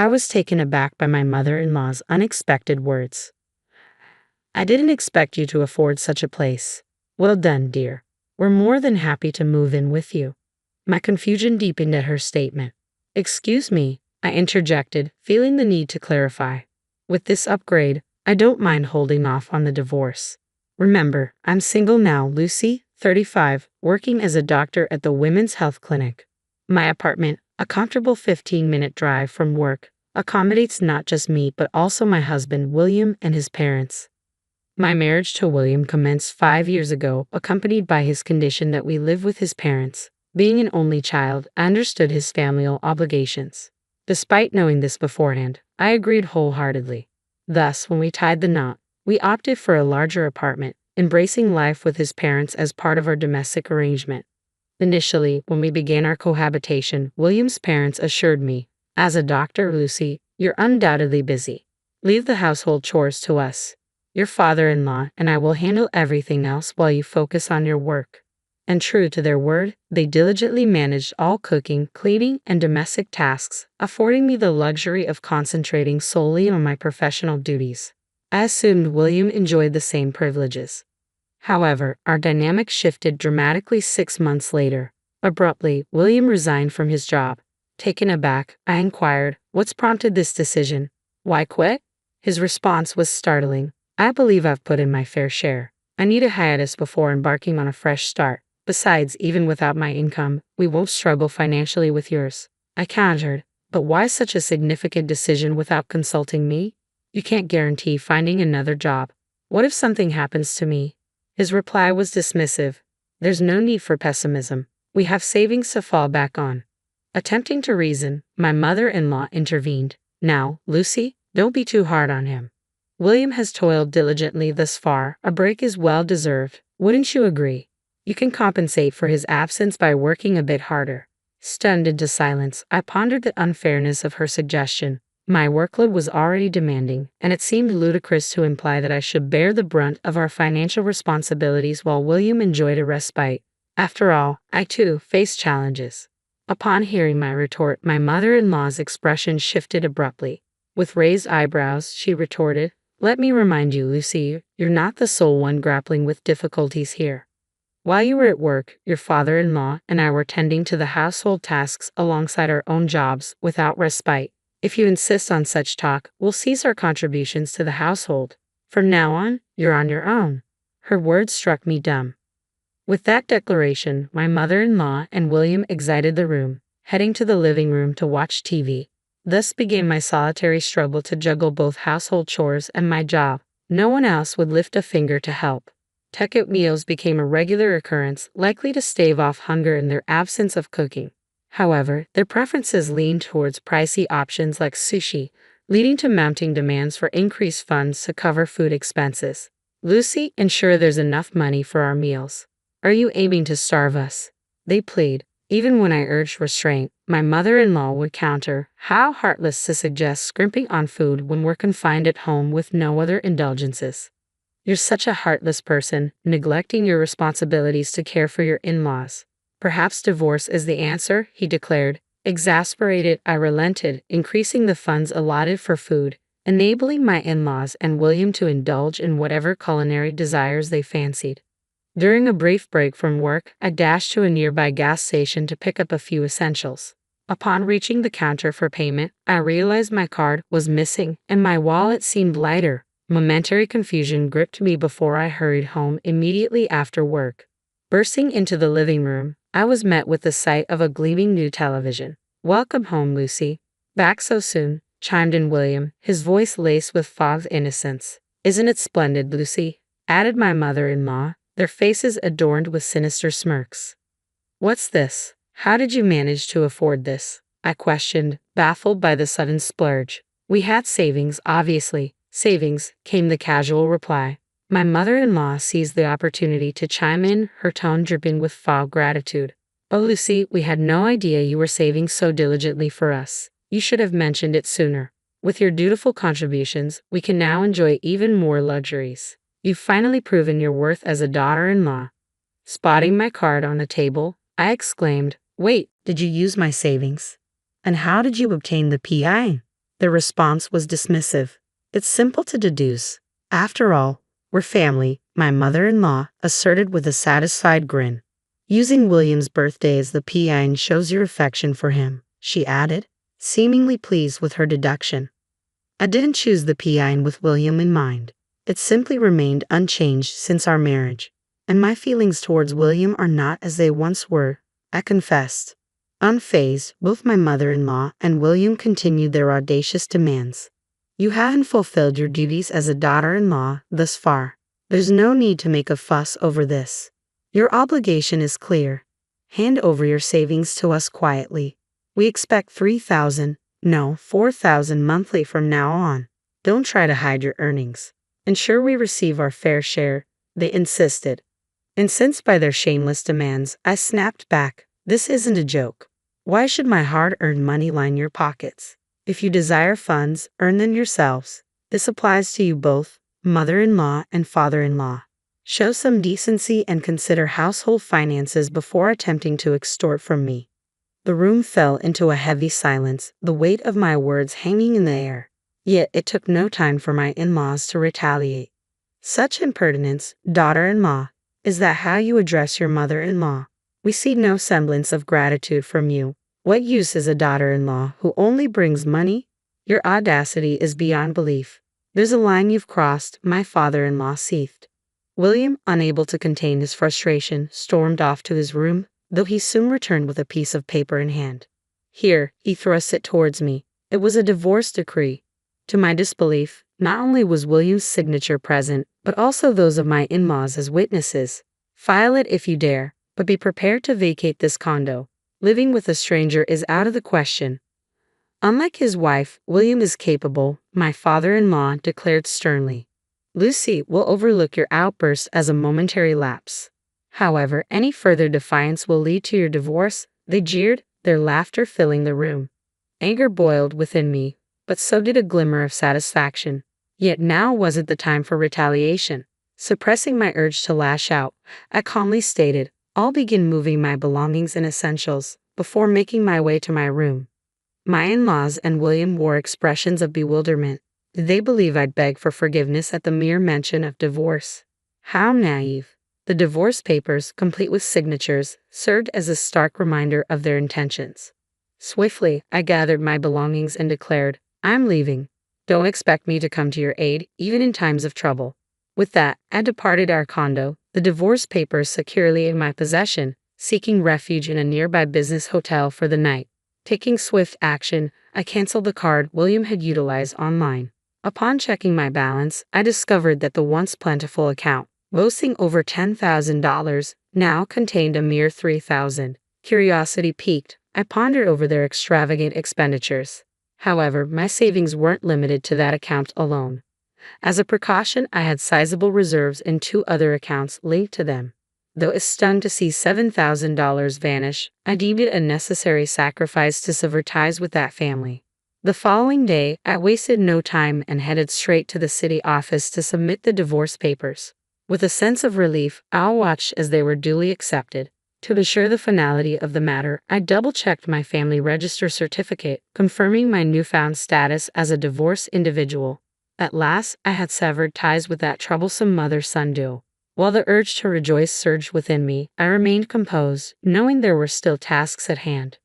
I was taken aback by my mother-in-law's unexpected words. "I didn't expect you to afford such a place." "Well done, dear. We're more than happy to move in with you." My confusion deepened at her statement. "Excuse me," I interjected, feeling the need to clarify. "With this upgrade, I don't mind holding off on the divorce. Remember, I'm single now, Lucy, 35, working as a doctor at the Women's Health Clinic. My apartment, a comfortable 15-minute drive from work, accommodates not just me but also my husband William and his parents. My marriage to William commenced 5 years ago, accompanied by his condition that we live with his parents. Being an only child, I understood his familial obligations. Despite knowing this beforehand, I agreed wholeheartedly. Thus, when we tied the knot, we opted for a larger apartment, embracing life with his parents as part of our domestic arrangement. Initially, when we began our cohabitation, William's parents assured me, "As a doctor, Lucy, you're undoubtedly busy. Leave the household chores to us. Your father-in-law and I will handle everything else while you focus on your work." And true to their word, they diligently managed all cooking, cleaning, and domestic tasks, affording me the luxury of concentrating solely on my professional duties. I assumed William enjoyed the same privileges. However, our dynamic shifted dramatically 6 months later. Abruptly, William resigned from his job. Taken aback, I inquired, "What's prompted this decision? Why quit?" His response was startling. "I believe I've put in my fair share. I need a hiatus before embarking on a fresh start. Besides, even without my income, we won't struggle financially with yours." I countered, "But why such a significant decision without consulting me? You can't guarantee finding another job. What if something happens to me?" His reply was dismissive. "There's no need for pessimism. We have savings to fall back on." Attempting to reason, my mother-in-law intervened. "Now, Lucy, don't be too hard on him. William has toiled diligently thus far. A break is well deserved. Wouldn't you agree? You can compensate for his absence by working a bit harder." Stunned into silence, I pondered the unfairness of her suggestion. My workload was already demanding, and it seemed ludicrous to imply that I should bear the brunt of our financial responsibilities while William enjoyed a respite. After all, I too faced challenges. Upon hearing my retort, my mother-in-law's expression shifted abruptly. With raised eyebrows, she retorted, "Let me remind you, Lucy, you're not the sole one grappling with difficulties here. While you were at work, your father-in-law and I were tending to the household tasks alongside our own jobs without respite. If you insist on such talk, we'll cease our contributions to the household. From now on, you're on your own." Her words struck me dumb. With that declaration, my mother-in-law and William exited the room, heading to the living room to watch TV. Thus began my solitary struggle to juggle both household chores and my job. No one else would lift a finger to help. Takeout meals became a regular occurrence, likely to stave off hunger in their absence of cooking. However, their preferences leaned towards pricey options like sushi, leading to mounting demands for increased funds to cover food expenses. "Lucy, ensure there's enough money for our meals. Are you aiming to starve us?" they plead. Even when I urged restraint, my mother-in-law would counter, "How heartless to suggest scrimping on food when we're confined at home with no other indulgences. You're such a heartless person, neglecting your responsibilities to care for your in-laws. Perhaps divorce is the answer," he declared. Exasperated, I relented, increasing the funds allotted for food, enabling my in-laws and William to indulge in whatever culinary desires they fancied. During a brief break from work, I dashed to a nearby gas station to pick up a few essentials. Upon reaching the counter for payment, I realized my card was missing and my wallet seemed lighter. Momentary confusion gripped me before I hurried home immediately after work. Bursting into the living room, I was met with the sight of a gleaming new television. "Welcome home, Lucy." "Back so soon," chimed in William, his voice laced with fond innocence. "Isn't it splendid, Lucy?" added my mother-in-law, their faces adorned with sinister smirks. "What's this? How did you manage to afford this?" I questioned, baffled by the sudden splurge. "We had savings, obviously." "Savings," came the casual reply. My mother-in-law seized the opportunity to chime in, her tone dripping with fond gratitude. "Oh, Lucy, we had no idea you were saving so diligently for us. You should have mentioned it sooner. With your dutiful contributions, we can now enjoy even more luxuries. You've finally proven your worth as a daughter-in-law." Spotting my card on the table, I exclaimed, "Wait, did you use my savings? And how did you obtain the PI?" Their response was dismissive. It's simple to deduce. After all, we're family, my mother-in-law asserted with a satisfied grin. Using William's birthday as the PIN shows your affection for him, she added, seemingly pleased with her deduction. I didn't choose the PIN with William in mind. It simply remained unchanged since our marriage, and my feelings towards William are not as they once were, I confessed. Unfazed, both my mother-in-law and William continued their audacious demands. You haven't fulfilled your duties as a daughter-in-law thus far. There's no need to make a fuss over this. Your obligation is clear. Hand over your savings to us quietly. We expect $3,000, no, $4,000 monthly from now on. Don't try to hide your earnings. Ensure we receive our fair share, they insisted. Incensed by their shameless demands, I snapped back. This isn't a joke. Why should my hard-earned money line your pockets? If you desire funds, earn them yourselves. This applies to you both, mother-in-law and father-in-law. Show some decency and consider household finances before attempting to extort from me. The room fell into a heavy silence, the weight of my words hanging in the air. Yet it took no time for my in-laws to retaliate. Such impertinence, daughter-in-law. Is that how you address your mother-in-law? We see no semblance of gratitude from you. What use is a daughter-in-law who only brings money? Your audacity is beyond belief. There's a line you've crossed, my father-in-law seethed. William, unable to contain his frustration, stormed off to his room, though he soon returned with a piece of paper in hand. Here, he thrust it towards me. It was a divorce decree. To my disbelief, not only was William's signature present, but also those of my in-laws as witnesses. File it if you dare, but be prepared to vacate this condo. Living with a stranger is out of the question. Unlike his wife, William is capable, my father-in-law declared sternly. Lucy will overlook your outburst as a momentary lapse. However, any further defiance will lead to your divorce, they jeered, their laughter filling the room. Anger boiled within me, but so did a glimmer of satisfaction. Yet now wasn't the time for retaliation. Suppressing my urge to lash out, I calmly stated, I'll begin moving my belongings and essentials before making my way to my room. My in-laws and William wore expressions of bewilderment. Did they believe I'd beg for forgiveness at the mere mention of divorce? How naive. The divorce papers, complete with signatures, served as a stark reminder of their intentions. Swiftly, I gathered my belongings and declared, I'm leaving. Don't expect me to come to your aid, even in times of trouble. With that, I departed our condo, the divorce papers securely in my possession, seeking refuge in a nearby business hotel for the night. Taking swift action, I canceled the card William had utilized online. Upon checking my balance, I discovered that the once plentiful account, boasting over $10,000, now contained a mere $3,000. Curiosity piqued, I pondered over their extravagant expenditures. However, my savings weren't limited to that account alone. As a precaution, I had sizable reserves in 2 other accounts linked to them. Though stunned to see $7,000 vanish, I deemed it a necessary sacrifice to sever ties with that family. The following day, I wasted no time and headed straight to the city office to submit the divorce papers. With a sense of relief, I watched as they were duly accepted. To assure the finality of the matter, I double-checked my family register certificate, confirming my newfound status as a divorced individual. At last, I had severed ties with that troublesome mother-son duo. While the urge to rejoice surged within me, I remained composed, knowing there were still tasks at hand.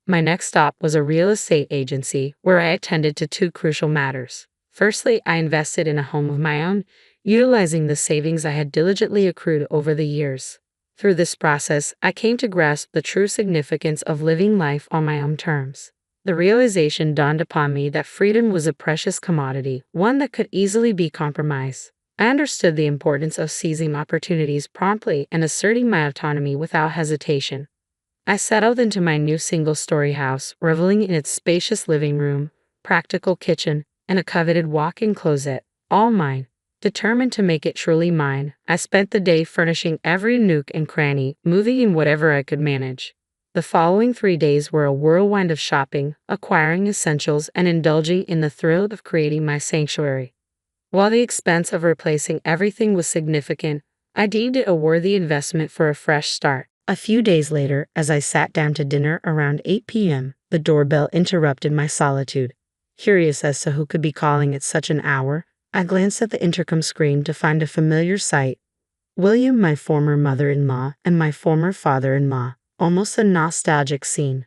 My next stop was a real estate agency, where I attended to 2 crucial matters. Firstly, I invested in a home of my own, utilizing the savings I had diligently accrued over the years. Through this process, I came to grasp the true significance of living life on my own terms. The realization dawned upon me that freedom was a precious commodity, one that could easily be compromised. I understood the importance of seizing opportunities promptly and asserting my autonomy without hesitation. I settled into my new single-story house, reveling in its spacious living room, practical kitchen, and a coveted walk-in closet, all mine. Determined to make it truly mine, I spent the day furnishing every nook and cranny, moving in whatever I could manage. The following 3 days were a whirlwind of shopping, acquiring essentials, and indulging in the thrill of creating my sanctuary. While the expense of replacing everything was significant, I deemed it a worthy investment for a fresh start. A few days later, as I sat down to dinner around 8 p.m., the doorbell interrupted my solitude. Curious as to who could be calling at such an hour, I glanced at the intercom screen to find a familiar sight. William, my former mother-in-law, and my former father-in-law. Almost a nostalgic scene.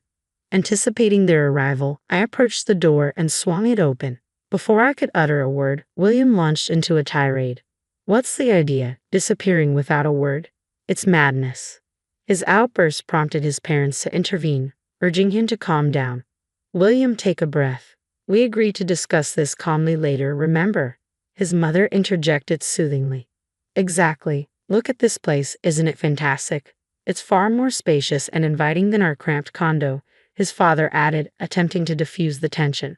Anticipating their arrival, I approached the door and swung it open. Before I could utter a word, William launched into a tirade. What's the idea? Disappearing without a word? It's madness. His outburst prompted his parents to intervene, urging him to calm down. William, take a breath. We agreed to discuss this calmly later, remember? His mother interjected soothingly. Exactly. Look at this place, isn't it fantastic? It's far more spacious and inviting than our cramped condo, his father added, attempting to diffuse the tension.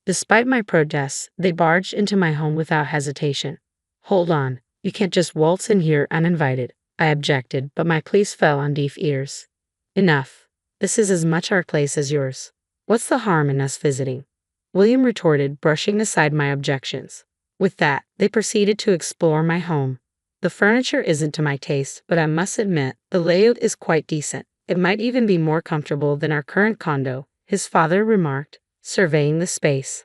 Despite my protests, they barged into my home without hesitation. Hold on, you can't just waltz in here uninvited, I objected, but my pleas fell on deaf ears. Enough. This is as much our place as yours. What's the harm in us visiting? William retorted, brushing aside my objections. With that, they proceeded to explore my home. The furniture isn't to my taste, but I must admit, the layout is quite decent. It might even be more comfortable than our current condo, his father remarked, surveying the space.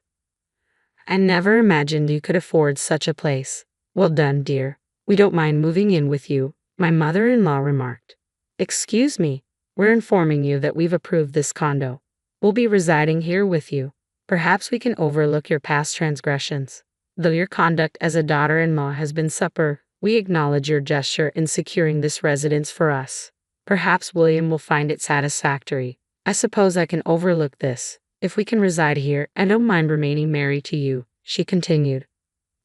I never imagined you could afford such a place. Well done, dear. We don't mind moving in with you, my mother-in-law remarked. Excuse me, we're informing you that we've approved this condo. We'll be residing here with you. Perhaps we can overlook your past transgressions. Though your conduct as a daughter-in-law has been superb, we acknowledge your gesture in securing this residence for us. Perhaps William will find it satisfactory. I suppose I can overlook this. If we can reside here, I don't mind remaining married to you, she continued.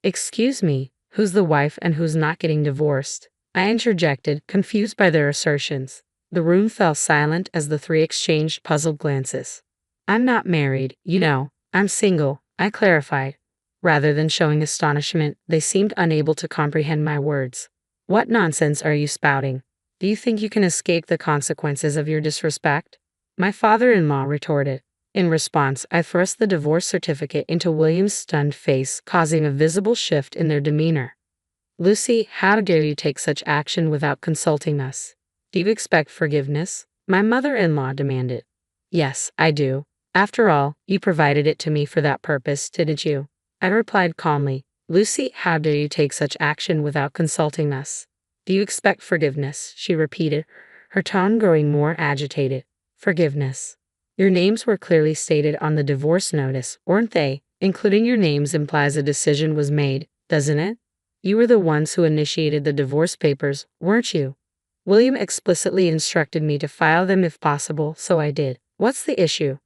Excuse me, who's the wife and who's not getting divorced? I interjected, confused by their assertions. The room fell silent as the three exchanged puzzled glances. I'm not married, you know. I'm single, I clarified. Rather than showing astonishment, they seemed unable to comprehend my words. What nonsense are you spouting? Do you think you can escape the consequences of your disrespect? My father-in-law retorted. In response, I thrust the divorce certificate into William's stunned face, causing a visible shift in their demeanor. Lucy, how dare you take such action without consulting us? Do you expect forgiveness? My mother-in-law demanded. Yes, I do. After all, you provided it to me for that purpose, didn't you? I replied calmly. Lucy, how dare you take such action without consulting us? Do you expect forgiveness? She repeated, her tone growing more agitated. Forgiveness. Your names were clearly stated on the divorce notice, weren't they? Including your names implies a decision was made, doesn't it? You were the ones who initiated the divorce papers, weren't you? William explicitly instructed me to file them if possible, so I did. What's the issue?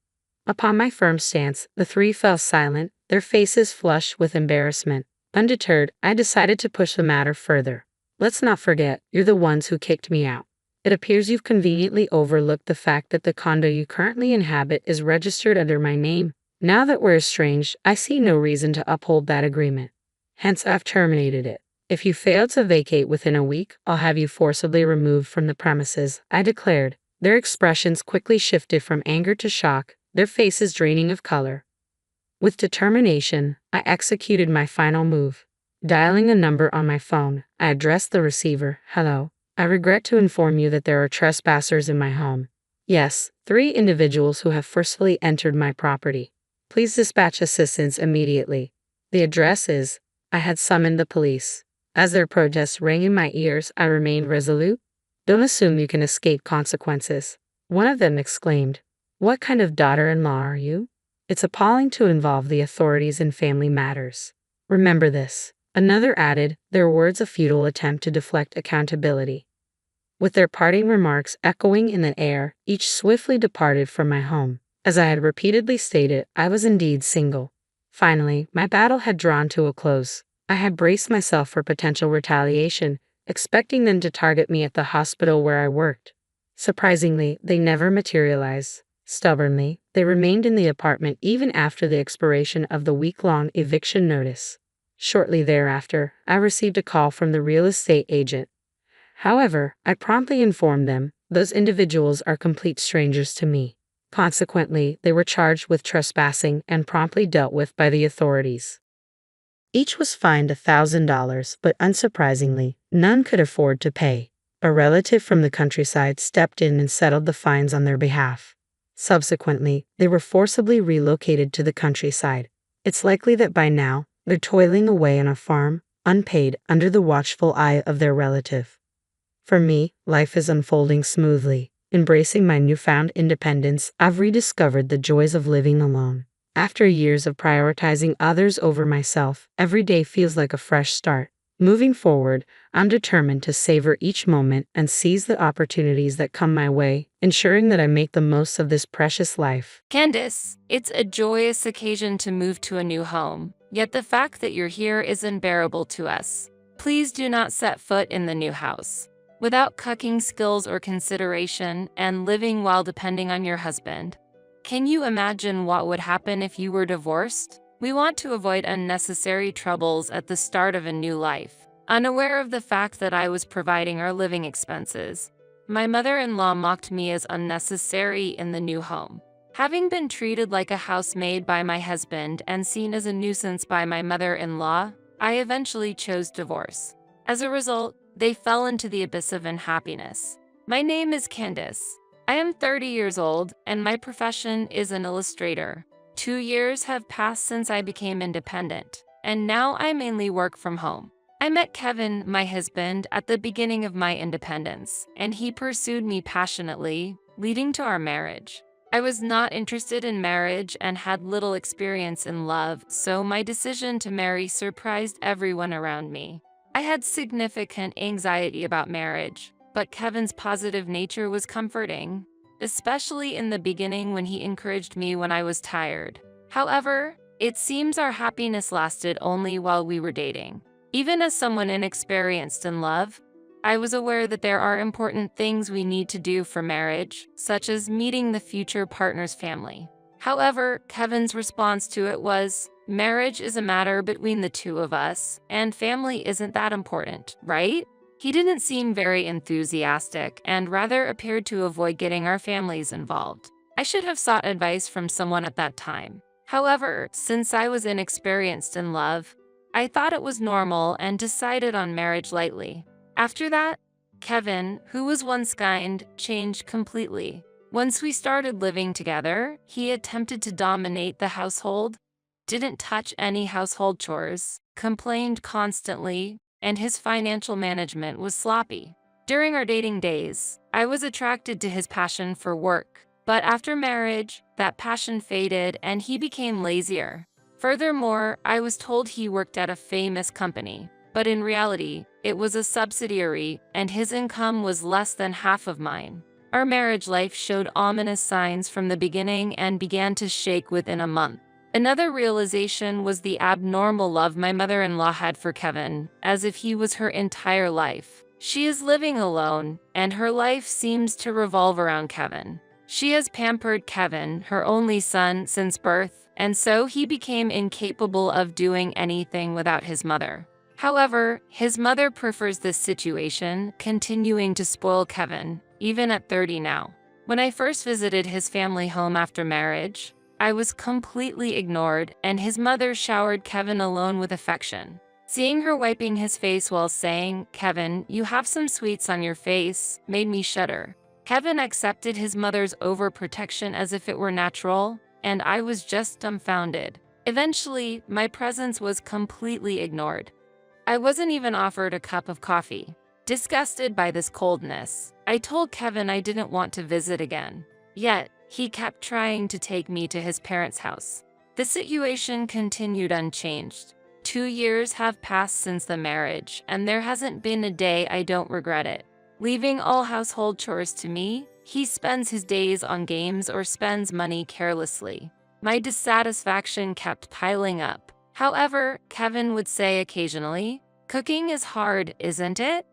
Upon my firm stance, the three fell silent, their faces flushed with embarrassment. Undeterred, I decided to push the matter further. Let's not forget, you're the ones who kicked me out. It appears you've conveniently overlooked the fact that the condo you currently inhabit is registered under my name. Now that we're estranged, I see no reason to uphold that agreement. Hence, I've terminated it. If you fail to vacate within a week, I'll have you forcibly removed from the premises, I declared. Their expressions quickly shifted from anger to shock, their faces draining of color. With determination, I executed my final move. Dialing a number on my phone, I addressed the receiver. Hello. I regret to inform you that there are trespassers in my home. Yes, 3 individuals who have forcefully entered my property. Please dispatch assistance immediately. The address is. I had summoned the police. As their protests rang in my ears, I remained resolute. Don't assume you can escape consequences. One of them exclaimed. What kind of daughter-in-law are you? It's appalling to involve the authorities in family matters. Remember this. Another added, their words a futile attempt to deflect accountability. With their parting remarks echoing in the air, each swiftly departed from my home. As I had repeatedly stated, I was indeed single. Finally, my battle had drawn to a close. I had braced myself for potential retaliation, expecting them to target me at the hospital where I worked. Surprisingly, they never materialized. Stubbornly, they remained in the apartment even after the expiration of the week-long eviction notice. Shortly thereafter, I received a call from the real estate agent. However, I promptly informed them, those individuals are complete strangers to me. Consequently, they were charged with trespassing and promptly dealt with by the authorities. Each was fined $1,000, but unsurprisingly, none could afford to pay. A relative from the countryside stepped in and settled the fines on their behalf. Subsequently, they were forcibly relocated to the countryside. It's likely that by now, they're toiling away on a farm, unpaid, under the watchful eye of their relative. For me, life is unfolding smoothly. Embracing my newfound independence, I've rediscovered the joys of living alone. After years of prioritizing others over myself, every day feels like a fresh start. Moving forward, I'm determined to savor each moment and seize the opportunities that come my way, ensuring that I make the most of this precious life. Candace, it's a joyous occasion to move to a new home, yet the fact that you're here is unbearable to us. Please do not set foot in the new house without cooking skills or consideration and living while depending on your husband. Can you imagine what would happen if you were divorced? We want to avoid unnecessary troubles at the start of a new life. Unaware of the fact that I was providing our living expenses, my mother-in-law mocked me as unnecessary in the new home. Having been treated like a housemaid by my husband and seen as a nuisance by my mother-in-law, I eventually chose divorce. As a result, they fell into the abyss of unhappiness. My name is Candace. I am 30 years old, and my profession is an illustrator. 2 years have passed since I became independent, and now I mainly work from home. I met Kevin, my husband, at the beginning of my independence, and he pursued me passionately, leading to our marriage. I was not interested in marriage and had little experience in love, so my decision to marry surprised everyone around me. I had significant anxiety about marriage, but Kevin's positive nature was comforting, especially in the beginning when he encouraged me when I was tired. However, it seems our happiness lasted only while we were dating. Even as someone inexperienced in love, I was aware that there are important things we need to do for marriage, such as meeting the future partner's family. However, Kevin's response to it was, "Marriage is a matter between the two of us, and family isn't that important, right?" He didn't seem very enthusiastic and rather appeared to avoid getting our families involved. I should have sought advice from someone at that time. However, since I was inexperienced in love, I thought it was normal and decided on marriage lightly. After that, Kevin, who was once kind, changed completely. Once we started living together, he attempted to dominate the household, didn't touch any household chores, complained constantly, and his financial management was sloppy. During our dating days, I was attracted to his passion for work, but after marriage, that passion faded and he became lazier. Furthermore, I was told he worked at a famous company, but in reality, it was a subsidiary and his income was less than half of mine. Our marriage life showed ominous signs from the beginning and began to shake within a month. Another realization was the abnormal love my mother-in-law had for Kevin, as if he was her entire life. She is living alone, and her life seems to revolve around Kevin. She has pampered Kevin, her only son, since birth, and so he became incapable of doing anything without his mother. However, his mother prefers this situation, continuing to spoil Kevin, even at 30 now. When I first visited his family home after marriage, I was completely ignored, and his mother showered Kevin alone with affection. Seeing her wiping his face while saying, "Kevin, you have some sweets on your face," made me shudder. Kevin accepted his mother's overprotection as if it were natural, and I was just dumbfounded. Eventually, my presence was completely ignored. I wasn't even offered a cup of coffee. Disgusted by this coldness, I told Kevin I didn't want to visit again. Yet, he kept trying to take me to his parents' house. The situation continued unchanged. 2 years have passed since the marriage, and there hasn't been a day I don't regret it. Leaving all household chores to me, he spends his days on games or spends money carelessly. My dissatisfaction kept piling up. However, Kevin would say occasionally, "Cooking is hard, isn't it?"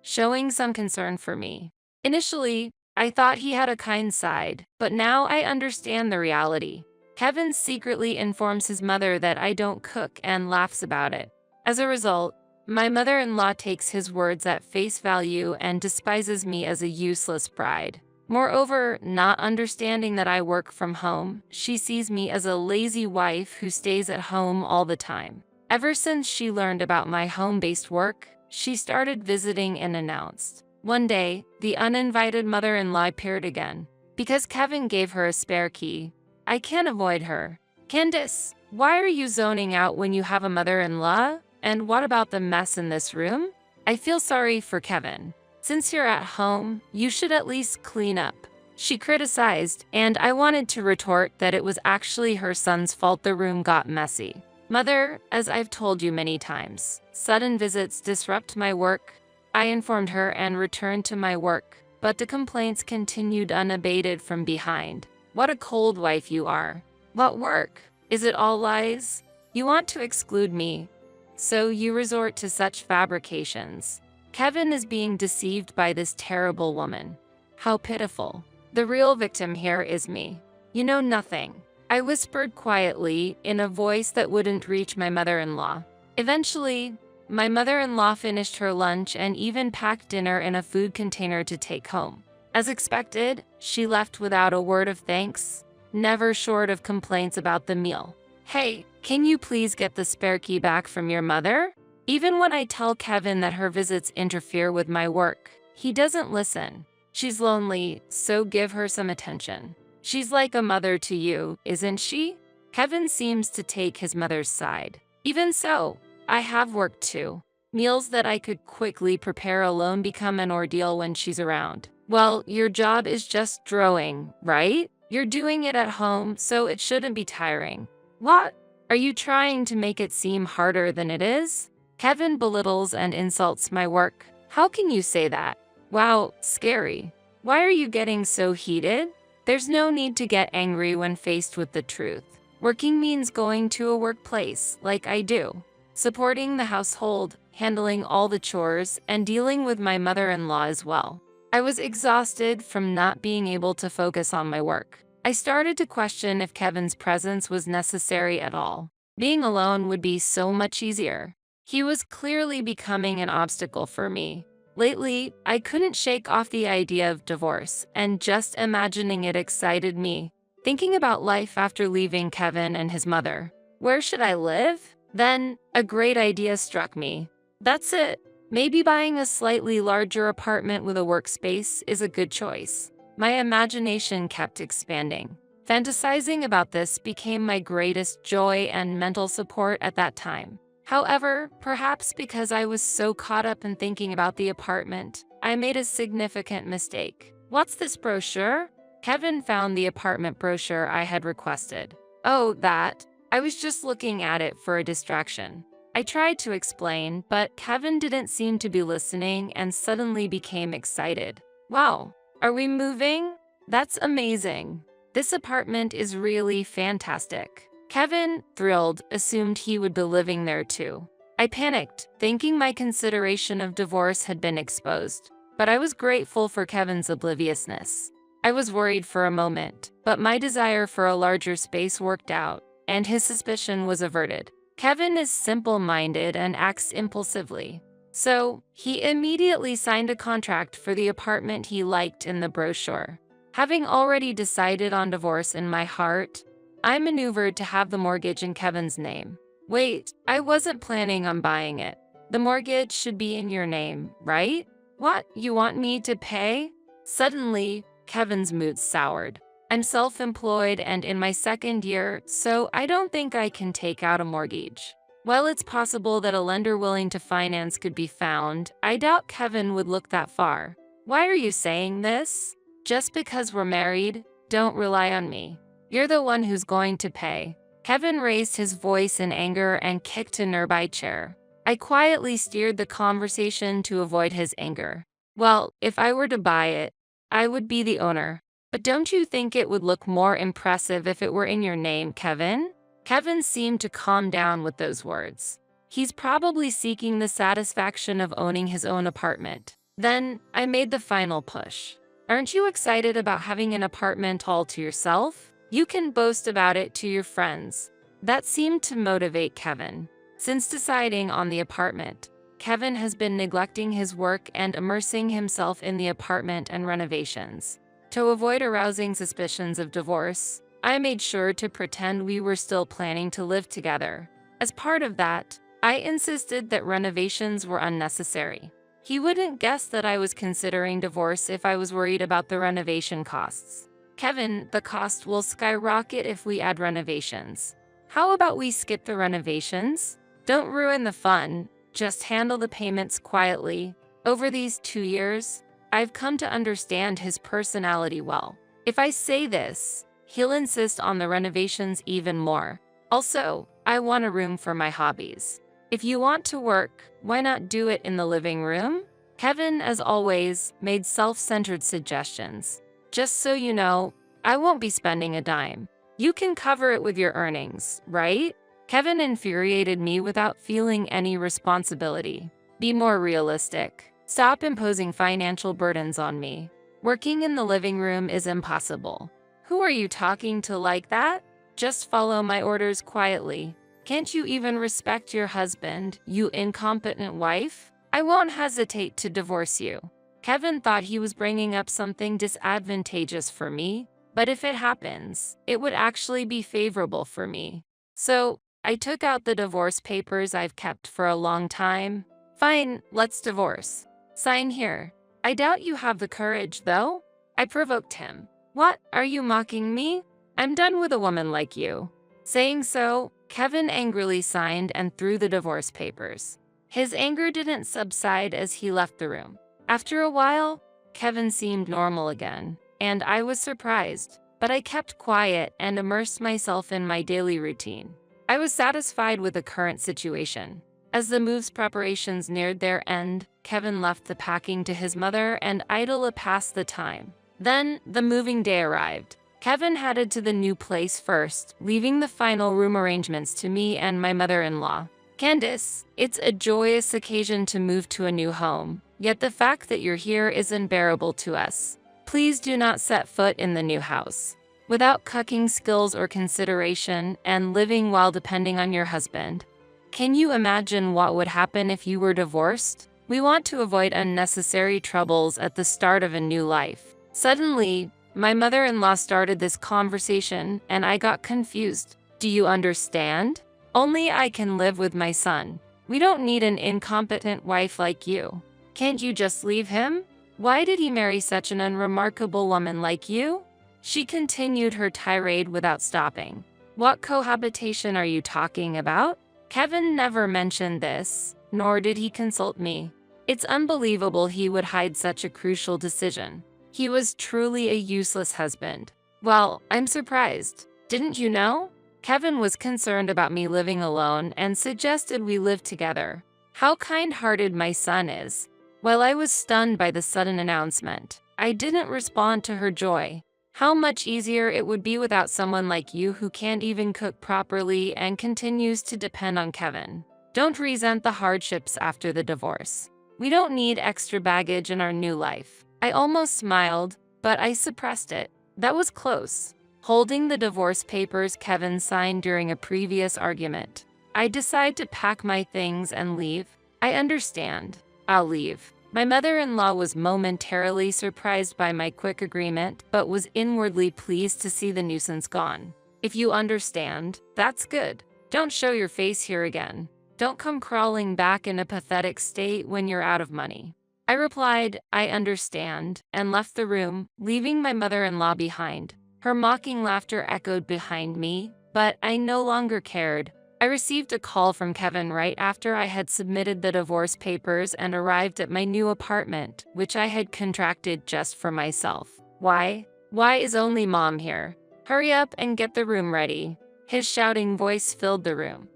showing some concern for me. Initially, I thought he had a kind side, but now I understand the reality. Kevin secretly informs his mother that I don't cook and laughs about it. As a result, my mother-in-law takes his words at face value and despises me as a useless bride. Moreover, not understanding that I work from home, she sees me as a lazy wife who stays at home all the time. Ever since she learned about my home-based work, she started visiting unannounced. One day, the uninvited mother-in-law appeared again. Because Kevin gave her a spare key, I can't avoid her. "Candace, Why are you zoning out when you have a mother-in-law? And what about the mess in this room? I feel sorry for Kevin. Since you're at home, you should at least clean up. She criticized, and I wanted to retort that it was actually her son's fault the room got messy. Mother, as I've told you many times, sudden visits disrupt my work. I informed her and returned to my work, but the complaints continued unabated from behind. What a cold wife you are. What work? Is it all lies? You want to exclude me, so you resort to such fabrications. Kevin is being deceived by this terrible woman. How pitiful. The real victim here is me. You know nothing. I whispered quietly in a voice that wouldn't reach my mother-in-law. Eventually, my mother-in-law finished her lunch and even packed dinner in a food container to take home. As expected, she left without a word of thanks, never short of complaints about the meal. Hey, can you please get the spare key back from your mother? Even when I tell Kevin that her visits interfere with my work, he doesn't listen. She's lonely, so give her some attention. She's like a mother to you, isn't she? Kevin seems to take his mother's side. Even so, I have work too. Meals that I could quickly prepare alone become an ordeal when she's around. Well, your job is just drawing, right? You're doing it at home, so it shouldn't be tiring. What? Are you trying to make it seem harder than it is? Kevin belittles and insults my work. How can you say that? Wow, scary. Why are you getting so heated? There's no need to get angry when faced with the truth. Working means going to a workplace, like I do, supporting the household, handling all the chores, and dealing with my mother-in-law as well. I was exhausted from not being able to focus on my work. I started to question if Kevin's presence was necessary at all. Being alone would be so much easier. He was clearly becoming an obstacle for me. Lately, I couldn't shake off the idea of divorce, and just imagining it excited me. Thinking about life after leaving Kevin and his mother. Where should I live? Then, a great idea struck me. That's it. Maybe buying a slightly larger apartment with a workspace is a good choice. My imagination kept expanding. Fantasizing about this became my greatest joy and mental support at that time. However, perhaps because I was so caught up in thinking about the apartment, I made a significant mistake. What's this brochure? Kevin found the apartment brochure I had requested. Oh, that. I was just looking at it for a distraction. I tried to explain, but Kevin didn't seem to be listening and suddenly became excited. Wow, are we moving? That's amazing. This apartment is really fantastic. Kevin, thrilled, assumed he would be living there too. I panicked, thinking my consideration of divorce had been exposed, but I was grateful for Kevin's obliviousness. I was worried for a moment, but my desire for a larger space worked out, and his suspicion was averted. Kevin is simple-minded and acts impulsively, so he immediately signed a contract for the apartment he liked in the brochure. Having already decided on divorce in my heart, I maneuvered to have the mortgage in Kevin's name. Wait, I wasn't planning on buying it. The mortgage should be in your name, right? What, you want me to pay? Suddenly, Kevin's mood soured. I'm self-employed and in my second year, so I don't think I can take out a mortgage. While it's possible that a lender willing to finance could be found, I doubt Kevin would look that far. Why are you saying this? Just because we're married, don't rely on me. You're the one who's going to pay. Kevin raised his voice in anger and kicked a nearby chair. I quietly steered the conversation to avoid his anger. Well, if I were to buy it, I would be the owner. But don't you think it would look more impressive if it were in your name, Kevin? Kevin seemed to calm down with those words. He's probably seeking the satisfaction of owning his own apartment. Then, I made the final push. Aren't you excited about having an apartment all to yourself? You can boast about it to your friends. That seemed to motivate Kevin. Since deciding on the apartment, Kevin has been neglecting his work and immersing himself in the apartment and renovations. To avoid arousing suspicions of divorce, I made sure to pretend we were still planning to live together. As part of that, I insisted that renovations were unnecessary. He wouldn't guess that I was considering divorce if I was worried about the renovation costs. Kevin, the cost will skyrocket if we add renovations. How about we skip the renovations? Don't ruin the fun, just handle the payments quietly. Over these 2 years, I've come to understand his personality well. If I say this, he'll insist on the renovations even more. Also, I want a room for my hobbies. If you want to work, why not do it in the living room? Kevin, as always, made self-centered suggestions. Just so you know, I won't be spending a dime. You can cover it with your earnings, right? Kevin infuriated me without feeling any responsibility. Be more realistic. Stop imposing financial burdens on me. Working in the living room is impossible. Who are you talking to like that? Just follow my orders quietly. Can't you even respect your husband, you incompetent wife? I won't hesitate to divorce you. Kevin thought he was bringing up something disadvantageous for me, but if it happens, it would actually be favorable for me. So, I took out the divorce papers I've kept for a long time. Fine, let's divorce. Sign here. I doubt you have the courage, though. I provoked him. What, are you mocking me? I'm done with a woman like you. Saying so, Kevin angrily signed and threw the divorce papers. His anger didn't subside as he left the room. After a while, Kevin seemed normal again, and I was surprised, but I kept quiet and immersed myself in my daily routine. I was satisfied with the current situation. As the move's preparations neared their end, Kevin left the packing to his mother and Aita passed the time. Then, the moving day arrived. Kevin headed to the new place first, leaving the final room arrangements to me and my mother-in-law. Candace, it's a joyous occasion to move to a new home, yet the fact that you're here is unbearable to us. Please do not set foot in the new house. Without cooking skills or consideration and living while depending on your husband. Can you imagine what would happen if you were divorced? We want to avoid unnecessary troubles at the start of a new life. Suddenly, my mother-in-law started this conversation and I got confused. Do you understand? Only I can live with my son. We don't need an incompetent wife like you. Can't you just leave him? Why did he marry such an unremarkable woman like you? She continued her tirade without stopping. What cohabitation are you talking about? Kevin never mentioned this, nor did he consult me. It's unbelievable he would hide such a crucial decision. He was truly a useless husband. Well, I'm surprised. Didn't you know? Kevin was concerned about me living alone and suggested we live together. How kind-hearted my son is. While I was stunned by the sudden announcement, I didn't respond to her joy. How much easier it would be without someone like you who can't even cook properly and continues to depend on Kevin. Don't resent the hardships after the divorce. We don't need extra baggage in our new life. I almost smiled, but I suppressed it. That was close. Holding the divorce papers Kevin signed during a previous argument, I decide to pack my things and leave. I understand. I'll leave. My mother-in-law was momentarily surprised by my quick agreement, but was inwardly pleased to see the nuisance gone. If you understand, that's good. Don't show your face here again. Don't come crawling back in a pathetic state when you're out of money. I replied, I understand, and left the room, leaving my mother-in-law behind. Her mocking laughter echoed behind me, but I no longer cared. I received a call from Kevin right after I had submitted the divorce papers and arrived at my new apartment, which I had contracted just for myself. Why? Why is only Mom here? Hurry up and get the room ready. His shouting voice filled the room,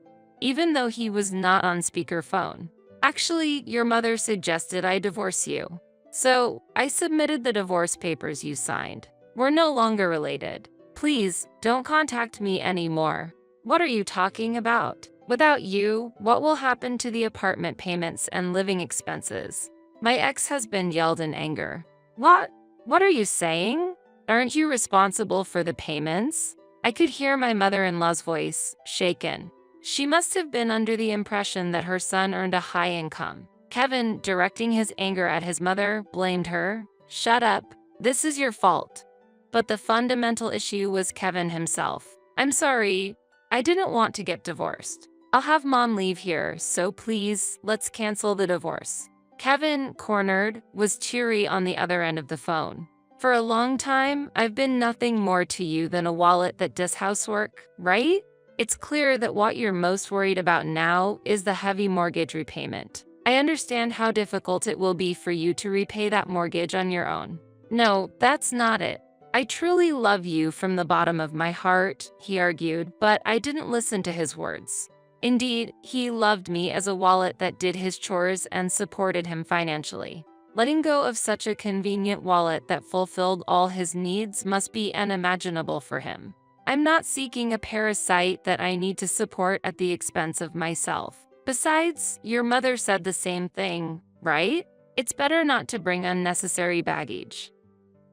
even though he was not on speakerphone. Actually, your mother suggested I divorce you. So, I submitted the divorce papers you signed. We're no longer related. Please, don't contact me anymore. What are you talking about? Without you, what will happen to the apartment payments and living expenses? My ex-husband yelled in anger. What? What are you saying? Aren't you responsible for the payments? I could hear my mother-in-law's voice, shaken. She must have been under the impression that her son earned a high income. Kevin, directing his anger at his mother, blamed her. Shut up. This is your fault. But the fundamental issue was Kevin himself. I'm sorry. I didn't want to get divorced. I'll have Mom leave here, so please, let's cancel the divorce. Kevin, cornered, was cheery on the other end of the phone. For a long time, I've been nothing more to you than a wallet that does housework, right? It's clear that what you're most worried about now is the heavy mortgage repayment. I understand how difficult it will be for you to repay that mortgage on your own. No, that's not it. I truly love you from the bottom of my heart, he argued, but I didn't listen to his words. Indeed, he loved me as a wallet that did his chores and supported him financially. Letting go of such a convenient wallet that fulfilled all his needs must be unimaginable for him. I'm not seeking a parasite that I need to support at the expense of myself. Besides, your mother said the same thing, right? It's better not to bring unnecessary baggage.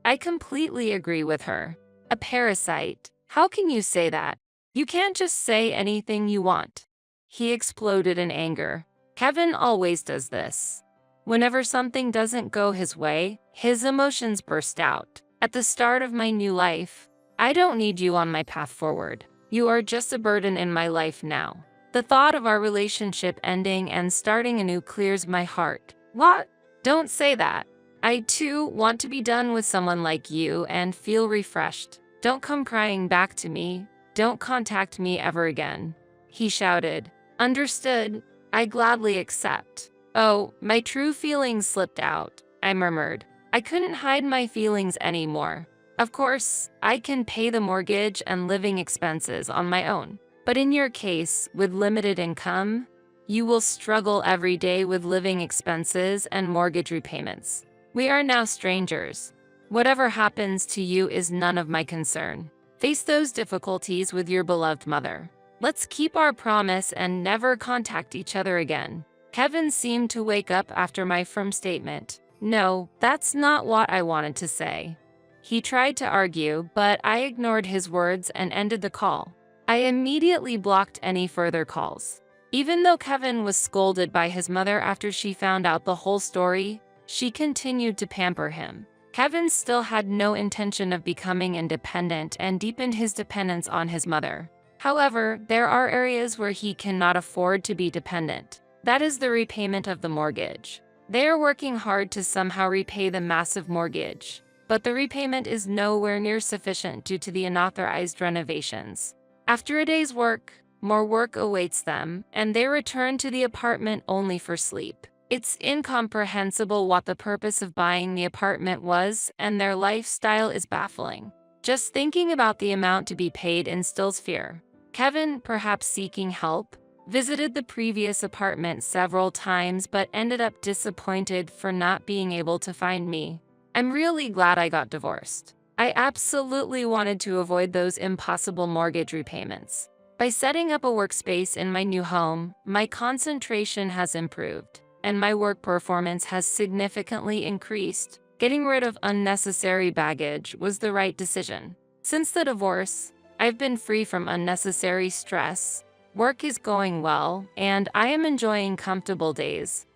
I completely agree with her. A parasite? How can you say that? You can't just say anything you want. He exploded in anger. Kevin always does this. Whenever something doesn't go his way, his emotions burst out. At the start of my new life, I don't need you on my path forward. You are just a burden in my life now. The thought of our relationship ending and starting anew clears my heart. What? Don't say that. I too want to be done with someone like you and feel refreshed. Don't come crying back to me. Don't contact me ever again. He shouted. Understood. I gladly accept. Oh, my true feelings slipped out, I murmured. I couldn't hide my feelings anymore. Of course, I can pay the mortgage and living expenses on my own. But in your case, with limited income, you will struggle every day with living expenses and mortgage repayments. We are now strangers. Whatever happens to you is none of my concern. Face those difficulties with your beloved mother. Let's keep our promise and never contact each other again. Kevin seemed to wake up after my firm statement. No, that's not what I wanted to say. He tried to argue, but I ignored his words and ended the call. I immediately blocked any further calls. Even though Kevin was scolded by his mother after she found out the whole story, she continued to pamper him. Kevin still had no intention of becoming independent and deepened his dependence on his mother. However, there are areas where he cannot afford to be dependent. That is the repayment of the mortgage. They are working hard to somehow repay the massive mortgage, but the repayment is nowhere near sufficient due to the unauthorized renovations. After a day's work, more work awaits them, and they return to the apartment only for sleep. It's incomprehensible what the purpose of buying the apartment was, and their lifestyle is baffling. Just thinking about the amount to be paid instills fear. Kevin, perhaps seeking help, visited the previous apartment several times but ended up disappointed for not being able to find me. I'm really glad I got divorced. I absolutely wanted to avoid those impossible mortgage repayments. By setting up a workspace in my new home, my concentration has improved, and my work performance has significantly increased. Getting rid of unnecessary baggage was the right decision. Since the divorce, I've been free from unnecessary stress, work is going well, and I am enjoying comfortable days.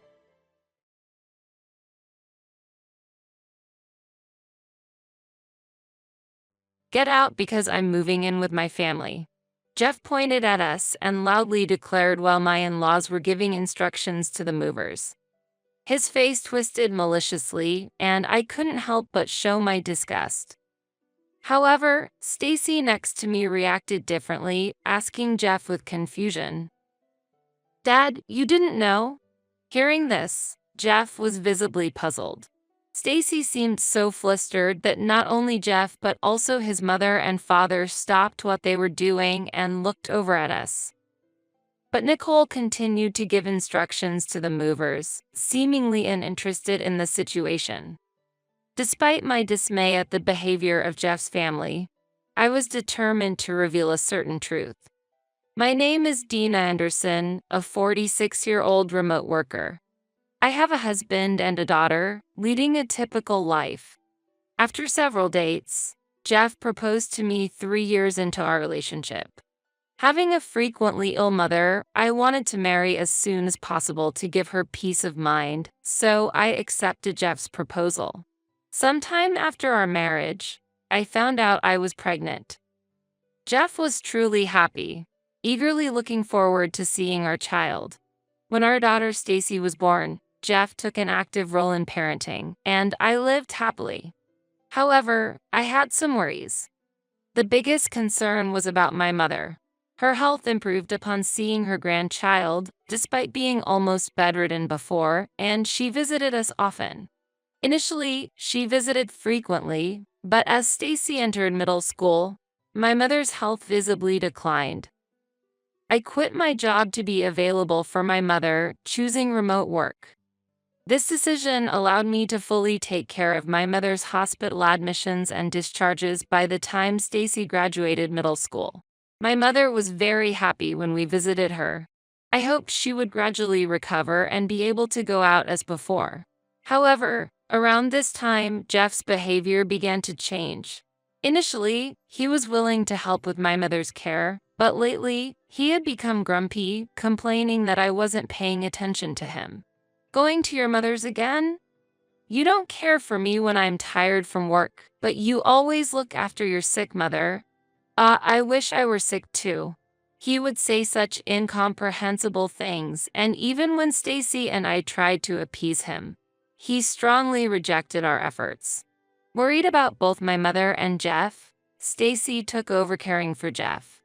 Get out because I'm moving in with my family. Jeff pointed at us and loudly declared while my in-laws were giving instructions to the movers. His face twisted maliciously, and I couldn't help but show my disgust. However, Stacy next to me reacted differently, asking Jeff with confusion, "Dad, you didn't know?" Hearing this, Jeff was visibly puzzled. Stacy seemed so flustered that not only Jeff but also his mother and father stopped what they were doing and looked over at us. But Nicole continued to give instructions to the movers, seemingly uninterested in the situation. Despite my dismay at the behavior of Jeff's family, I was determined to reveal a certain truth. My name is Dina Anderson, a 46-year-old remote worker. I have a husband and a daughter, leading a typical life. After several dates, Jeff proposed to me 3 years into our relationship. Having a frequently ill mother, I wanted to marry as soon as possible to give her peace of mind, so I accepted Jeff's proposal. Sometime after our marriage, I found out I was pregnant. Jeff was truly happy, eagerly looking forward to seeing our child. When our daughter Stacy was born, Jeff took an active role in parenting, and I lived happily. However, I had some worries. The biggest concern was about my mother. Her health improved upon seeing her grandchild, despite being almost bedridden before, and she visited us often. Initially, she visited frequently, but as Stacy entered middle school, my mother's health visibly declined. I quit my job to be available for my mother, choosing remote work. This decision allowed me to fully take care of my mother's hospital admissions and discharges by the time Stacy graduated middle school. My mother was very happy when we visited her. I hoped she would gradually recover and be able to go out as before. However, around this time, Jeff's behavior began to change. Initially, he was willing to help with my mother's care, but lately, he had become grumpy, complaining that I wasn't paying attention to him. Going to your mother's again? You don't care for me when I'm tired from work, but you always look after your sick mother. I wish I were sick too. He would say such incomprehensible things, and even when Stacy and I tried to appease him, he strongly rejected our efforts. Worried about both my mother and Jeff, Stacy took over caring for Jeff.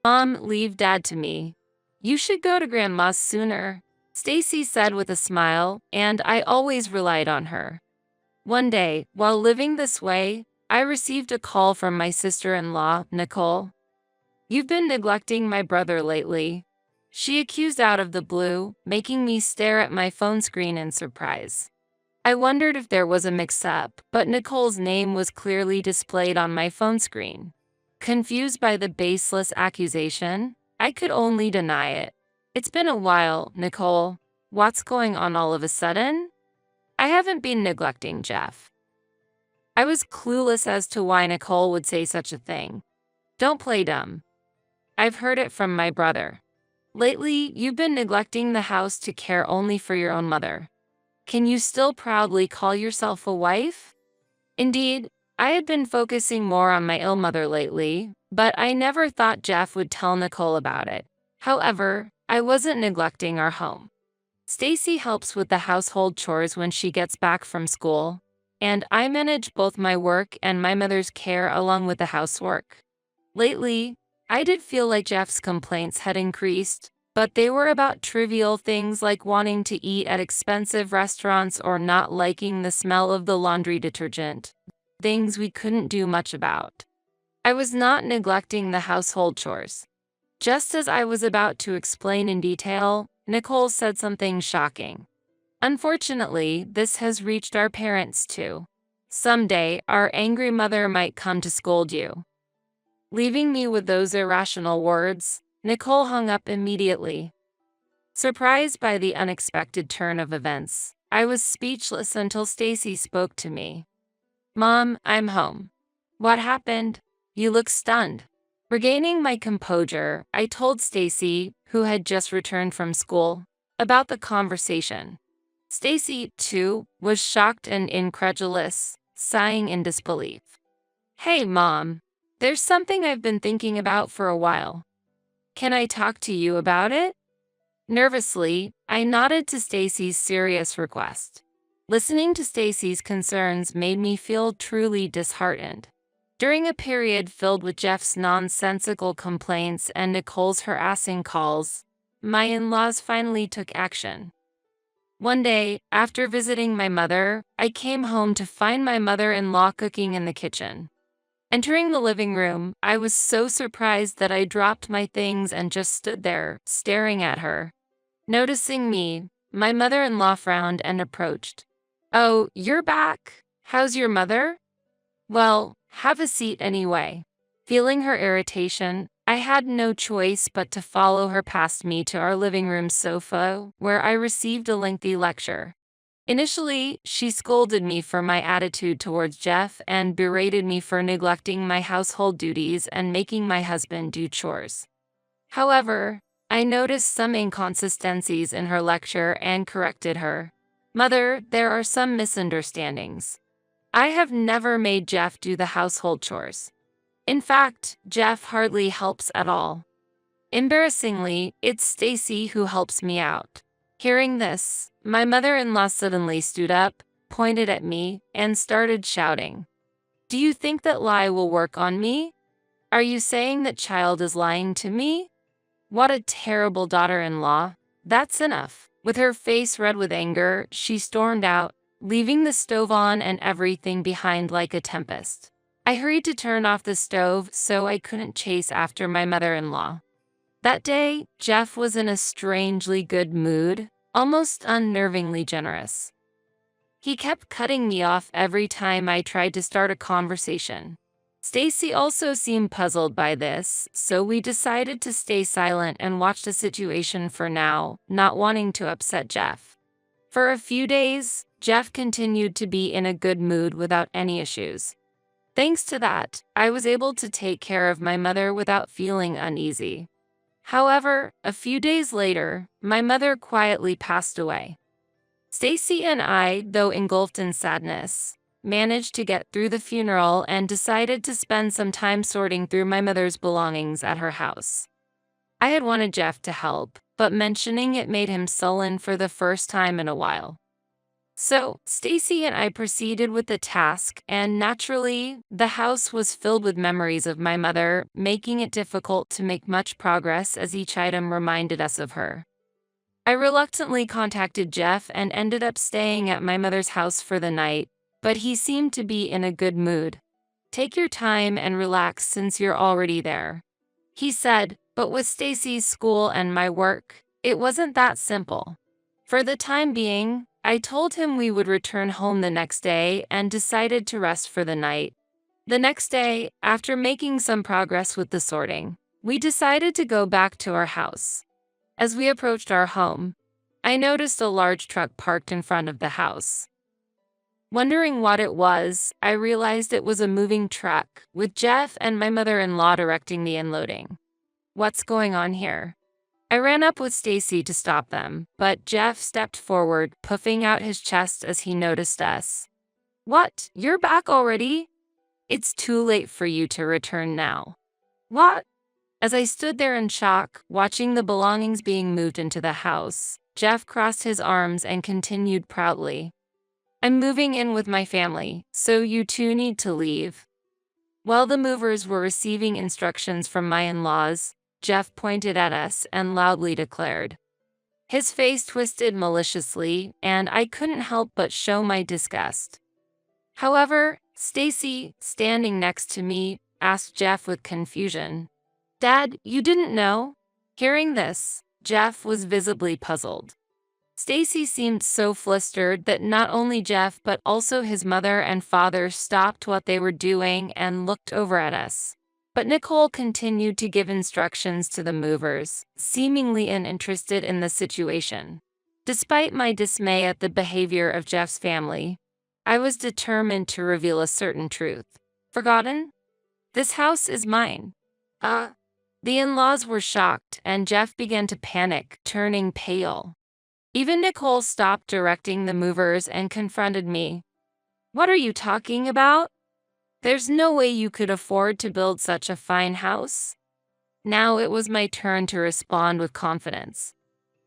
Mom, leave Dad to me. You should go to Grandma's sooner, Stacy said with a smile, and I always relied on her. One day, while living this way, I received a call from my sister-in-law, Nicole. You've been neglecting my brother lately, she accused out of the blue, making me stare at my phone screen in surprise. I wondered if there was a mix-up, but Nicole's name was clearly displayed on my phone screen. Confused by the baseless accusation, I could only deny it. It's been a while, Nicole. What's going on all of a sudden? I haven't been neglecting Jeff. I was clueless as to why Nicole would say such a thing. Don't play dumb. I've heard it from my brother. Lately, you've been neglecting the house to care only for your own mother. Can you still proudly call yourself a wife? Indeed, I had been focusing more on my ill mother lately, but I never thought Jeff would tell Nicole about it. However, I wasn't neglecting our home. Stacy helps with the household chores when she gets back from school, and I manage both my work and my mother's care along with the housework. Lately, I did feel like Jeff's complaints had increased, but they were about trivial things like wanting to eat at expensive restaurants or not liking the smell of the laundry detergent, things we couldn't do much about. I was not neglecting the household chores. Just as I was about to explain in detail, Nicole said something shocking. Unfortunately, this has reached our parents too. Someday, our angry mother might come to scold you. Leaving me with those irrational words, Nicole hung up immediately. Surprised by the unexpected turn of events, I was speechless until Stacy spoke to me. Mom, I'm home. What happened? You look stunned. Regaining my composure, I told Stacy, who had just returned from school, about the conversation. Stacy, too, was shocked and incredulous, sighing in disbelief. Hey, Mom. There's something I've been thinking about for a while. Can I talk to you about it? Nervously, I nodded to Stacy's serious request. Listening to Stacy's concerns made me feel truly disheartened. During a period filled with Jeff's nonsensical complaints and Nicole's harassing calls, my in-laws finally took action. One day, after visiting my mother, I came home to find my mother-in-law cooking in the kitchen. Entering the living room, I was so surprised that I dropped my things and just stood there, staring at her. Noticing me, my mother-in-law frowned and approached. Oh, you're back. How's your mother? Well, have a seat anyway. Feeling her irritation, I had no choice but to follow her past me to our living room sofa, where I received a lengthy lecture. Initially, she scolded me for my attitude towards Jeff and berated me for neglecting my household duties and making my husband do chores. However, I noticed some inconsistencies in her lecture and corrected her. Mother, there are some misunderstandings. I have never made Jeff do the household chores. In fact, Jeff hardly helps at all. Embarrassingly, it's Stacy who helps me out. Hearing this, my mother-in-law suddenly stood up, pointed at me, and started shouting. Do you think that lie will work on me? Are you saying that child is lying to me? What a terrible daughter-in-law. That's enough. With her face red with anger, she stormed out, leaving the stove on and everything behind like a tempest. I hurried to turn off the stove so I couldn't chase after my mother-in-law. That day, Jeff was in a strangely good mood, almost unnervingly generous. He kept cutting me off every time I tried to start a conversation. Stacy also seemed puzzled by this, so we decided to stay silent and watch the situation for now, not wanting to upset Jeff. For a few days, Jeff continued to be in a good mood without any issues. Thanks to that, I was able to take care of my mother without feeling uneasy. However, a few days later, my mother quietly passed away. Stacy and I, though engulfed in sadness, managed to get through the funeral and decided to spend some time sorting through my mother's belongings at her house. I had wanted Jeff to help, but mentioning it made him sullen for the first time in a while. So, Stacy and I proceeded with the task, and naturally, the house was filled with memories of my mother, making it difficult to make much progress as each item reminded us of her. I reluctantly contacted Jeff and ended up staying at my mother's house for the night, but he seemed to be in a good mood. Take your time and relax since you're already there, he said, but with Stacy's school and my work, it wasn't that simple. For the time being, I told him we would return home the next day and decided to rest for the night. The next day, after making some progress with the sorting, we decided to go back to our house. As we approached our home, I noticed a large truck parked in front of the house. Wondering what it was, I realized it was a moving truck, with Jeff and my mother-in-law directing the unloading. What's going on here? I ran up with Stacy to stop them, but Jeff stepped forward, puffing out his chest as he noticed us. What? You're back already? It's too late for you to return now. What? As I stood there in shock, watching the belongings being moved into the house, Jeff crossed his arms and continued proudly. I'm moving in with my family, so you two need to leave. While the movers were receiving instructions from my in-laws, Jeff pointed at us and loudly declared. His face twisted maliciously, and I couldn't help but show my disgust. However, Stacy, standing next to me, asked Jeff with confusion. Dad, you didn't know? Hearing this, Jeff was visibly puzzled. Stacy seemed so flustered that not only Jeff but also his mother and father stopped what they were doing and looked over at us. But Nicole continued to give instructions to the movers, seemingly uninterested in the situation. Despite my dismay at the behavior of Jeff's family, I was determined to reveal a certain truth. Forgotten? This house is mine. The in-laws were shocked, and Jeff began to panic, turning pale. Even Nicole stopped directing the movers and confronted me. What are you talking about? There's no way you could afford to build such a fine house. Now it was my turn to respond with confidence.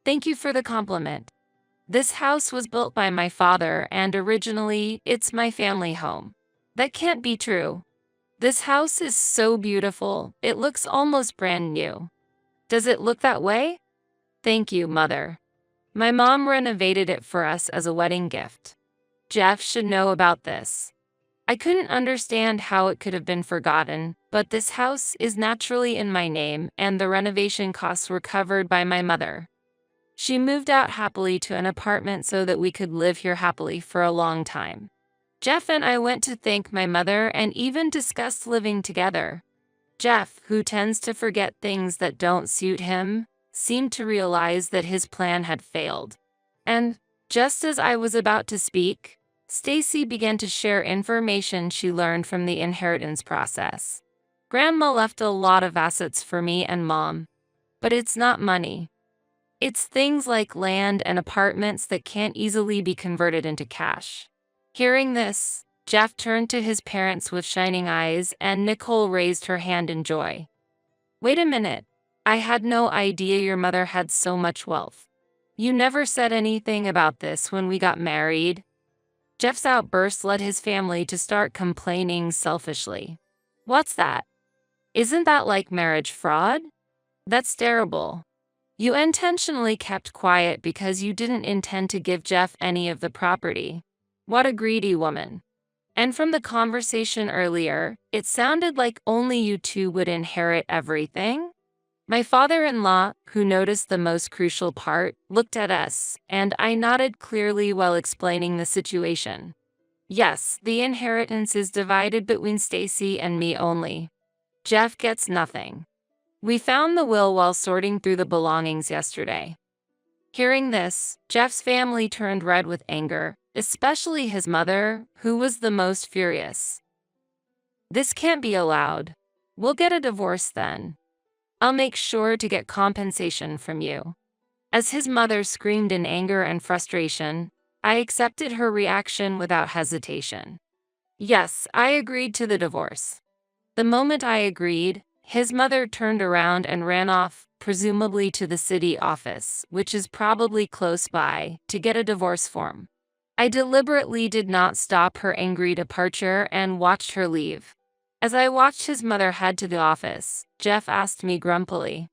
Thank you for the compliment. This house was built by my father, and originally, it's my family home. That can't be true. This house is so beautiful, it looks almost brand new. Does it look that way? Thank you, Mother. My mom renovated it for us as a wedding gift. Jeff should know about this. I couldn't understand how it could have been forgotten, but this house is naturally in my name, and the renovation costs were covered by my mother. She moved out happily to an apartment so that we could live here happily for a long time. Jeff and I went to thank my mother and even discussed living together. Jeff, who tends to forget things that don't suit him, seemed to realize that his plan had failed. And, just as I was about to speak, Stacy began to share information she learned from the inheritance process. Grandma left a lot of assets for me and Mom. But it's not money. It's things like land and apartments that can't easily be converted into cash. Hearing this, Jeff turned to his parents with shining eyes, and Nicole raised her hand in joy. Wait a minute. I had no idea your mother had so much wealth. You never said anything about this when we got married. Jeff's outburst led his family to start complaining selfishly. What's that? Isn't that like marriage fraud? That's terrible. You intentionally kept quiet because you didn't intend to give Jeff any of the property. What a greedy woman. And from the conversation earlier, it sounded like only you two would inherit everything. My father-in-law, who noticed the most crucial part, looked at us, and I nodded clearly while explaining the situation. Yes, the inheritance is divided between Stacy and me only. Jeff gets nothing. We found the will while sorting through the belongings yesterday. Hearing this, Jeff's family turned red with anger, especially his mother, who was the most furious. This can't be allowed. We'll get a divorce then. I'll make sure to get compensation from you. As his mother screamed in anger and frustration, I accepted her reaction without hesitation. Yes, I agreed to the divorce. The moment I agreed, his mother turned around and ran off, presumably to the city office, which is probably close by, to get a divorce form. I deliberately did not stop her angry departure and watched her leave. As I watched his mother head to the office, Jeff asked me grumpily,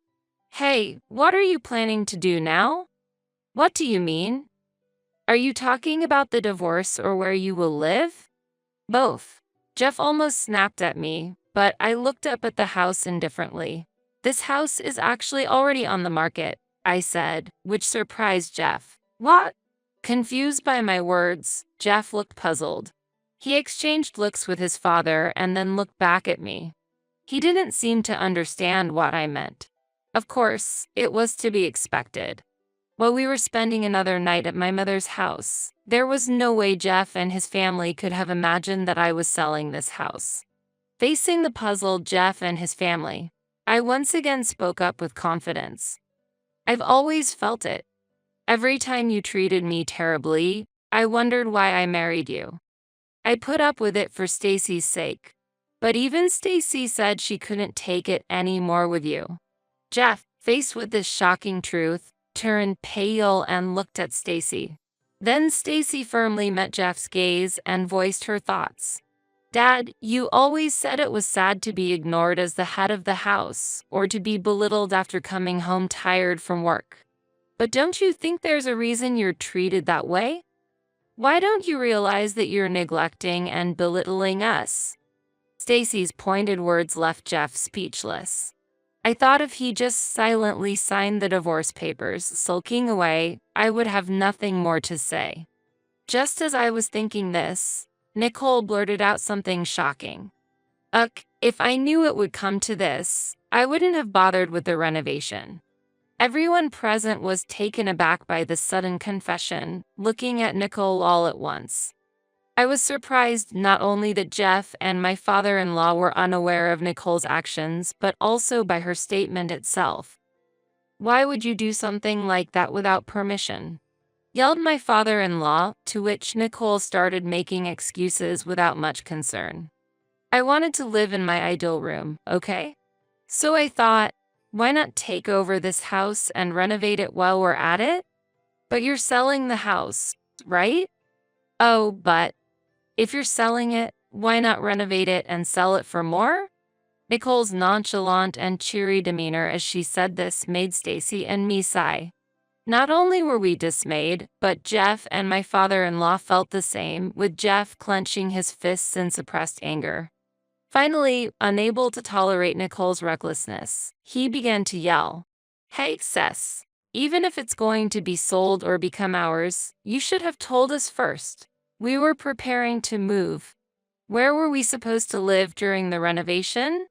"Hey, what are you planning to do now?" "What do you mean? Are you talking about the divorce or where you will live?" "Both." Jeff almost snapped at me, but I looked up at the house indifferently. "This house is actually already on the market," I said, which surprised Jeff. "What?" Confused by my words, Jeff looked puzzled. He exchanged looks with his father and then looked back at me. He didn't seem to understand what I meant. Of course, it was to be expected. While we were spending another night at my mother's house, there was no way Jeff and his family could have imagined that I was selling this house. Facing the puzzled Jeff and his family, I once again spoke up with confidence. "I've always felt it. Every time you treated me terribly, I wondered why I married you. I put up with it for Stacy's sake. But even Stacy said she couldn't take it anymore with you." Jeff, faced with this shocking truth, turned pale and looked at Stacy. Then Stacy firmly met Jeff's gaze and voiced her thoughts. "Dad, you always said it was sad to be ignored as the head of the house, or to be belittled after coming home tired from work. But don't you think there's a reason you're treated that way? Why don't you realize that you're neglecting and belittling us?" Stacy's pointed words left Jeff speechless. I thought if he just silently signed the divorce papers, sulking away, I would have nothing more to say. Just as I was thinking this, Nicole blurted out something shocking. If I knew it would come to this, I wouldn't have bothered with the renovation." Everyone present was taken aback by this sudden confession, looking at Nicole all at once. I was surprised not only that Jeff and my father-in-law were unaware of Nicole's actions, but also by her statement itself. "Why would you do something like that without permission?" yelled my father-in-law, to which Nicole started making excuses without much concern. "I wanted to live in my ideal room, okay? So I thought, why not take over this house and renovate it while we're at it? But you're selling the house, right? Oh, but if you're selling it, why not renovate it and sell it for more?" Nicole's nonchalant and cheery demeanor as she said this made Stacy and me sigh. Not only were we dismayed, but Jeff and my father-in-law felt the same, with Jeff clenching his fists in suppressed anger. Finally, unable to tolerate Nicole's recklessness, he began to yell, "Hey, Cess, even if it's going to be sold or become ours, you should have told us first. We were preparing to move. Where were we supposed to live during the renovation?"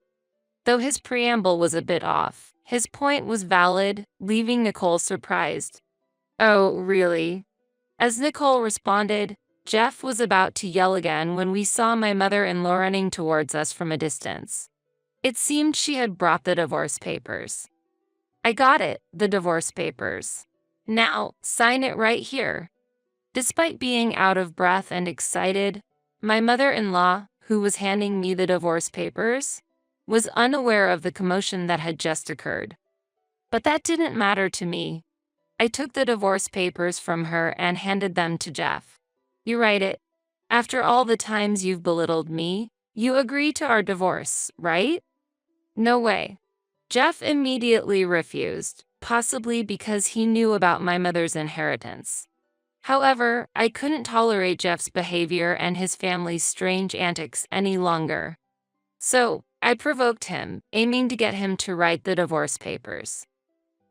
Though his preamble was a bit off, his point was valid, leaving Nicole surprised. "Oh, really?" As Nicole responded, Jeff was about to yell again when we saw my mother-in-law running towards us from a distance. It seemed she had brought the divorce papers. "I got it, the divorce papers. Now, sign it right here." Despite being out of breath and excited, my mother-in-law, who was handing me the divorce papers, was unaware of the commotion that had just occurred. But that didn't matter to me. I took the divorce papers from her and handed them to Jeff. "You write it. After all the times you've belittled me, you agree to our divorce, right?" "No way. Jeff immediately refused, possibly because he knew about my mother's inheritance. However, I couldn't tolerate Jeff's behavior and his family's strange antics any longer. So, I provoked him, aiming to get him to write the divorce papers.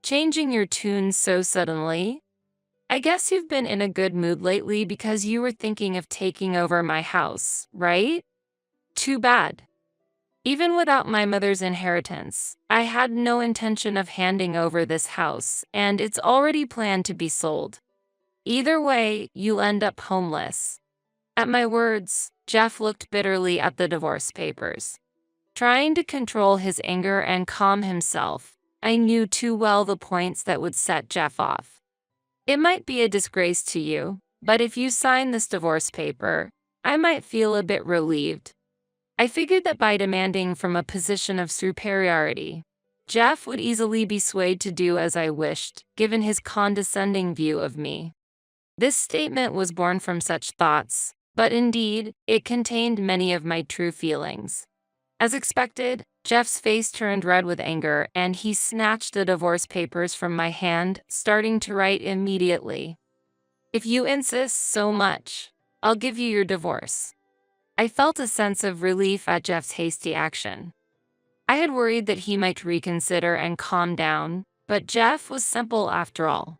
Changing your tune so suddenly? I guess you've been in a good mood lately because you were thinking of taking over my house, right? Too bad. Even without my mother's inheritance, I had no intention of handing over this house, and it's already planned to be sold. Either way, you'll end up homeless. At my words, Jeff looked bitterly at the divorce papers. Trying to control his anger and calm himself, I knew too well the points that would set Jeff off. It might be a disgrace to you, but if you sign this divorce paper, I might feel a bit relieved. I figured that by demanding from a position of superiority, Jeff would easily be swayed to do as I wished, given his condescending view of me. This statement was born from such thoughts, but indeed, it contained many of my true feelings. As expected, Jeff's face turned red with anger, and he snatched the divorce papers from my hand, starting to write immediately. "If you insist so much, I'll give you your divorce." I felt a sense of relief at Jeff's hasty action. I had worried that he might reconsider and calm down, but Jeff was simple after all.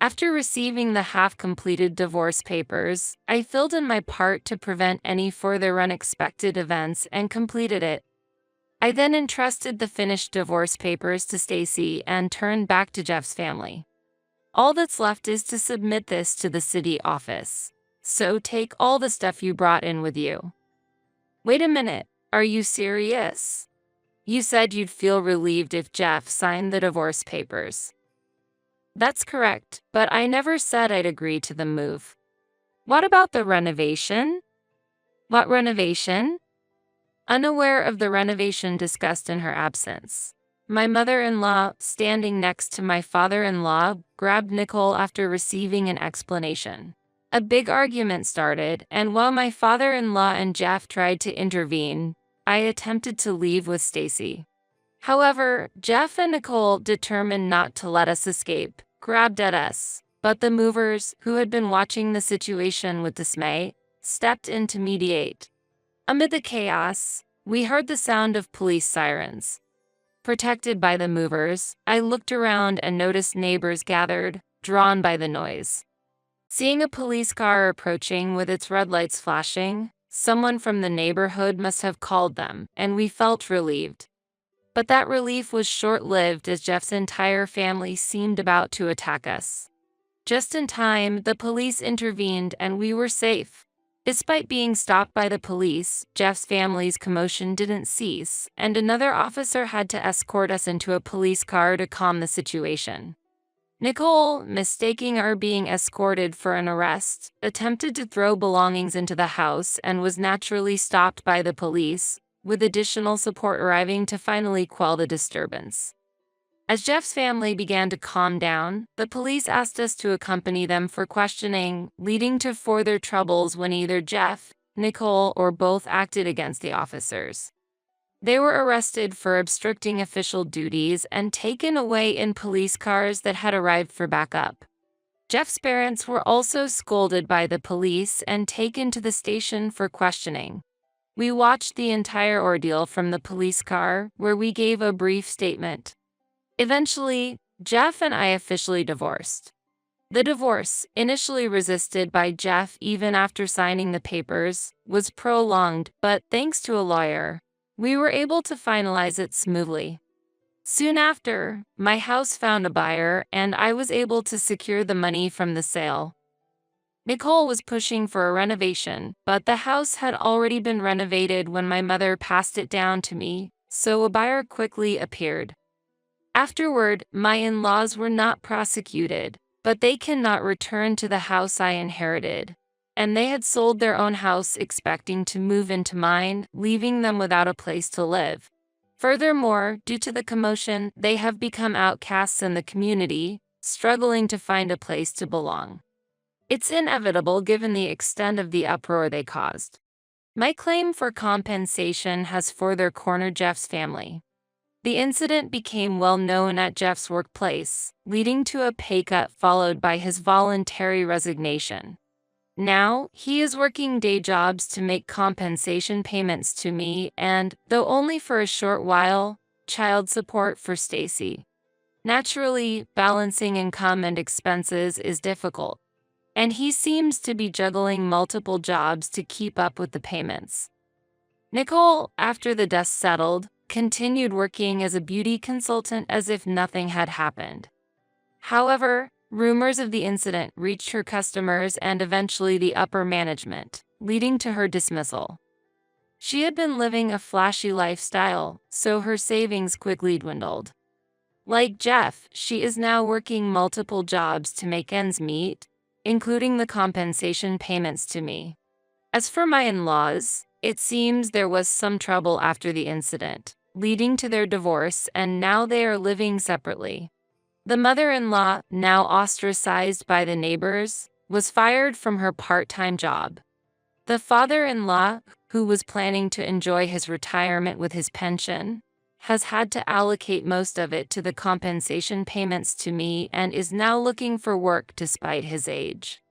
After receiving the half-completed divorce papers, I filled in my part to prevent any further unexpected events and completed it. I then entrusted the finished divorce papers to Stacy and turned back to Jeff's family. All that's left is to submit this to the city office. So take all the stuff you brought in with you. Wait a minute, are you serious? You said you'd feel relieved if Jeff signed the divorce papers. That's correct, but I never said I'd agree to the move. What about the renovation? What renovation? Unaware of the renovation discussed in her absence, my mother-in-law, standing next to my father-in-law, grabbed Nicole after receiving an explanation. A big argument started, and while my father-in-law and Jeff tried to intervene, I attempted to leave with Stacy. However, Jeff and Nicole, determined not to let us escape, grabbed at us, but the movers, who had been watching the situation with dismay, stepped in to mediate. Amid the chaos, we heard the sound of police sirens. Protected by the movers, I looked around and noticed neighbors gathered, drawn by the noise. Seeing a police car approaching with its red lights flashing, someone from the neighborhood must have called them, and we felt relieved. But that relief was short-lived as Jeff's entire family seemed about to attack us. Just in time, the police intervened and we were safe. Despite being stopped by the police, Jeff's family's commotion didn't cease, and another officer had to escort us into a police car to calm the situation. Nicole, mistaking our being escorted for an arrest, attempted to throw belongings into the house and was naturally stopped by the police, with additional support arriving to finally quell the disturbance. As Jeff's family began to calm down, the police asked us to accompany them for questioning, leading to further troubles when either Jeff, Nicole, or both acted against the officers. They were arrested for obstructing official duties and taken away in police cars that had arrived for backup. Jeff's parents were also scolded by the police and taken to the station for questioning. We watched the entire ordeal from the police car, where we gave a brief statement. Eventually, Jeff and I officially divorced. The divorce, initially resisted by Jeff even after signing the papers, was prolonged, but thanks to a lawyer, we were able to finalize it smoothly. Soon after, my house found a buyer and I was able to secure the money from the sale. Nicole was pushing for a renovation, but the house had already been renovated when my mother passed it down to me, so a buyer quickly appeared. Afterward, my in-laws were not prosecuted, but they cannot return to the house I inherited, and they had sold their own house expecting to move into mine, leaving them without a place to live. Furthermore, due to the commotion, they have become outcasts in the community, struggling to find a place to belong. It's inevitable given the extent of the uproar they caused. My claim for compensation has further cornered Jeff's family. The incident became well known at Jeff's workplace, leading to a pay cut followed by his voluntary resignation. Now, he is working day jobs to make compensation payments to me and, though only for a short while, child support for Stacy. Naturally, balancing income and expenses is difficult, and he seems to be juggling multiple jobs to keep up with the payments. Nicole, after the dust settled, continued working as a beauty consultant as if nothing had happened. However, rumors of the incident reached her customers and eventually the upper management, leading to her dismissal. She had been living a flashy lifestyle, so her savings quickly dwindled. Like Jeff, she is now working multiple jobs to make ends meet, including the compensation payments to me. As for my in-laws, it seems there was some trouble after the incident, leading to their divorce, and now they are living separately. The mother-in-law, now ostracized by the neighbors, was fired from her part-time job. The father-in-law, who was planning to enjoy his retirement with his pension, has had to allocate most of it to the compensation payments to me and is now looking for work despite his age.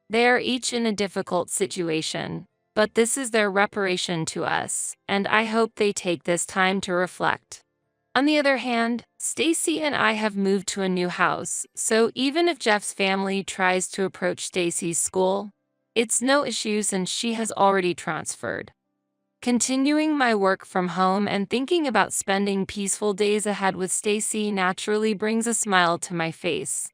They are each in a difficult situation, but this is their reparation to us, and I hope they take this time to reflect. On the other hand, Stacy and I have moved to a new house, so even if Jeff's family tries to approach Stacy's school, it's no issue since she has already transferred. Continuing my work from home and thinking about spending peaceful days ahead with Stacy naturally brings a smile to my face.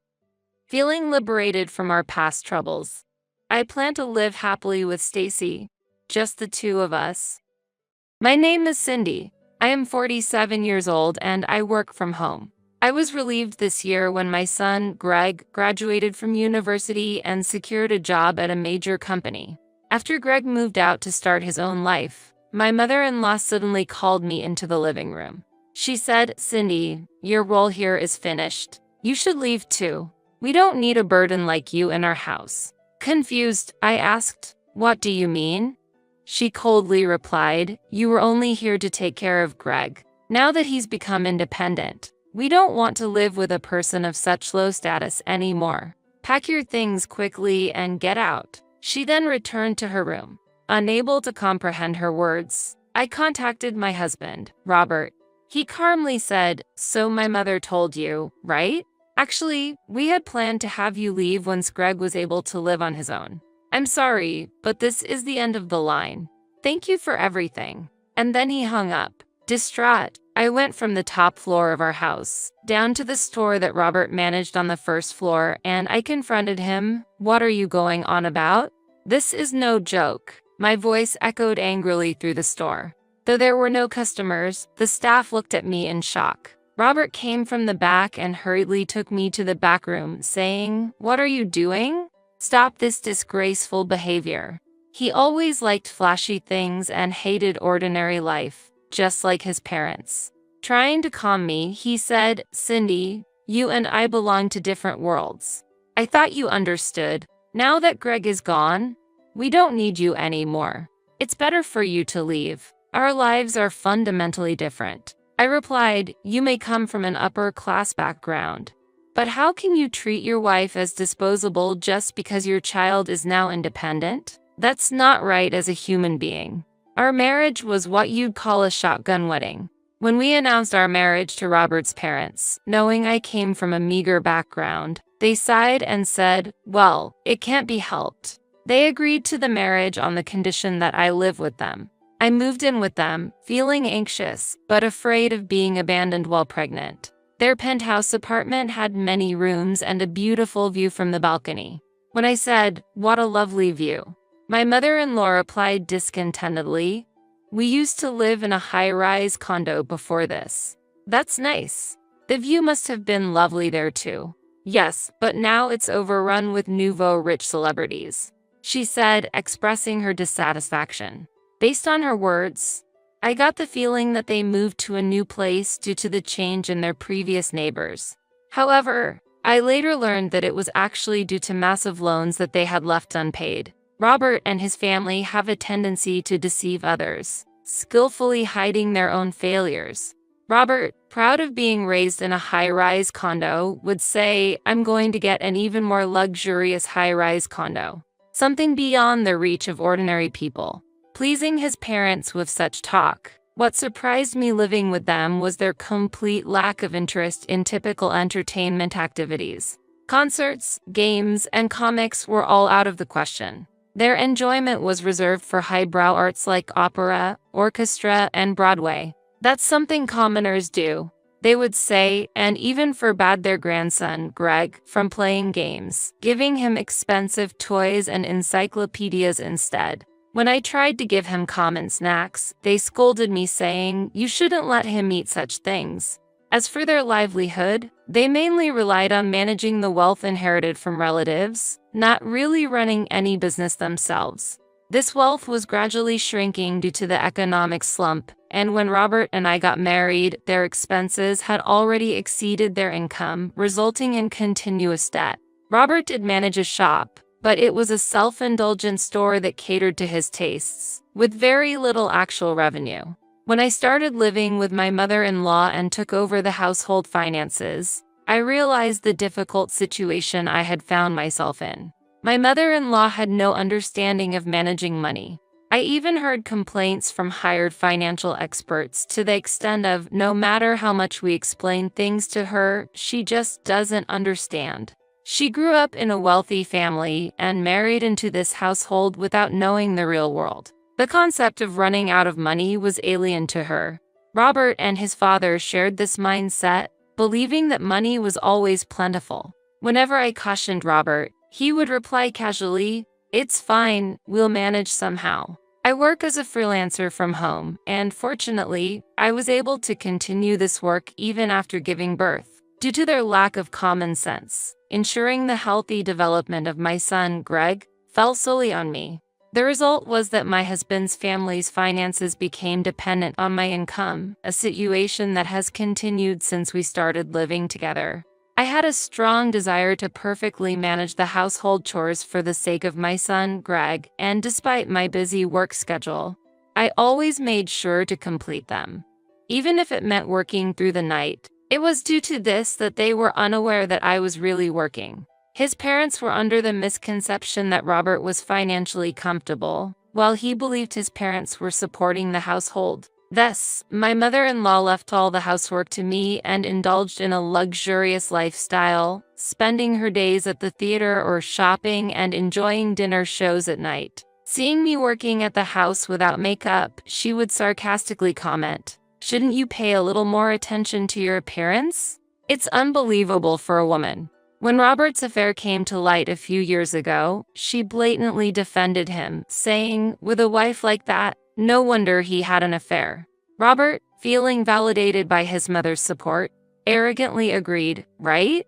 Feeling liberated from our past troubles, I plan to live happily with Stacy, just the two of us. My name is Cindy. I am 47 years old and I work from home. I was relieved this year when my son, Greg, graduated from university and secured a job at a major company. After Greg moved out to start his own life, my mother-in-law suddenly called me into the living room. She said, "Cindy, your role here is finished. You should leave too. We don't need a burden like you in our house." Confused, I asked, "What do you mean?" She coldly replied, "You were only here to take care of Greg. Now that he's become independent, we don't want to live with a person of such low status anymore. Pack your things quickly and get out." She then returned to her room. Unable to comprehend her words, I contacted my husband, Robert. He calmly said, "So my mother told you, right? Actually, we had planned to have you leave once Greg was able to live on his own. I'm sorry, but this is the end of the line. Thank you for everything." And then he hung up. Distraught, I went from the top floor of our house down to the store that Robert managed on the first floor, and I confronted him. "What are you going on about? This is no joke." My voice echoed angrily through the store. Though there were no customers, the staff looked at me in shock. Robert came from the back and hurriedly took me to the back room, saying, "What are you doing? Stop this disgraceful behavior." He always liked flashy things and hated ordinary life, just like his parents. Trying to calm me, he said, "Cindy, you and I belong to different worlds. I thought you understood. Now that Greg is gone, we don't need you anymore. It's better for you to leave. Our lives are fundamentally different." I replied, "You may come from an upper-class background, but how can you treat your wife as disposable just because your child is now independent? That's not right as a human being. Our marriage was what you'd call a shotgun wedding." When we announced our marriage to Robert's parents, knowing I came from a meager background, they sighed and said, "Well, it can't be helped." They agreed to the marriage on the condition that I live with them. I moved in with them, feeling anxious, but afraid of being abandoned while pregnant. Their penthouse apartment had many rooms and a beautiful view from the balcony. When I said, "What a lovely view," my mother-in-law replied discontentedly, "We used to live in a high-rise condo before this." "That's nice. The view must have been lovely there too." "Yes, but now it's overrun with nouveau rich celebrities," she said, expressing her dissatisfaction. Based on her words, I got the feeling that they moved to a new place due to the change in their previous neighbors. However, I later learned that it was actually due to massive loans that they had left unpaid. Robert and his family have a tendency to deceive others, skillfully hiding their own failures. Robert, proud of being raised in a high-rise condo, would say, "I'm going to get an even more luxurious high-rise condo, something beyond the reach of ordinary people." Pleasing his parents with such talk. What surprised me living with them was their complete lack of interest in typical entertainment activities. Concerts, games, and comics were all out of the question. Their enjoyment was reserved for highbrow arts like opera, orchestra, and Broadway. "That's something commoners do," they would say, and even forbade their grandson, Greg, from playing games, giving him expensive toys and encyclopedias instead. When I tried to give him common snacks, they scolded me, saying, "You shouldn't let him eat such things." As for their livelihood, they mainly relied on managing the wealth inherited from relatives, not really running any business themselves. This wealth was gradually shrinking due to the economic slump, and when Robert and I got married, their expenses had already exceeded their income, resulting in continuous debt. Robert did manage a shop, but it was a self-indulgent store that catered to his tastes, with very little actual revenue. When I started living with my mother-in-law and took over the household finances, I realized the difficult situation I had found myself in. My mother-in-law had no understanding of managing money. I even heard complaints from hired financial experts to the extent of, no matter how much we explain things to her, she just doesn't understand. She grew up in a wealthy family and married into this household without knowing the real world. The concept of running out of money was alien to her. Robert and his father shared this mindset, believing that money was always plentiful. Whenever I cautioned Robert, he would reply casually, "It's fine, we'll manage somehow." I work as a freelancer from home, and fortunately, I was able to continue this work even after giving birth. Due to their lack of common sense, ensuring the healthy development of my son, Greg, fell solely on me. The result was that my husband's family's finances became dependent on my income, a situation that has continued since we started living together. I had a strong desire to perfectly manage the household chores for the sake of my son, Greg, and despite my busy work schedule, I always made sure to complete them. Even if it meant working through the night, it was due to this that they were unaware that I was really working. His parents were under the misconception that Robert was financially comfortable, while he believed his parents were supporting the household. Thus, my mother-in-law left all the housework to me and indulged in a luxurious lifestyle, spending her days at the theater or shopping and enjoying dinner shows at night. Seeing me working at the house without makeup, she would sarcastically comment, "Shouldn't you pay a little more attention to your appearance?" It's unbelievable for a woman. When Robert's affair came to light a few years ago, she blatantly defended him, saying, "With a wife like that, no wonder he had an affair." Robert, feeling validated by his mother's support, arrogantly agreed, "Right?"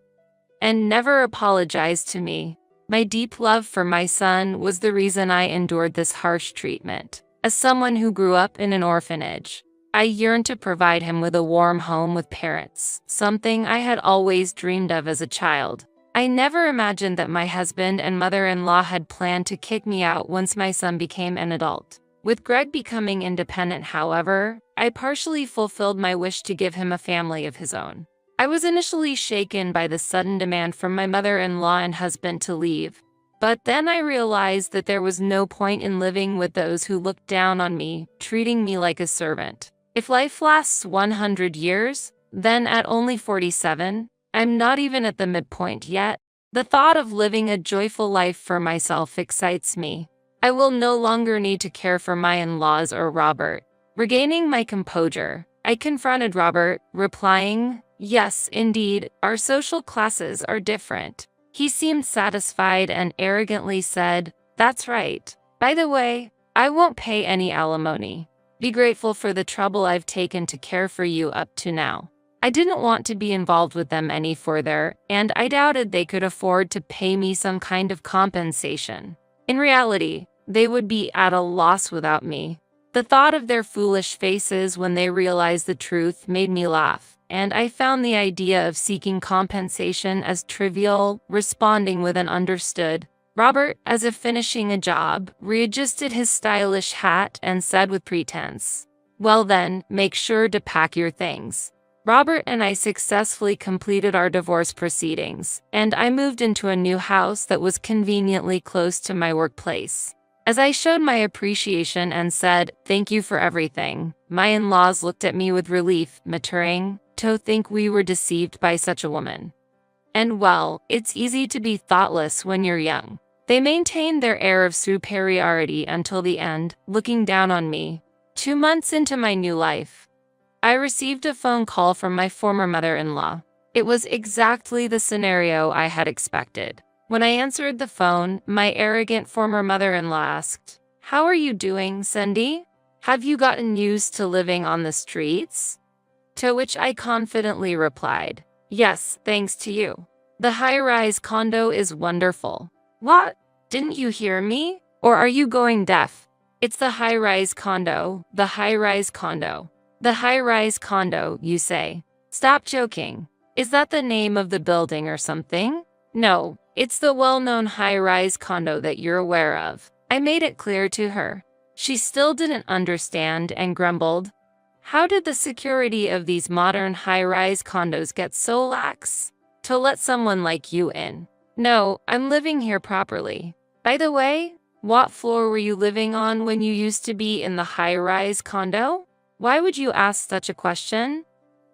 and never apologized to me. My deep love for my son was the reason I endured this harsh treatment. As someone who grew up in an orphanage, I yearned to provide him with a warm home with parents, something I had always dreamed of as a child. I never imagined that my husband and mother-in-law had planned to kick me out once my son became an adult. With Greg becoming independent, however, I partially fulfilled my wish to give him a family of his own. I was initially shaken by the sudden demand from my mother-in-law and husband to leave, but then I realized that there was no point in living with those who looked down on me, treating me like a servant. If life lasts 100 years, then at only 47, I'm not even at the midpoint yet. The thought of living a joyful life for myself excites me. I will no longer need to care for my in-laws or Robert. Regaining my composure, I confronted Robert, replying, "Yes, indeed, our social classes are different." He seemed satisfied and arrogantly said, "That's right. By the way, I won't pay any alimony. Be grateful for the trouble I've taken to care for you up to now." I didn't want to be involved with them any further, and I doubted they could afford to pay me some kind of compensation. In reality, they would be at a loss without me. The thought of their foolish faces when they realized the truth made me laugh, and I found the idea of seeking compensation as trivial, responding with an understood. Robert, as if finishing a job, readjusted his stylish hat and said with pretense, Well then, make sure to pack your things. Robert and I successfully completed our divorce proceedings, and I moved into a new house that was conveniently close to my workplace. As I showed my appreciation and said, "Thank you for everything," my in-laws looked at me with relief, muttering, "To think we were deceived by such a woman." And well, it's easy to be thoughtless when you're young. They maintained their air of superiority until the end, looking down on me. 2 months into my new life, I received a phone call from my former mother-in-law. It was exactly the scenario I had expected. When I answered the phone, my arrogant former mother-in-law asked, "How are you doing, Cindy? Have you gotten used to living on the streets?" To which I confidently replied, "Yes, thanks to you. The high-rise condo is wonderful." "What? Didn't you hear me? Or are you going deaf? It's the high-rise condo, the high-rise condo. The high-rise condo, you say? Stop joking. Is that the name of the building or something?" "No, it's the well-known high-rise condo that you're aware of." I made it clear to her. She still didn't understand and grumbled, "How did the security of these modern high-rise condos get so lax to let someone like you in?" "No, I'm living here properly. By the way, what floor were you living on when you used to be in the high-rise condo? Why would you ask such a question?"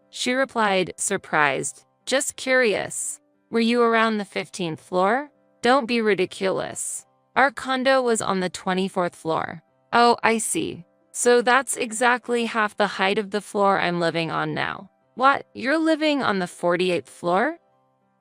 She replied, surprised, "Just curious. Were you around the 15th floor? Don't be ridiculous. Our condo was on the 24th floor. "Oh, I see. So that's exactly half the height of the floor I'm living on now." "What, you're living on the 48th floor?"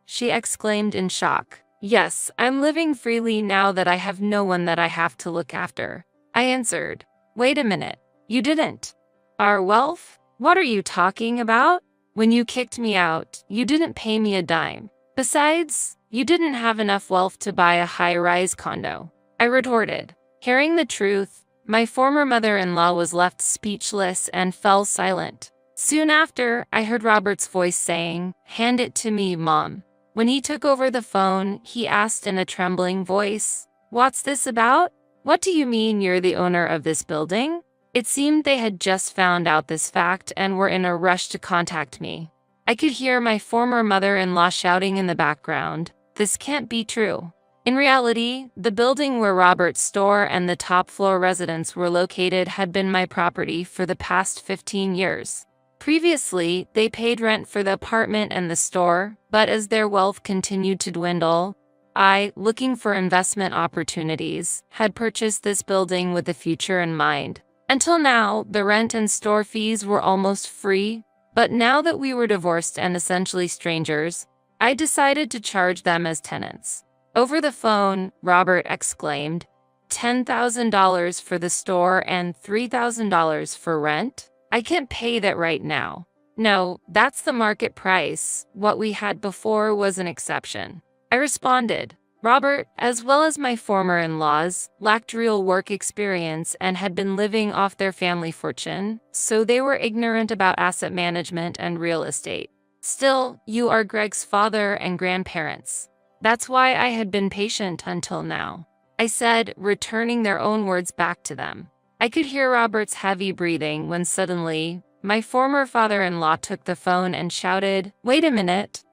she exclaimed in shock. "Yes, I'm living freely now that I have no one that I have to look after." I answered, "Wait a minute. You didn't. Our wealth? What are you talking about? When you kicked me out, you didn't pay me a dime. Besides, you didn't have enough wealth to buy a high-rise condo," I retorted. Hearing the truth, my former mother-in-law was left speechless and fell silent. Soon after, I heard Robert's voice saying, "Hand it to me, Mom." When he took over the phone, he asked in a trembling voice, "What's this about? What do you mean you're the owner of this building?" It seemed they had just found out this fact and were in a rush to contact me. I could hear my former mother-in-law shouting in the background, "This can't be true." In reality, the building where Robert's store and the top-floor residence were located had been my property for the past 15 years. Previously, they paid rent for the apartment and the store, but as their wealth continued to dwindle, I, looking for investment opportunities, had purchased this building with the future in mind. Until now, the rent and store fees were almost free, but now that we were divorced and essentially strangers, I decided to charge them as tenants. Over the phone, Robert exclaimed, $10,000 for the store and $3,000 for rent? I can't pay that right now. No, that's the market price. What we had before was an exception. I responded. Robert, as well as my former in-laws, lacked real work experience and had been living off their family fortune, so they were ignorant about asset management and real estate. Still, you are Greg's father and grandparents. That's why I had been patient until now, I said, returning their own words back to them. I could hear Robert's heavy breathing when suddenly, my former father-in-law took the phone and shouted, "Wait a minute.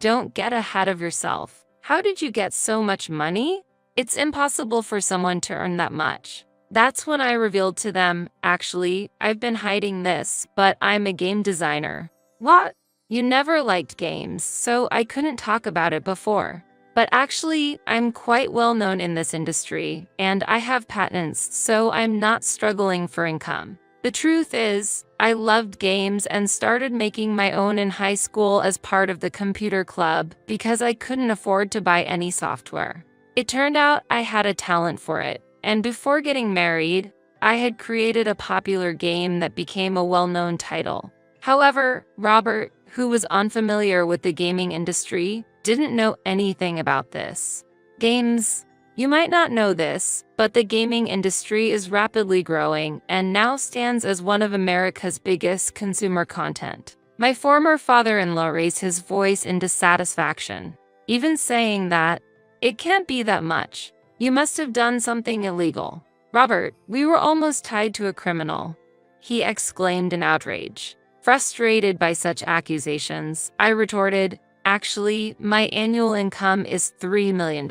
Don't get ahead of yourself. How did you get so much money? It's impossible for someone to earn that much." That's when I revealed to them, "Actually, I've been hiding this, but I'm a game designer." "What? You never liked games, so I couldn't talk about it before. But actually, I'm quite well known in this industry, and I have patents, so I'm not struggling for income. The truth is, I loved games and started making my own in high school as part of the computer club because I couldn't afford to buy any software. It turned out I had a talent for it, and before getting married, I had created a popular game that became a well-known title." However, Robert, who was unfamiliar with the gaming industry, didn't know anything about this. Games. You might not know this, but the gaming industry is rapidly growing and now stands as one of America's biggest consumer content. My former father-in-law raised his voice in dissatisfaction, even saying that, "It can't be that much. You must have done something illegal." "Robert, we were almost tied to a criminal. he exclaimed in outrage. Frustrated by such accusations, I retorted, "Actually, my annual income is $3 million.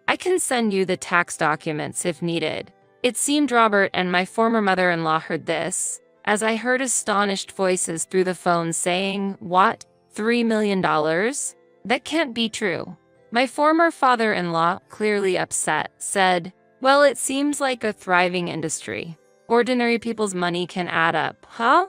I can send you the tax documents if needed." It seemed Robert and my former mother-in-law heard this, as I heard astonished voices through the phone saying, "What? $3 million? That can't be true." My former father-in-law, clearly upset, said, "Well, it seems like a thriving industry. Ordinary people's money can add up, huh?"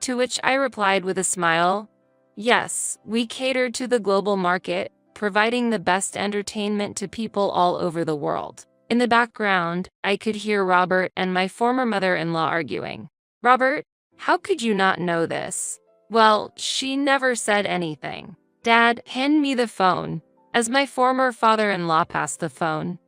To which I replied with a smile, "Yes, we cater to the global market, providing the best entertainment to people all over the world." In the background, I could hear Robert and my former mother-in-law arguing. "Robert, how could you not know this?" "Well, she never said anything." "Dad, hand me the phone." As my former father-in-law passed the phone,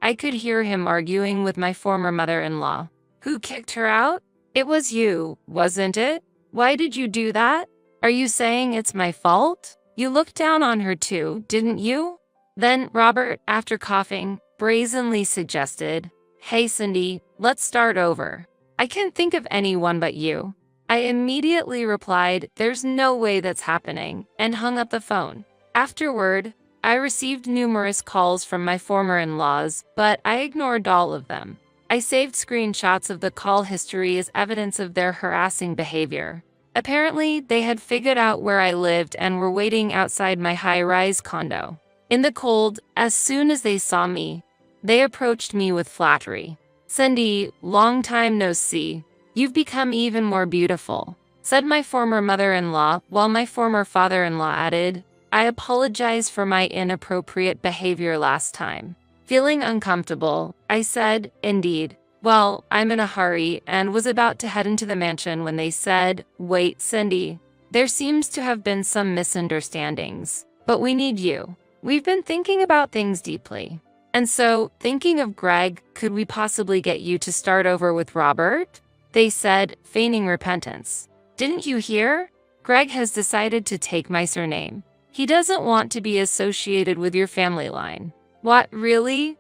I could hear him arguing with my former mother-in-law. "Who kicked her out?" "It was you, wasn't it? Why did you do that? Are you saying it's my fault? You looked down on her too, didn't you?" Then Robert, after coughing, brazenly suggested, "Hey Cindy, let's start over. I can't think of anyone but you." I immediately replied, "There's no way that's happening," and hung up the phone. Afterward, I received numerous calls from my former in-laws, but I ignored all of them. I saved screenshots of the call history as evidence of their harassing behavior. Apparently, they had figured out where I lived and were waiting outside my high-rise condo. In the cold, as soon as they saw me, they approached me with flattery. "Cindy, long time no see. You've become even more beautiful," said my former mother-in-law, while my former father-in-law added, "I apologize for my inappropriate behavior last time." Feeling uncomfortable, I said, "Indeed. Well, I'm in a hurry," and was about to head into the mansion when they said, "Wait, Cindy. There seems to have been some misunderstandings, but we need you. We've been thinking about things deeply. And so, thinking of Greg, could we possibly get you to start over with Robert?" They said, feigning repentance. "Didn't you hear? Greg has decided to take my surname. He doesn't want to be associated with your family line." "What, really?"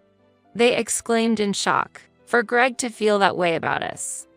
they exclaimed in shock. "For Greg to feel that way about us?"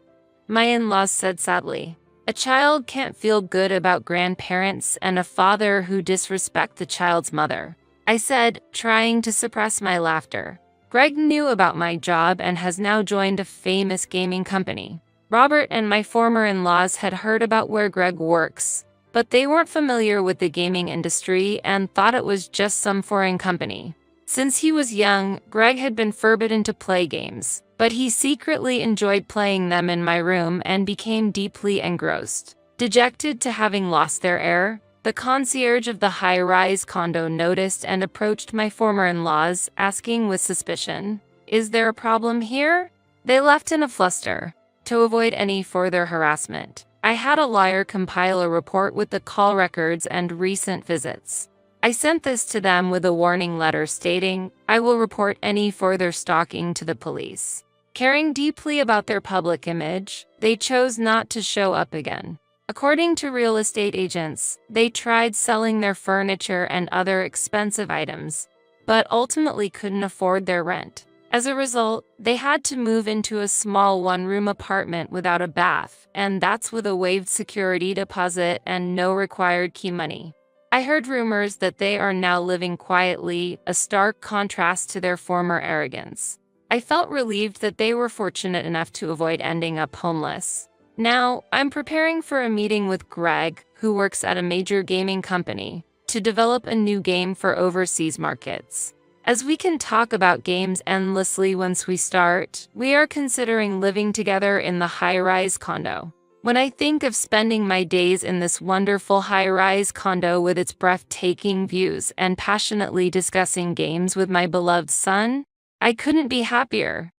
My in-laws said sadly, "A child can't feel good about grandparents and a father who disrespect the child's mother." I said, trying to suppress my laughter. "Greg knew about my job and has now joined a famous gaming company. Robert and my former in-laws had heard about where Greg works, but they weren't familiar with the gaming industry and thought it was just some foreign company. Since he was young, Greg had been forbidden to play games, but he secretly enjoyed playing them in my room and became deeply engrossed." Dejected to having lost their heir, the concierge of the high-rise condo noticed and approached my former in-laws, asking with suspicion, "Is there a problem here?" They left in a fluster. To avoid any further harassment, I had a lawyer compile a report with the call records and recent visits. I sent this to them with a warning letter stating, "I will report any further stalking to the police." Caring deeply about their public image, they chose not to show up again. According to real estate agents, they tried selling their furniture and other expensive items, but ultimately couldn't afford their rent. As a result, they had to move into a small one-room apartment without a bath, and that's with a waived security deposit and no required key money. I heard rumors that they are now living quietly, a stark contrast to their former arrogance. I felt relieved that they were fortunate enough to avoid ending up homeless. Now, I'm preparing for a meeting with Greg, who works at a major gaming company, to develop a new game for overseas markets. As we can talk about games endlessly once we start, we are considering living together in the high-rise condo. When I think of spending my days in this wonderful high-rise condo with its breathtaking views and passionately discussing games with my beloved son, I couldn't be happier.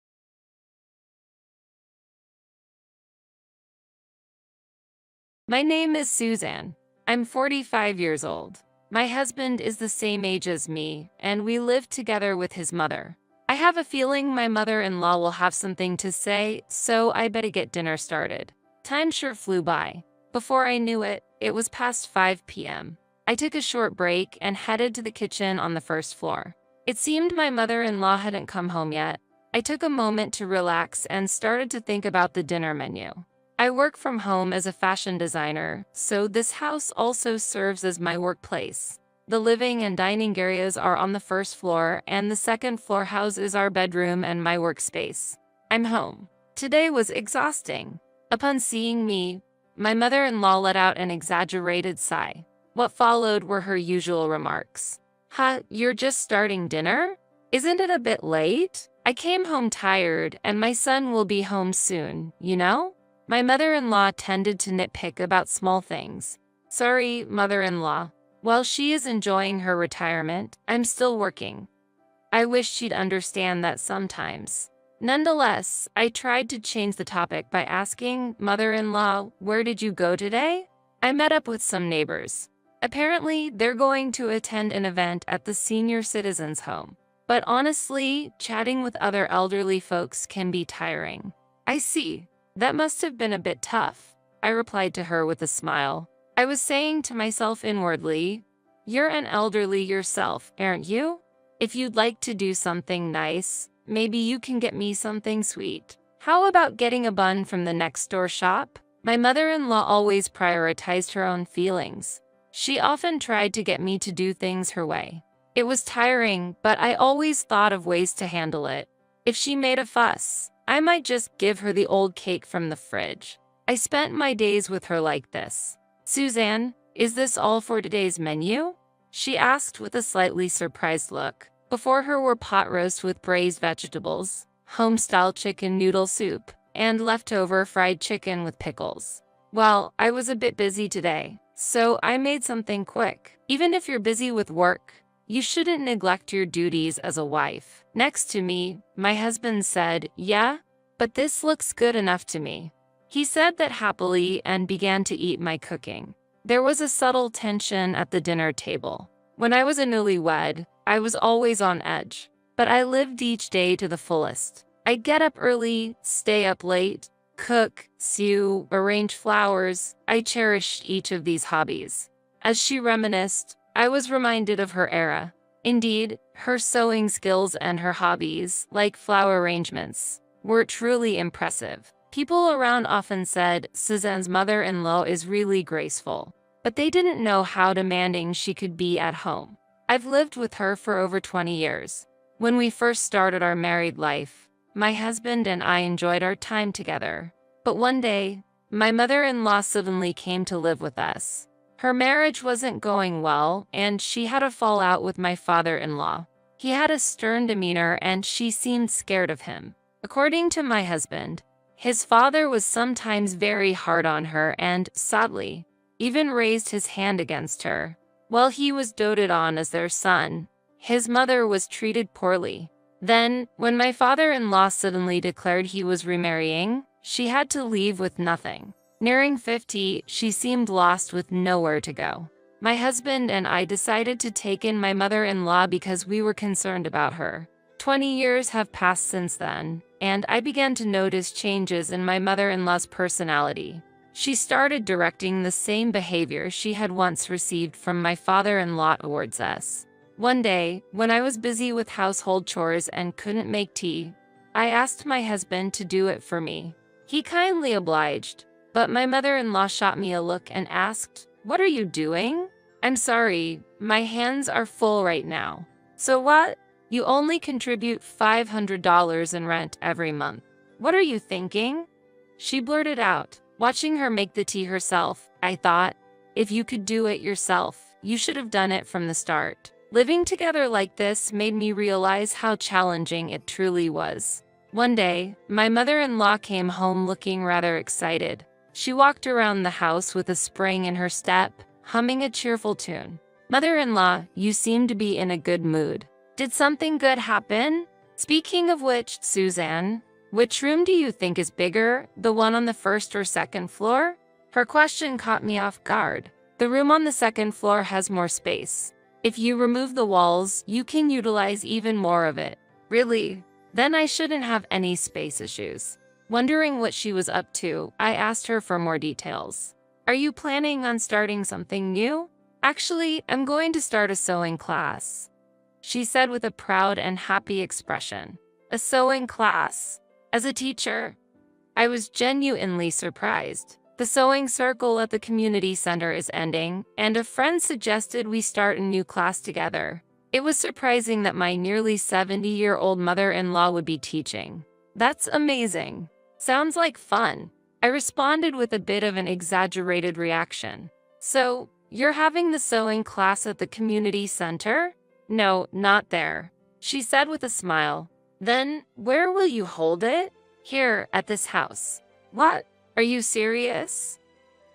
My name is Suzanne. I'm 45 years old. My husband is the same age as me, and we live together with his mother. I have a feeling my mother-in-law will have something to say, so I better get dinner started. Time sure flew by. Before I knew it, it was past 5 p.m. I took a short break and headed to the kitchen on the first floor. It seemed my mother-in-law hadn't come home yet. I took a moment to relax and started to think about the dinner menu. I work from home as a fashion designer, so this house also serves as my workplace. The living and dining areas are on the first floor, and the second floor houses our bedroom and my workspace. I'm home. Today was exhausting. Upon seeing me, my mother-in-law let out an exaggerated sigh. What followed were her usual remarks. "Huh, you're just starting dinner? Isn't it a bit late? I came home tired, and my son will be home soon, you know?" My mother-in-law tended to nitpick about small things. "Sorry, mother-in-law. While she is enjoying her retirement, I'm still working." I wish she'd understand that sometimes. Nonetheless, I tried to change the topic by asking, "Mother-in-law, where did you go today?" I met up with some neighbors. Apparently, they're going to attend an event at the senior citizens' home. But honestly, chatting with other elderly folks can be tiring. "I see. That must have been a bit tough," I replied to her with a smile. I was saying to myself inwardly, "You're an elderly yourself, aren't you? If you'd like to do something nice, maybe you can get me something sweet. How about getting a bun from the next door shop?" My mother-in-law always prioritized her own feelings. She often tried to get me to do things her way. It was tiring, but I always thought of ways to handle it. If she made a fuss, I might just give her the old cake from the fridge. I spent my days with her like this. "Suzanne, is this all for today's menu?" she asked with a slightly surprised look. Before her were pot roast with braised vegetables, home-style chicken noodle soup, and leftover fried chicken with pickles. Well, I was a bit busy today, so I made something quick. Even if you're busy with work, you shouldn't neglect your duties as a wife. Next to me, my husband said, "Yeah, but this looks good enough to me." He said that happily and began to eat my cooking. There was a subtle tension at the dinner table. When I was a newlywed, I was always on edge, but I lived each day to the fullest. I'd get up early, stay up late, cook, sew, arrange flowers. I cherished each of these hobbies. As she reminisced, I was reminded of her era. Indeed, her sewing skills and her hobbies, like flower arrangements, were truly impressive. People around often said Suzanne's mother-in-law is really graceful, but they didn't know how demanding she could be at home. I've lived with her for over 20 years. When we first started our married life, my husband and I enjoyed our time together. But one day, my mother-in-law suddenly came to live with us. Her marriage wasn't going well, and she had a fallout with my father-in-law. He had a stern demeanor, and she seemed scared of him. According to my husband, his father was sometimes very hard on her and, sadly, even raised his hand against her. While he was doted on as their son, his mother was treated poorly. Then, when my father-in-law suddenly declared he was remarrying, she had to leave with nothing. Nearing 50, she seemed lost with nowhere to go. My husband and I decided to take in my mother-in-law because we were concerned about her. 20 years have passed since then, and I began to notice changes in my mother-in-law's personality. She started directing the same behavior she had once received from my father-in-law towards us. One day, when I was busy with household chores and couldn't make tea, I asked my husband to do it for me. He kindly obliged, but my mother-in-law shot me a look and asked, "What are you doing?" "I'm sorry, my hands are full right now." "So what? You only contribute $500 in rent every month. What are you thinking?" she blurted out. Watching her make the tea herself, I thought, if you could do it yourself, you should have done it from the start. Living together like this made me realize how challenging it truly was. One day, my mother-in-law came home looking rather excited. She walked around the house with a spring in her step, humming a cheerful tune. "Mother-in-law, you seem to be in a good mood. Did something good happen? Speaking of which, Suzanne, which room do you think is bigger, the one on the first or second floor?" Her question caught me off guard. "The room on the second floor has more space. If you remove the walls, you can utilize even more of it." "Really? Then I shouldn't have any space issues." Wondering what she was up to, I asked her for more details. "Are you planning on starting something new?" "Actually, I'm going to start a sewing class," she said with a proud and happy expression. "A sewing class? As a teacher?" I was genuinely surprised. The sewing circle at the community center is ending, and a friend suggested we start a new class together. It was surprising that my nearly 70-year-old mother-in-law would be teaching. That's amazing. Sounds like fun. I responded with a bit of an exaggerated reaction. So, you're having the sewing class at the community center? No, not there, she said with a smile. Then, where will you hold it? Here, at this house. What? Are you serious?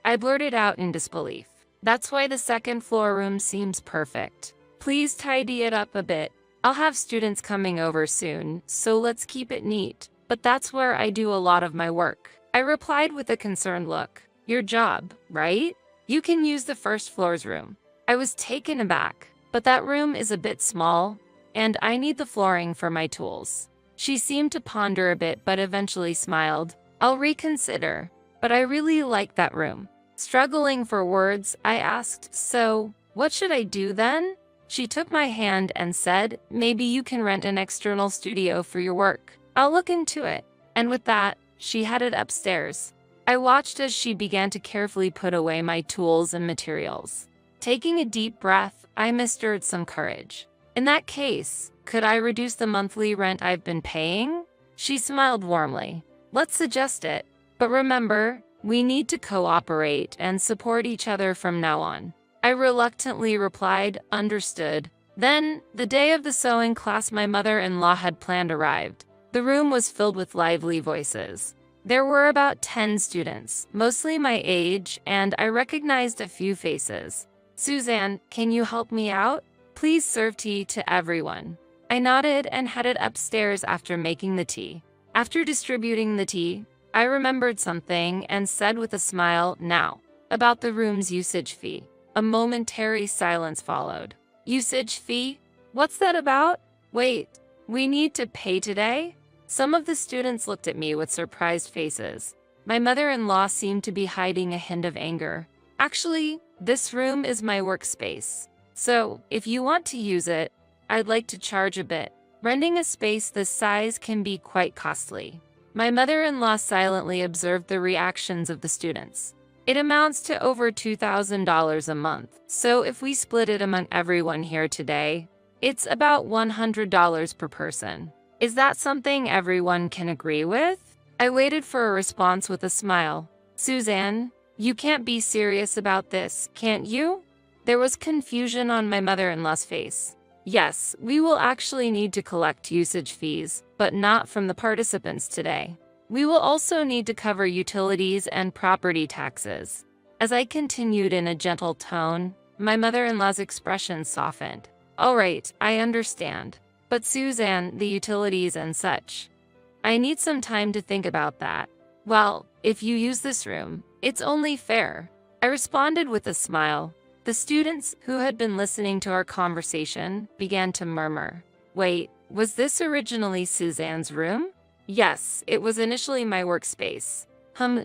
I blurted out in disbelief. That's why the second floor room seems perfect. Please tidy it up a bit. I'll have students coming over soon, so let's keep it neat. But that's where I do a lot of my work. I replied with a concerned look. Your job, right? You can use the first floor's room. I was taken aback, but that room is a bit small, and I need the flooring for my tools. She seemed to ponder a bit but eventually smiled. I'll reconsider, but I really like that room. Struggling for words, I asked, so, what should I do then? She took my hand and said, maybe you can rent an external studio for your work. I'll look into it. And with that, she headed upstairs. I watched as she began to carefully put away my tools and materials. Taking a deep breath, I mustered some courage. In that case, could I reduce the monthly rent I've been paying? She smiled warmly. Let's suggest it. But remember, we need to cooperate and support each other from now on. I reluctantly replied, understood. Then, the day of the sewing class my mother-in-law had planned arrived. The room was filled with lively voices. There were about 10 students, mostly my age, and I recognized a few faces. Suzanne, can you help me out? Please serve tea to everyone. I nodded and headed upstairs after making the tea. After distributing the tea, I remembered something and said with a smile, now, about the room's usage fee. A momentary silence followed. Usage fee? What's that about? Wait, we need to pay today? Some of the students looked at me with surprised faces. My mother-in-law seemed to be hiding a hint of anger. Actually, this room is my workspace. So, if you want to use it, I'd like to charge a bit. Renting a space this size can be quite costly. My mother-in-law silently observed the reactions of the students. It amounts to over $2,000 a month, so if we split it among everyone here today, it's about $100 per person. Is that something everyone can agree with? I waited for a response with a smile. Suzanne, you can't be serious about this, can't you? There was confusion on my mother-in-law's face. Yes, we will actually need to collect usage fees, but not from the participants today. We will also need to cover utilities and property taxes. As I continued in a gentle tone, my mother-in-law's expression softened. All right, I understand. But Suzanne, the utilities and such. I need some time to think about that. Well, if you use this room, it's only fair. I responded with a smile. The students, who had been listening to our conversation, began to murmur. Wait, was this originally Suzanne's room? Yes, it was initially my workspace.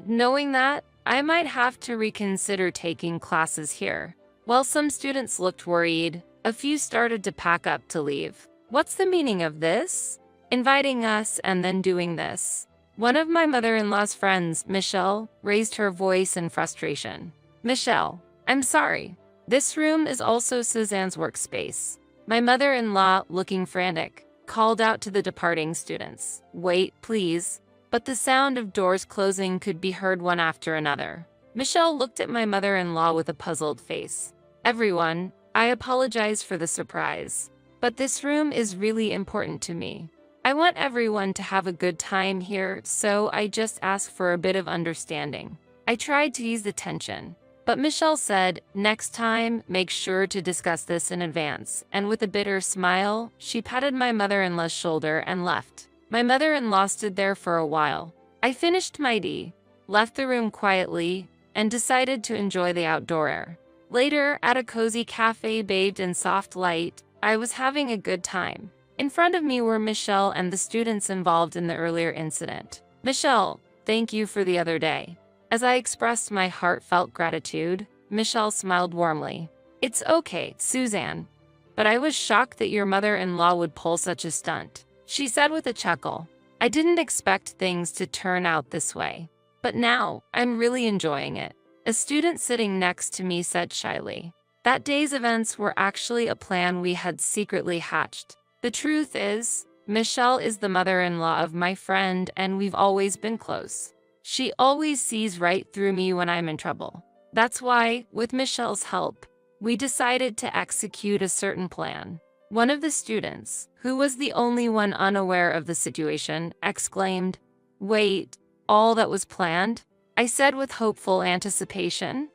Knowing that, I might have to reconsider taking classes here. While some students looked worried, a few started to pack up to leave. What's the meaning of this? Inviting us and then doing this. One of my mother-in-law's friends, Michelle, raised her voice in frustration. Michelle, I'm sorry. This room is also Suzanne's workspace. My mother-in-law, looking frantic, called out to the departing students. Wait, please. But the sound of doors closing could be heard one after another. Michelle looked at my mother-in-law with a puzzled face. Everyone, I apologize for the surprise. But this room is really important to me. I want everyone to have a good time here, so I just ask for a bit of understanding. I tried to ease the tension. But Michelle said, next time, make sure to discuss this in advance, and with a bitter smile, she patted my mother-in-law's shoulder and left. My mother-in-law stood there for a while. I finished my tea, left the room quietly, and decided to enjoy the outdoor air. Later, at a cozy cafe bathed in soft light, I was having a good time. In front of me were Michelle and the students involved in the earlier incident. Michelle, thank you for the other day. As I expressed my heartfelt gratitude, Michelle smiled warmly. It's okay, Suzanne. But I was shocked that your mother-in-law would pull such a stunt, she said with a chuckle. I didn't expect things to turn out this way. But now, I'm really enjoying it. A student sitting next to me said shyly. That day's events were actually a plan we had secretly hatched. The truth is, Michelle is the mother-in-law of my friend and we've always been close. She always sees right through me when I'm in trouble. That's why, with Michelle's help, we decided to execute a certain plan. One of the students, who was the only one unaware of the situation, exclaimed, "Wait, all that was planned?" I said with hopeful anticipation.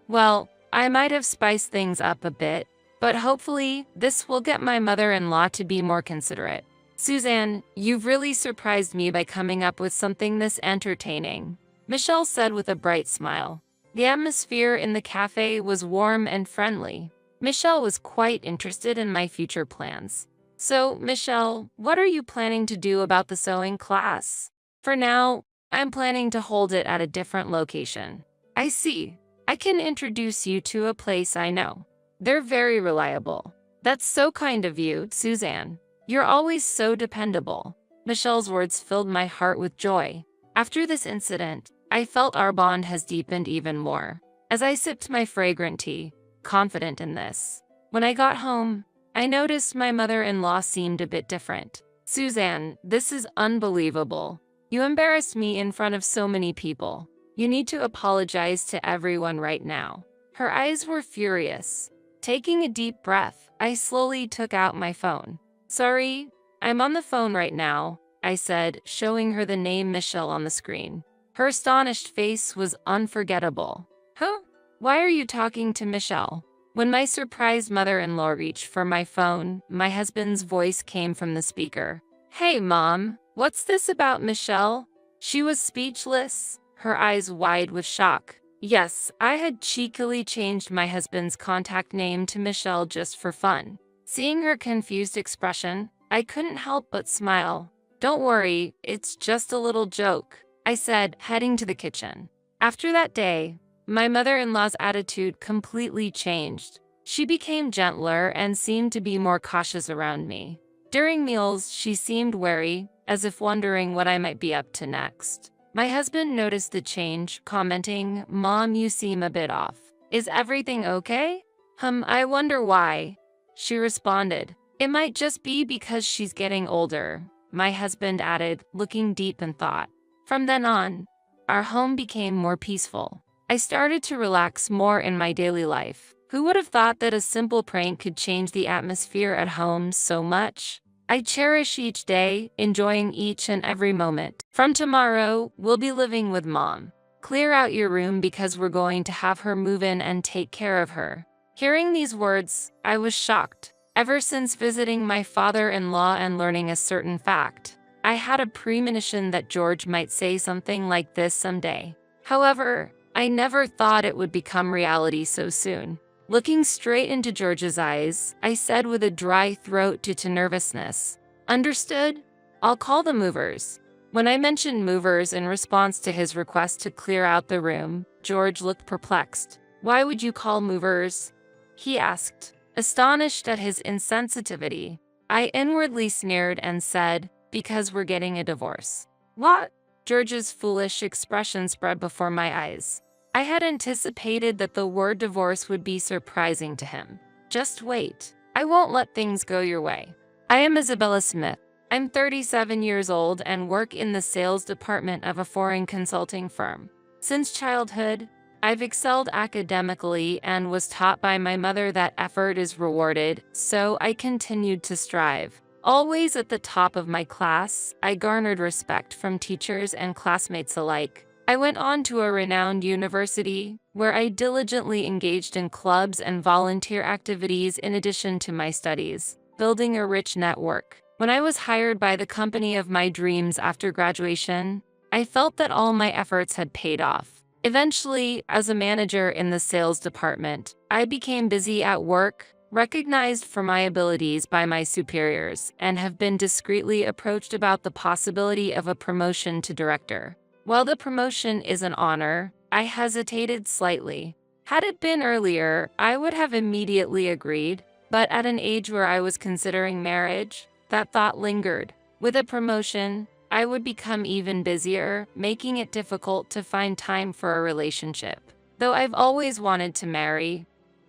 Well, I might have spiced things up a bit, but hopefully this will get my mother-in-law to be more considerate. Suzanne, you've really surprised me by coming up with something this entertaining, Michelle said with a bright smile. The atmosphere in the cafe was warm and friendly. Michelle was quite interested in my future plans. So, Michelle, what are you planning to do about the sewing class? For now, I'm planning to hold it at a different location. I see. I can introduce you to a place I know. They're very reliable. That's so kind of you, Suzanne. You're always so dependable. Michelle's words filled my heart with joy. After this incident, I felt our bond has deepened even more. As I sipped my fragrant tea, confident in this. When I got home, I noticed my mother-in-law seemed a bit different. Suzanne, this is unbelievable. You embarrassed me in front of so many people. You need to apologize to everyone right now. Her eyes were furious. Taking a deep breath, I slowly took out my phone. Sorry, I'm on the phone right now, I said, showing her the name Michelle on the screen. Her astonished face was unforgettable. Huh? Why are you talking to Michelle? When my surprised mother-in-law reached for my phone, my husband's voice came from the speaker. Hey, Mom, what's this about Michelle? She was speechless, her eyes wide with shock. Yes, I had cheekily changed my husband's contact name to Michelle just for fun. Seeing her confused expression, I couldn't help but smile. Don't worry, it's just a little joke, I said, heading to the kitchen. After that day, my mother-in-law's attitude completely changed. She became gentler and seemed to be more cautious around me. During meals, she seemed wary, as if wondering what I might be up to next. My husband noticed the change, commenting, "Mom, you seem a bit off. Is everything okay?" I wonder why. She responded, "It might just be because she's getting older," my husband added, looking deep in thought. From then on, our home became more peaceful. I started to relax more in my daily life. Who would have thought that a simple prank could change the atmosphere at home so much? I cherish each day, enjoying each and every moment. From tomorrow, we'll be living with Mom. Clear out your room because we're going to have her move in and take care of her. Hearing these words, I was shocked. Ever since visiting my father-in-law and learning a certain fact, I had a premonition that George might say something like this someday. However, I never thought it would become reality so soon. Looking straight into George's eyes, I said with a dry throat due to nervousness, "Understood? I'll call the movers." When I mentioned movers in response to his request to clear out the room, George looked perplexed. "Why would you call movers?" he asked, astonished at his insensitivity. I inwardly sneered and said, "Because we're getting a divorce." "What?" George's foolish expression spread before my eyes. I had anticipated that the word divorce would be surprising to him. "Just wait. I won't let things go your way. I am Isabella Smith. I'm 37 years old and work in the sales department of a foreign consulting firm. Since childhood, I've excelled academically and was taught by my mother that effort is rewarded, so I continued to strive. Always at the top of my class, I garnered respect from teachers and classmates alike. I went on to a renowned university, where I diligently engaged in clubs and volunteer activities in addition to my studies, building a rich network. When I was hired by the company of my dreams after graduation, I felt that all my efforts had paid off. Eventually, as a manager in the sales department, I became busy at work, recognized for my abilities by my superiors, and have been discreetly approached about the possibility of a promotion to director. While the promotion is an honor, I hesitated slightly. Had it been earlier, I would have immediately agreed, but at an age where I was considering marriage, that thought lingered. With a promotion, I would become even busier, making it difficult to find time for a relationship. Though I've always wanted to marry,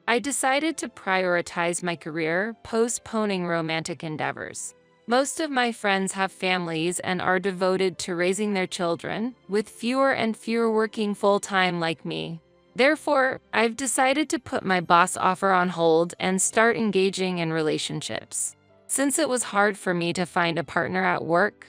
I decided to prioritize my career, postponing romantic endeavors. Most of my friends have families and are devoted to raising their children, with fewer and fewer working full-time like me. Therefore, I've decided to put my boss offer on hold and start engaging in relationships. Since it was hard for me to find a partner at work,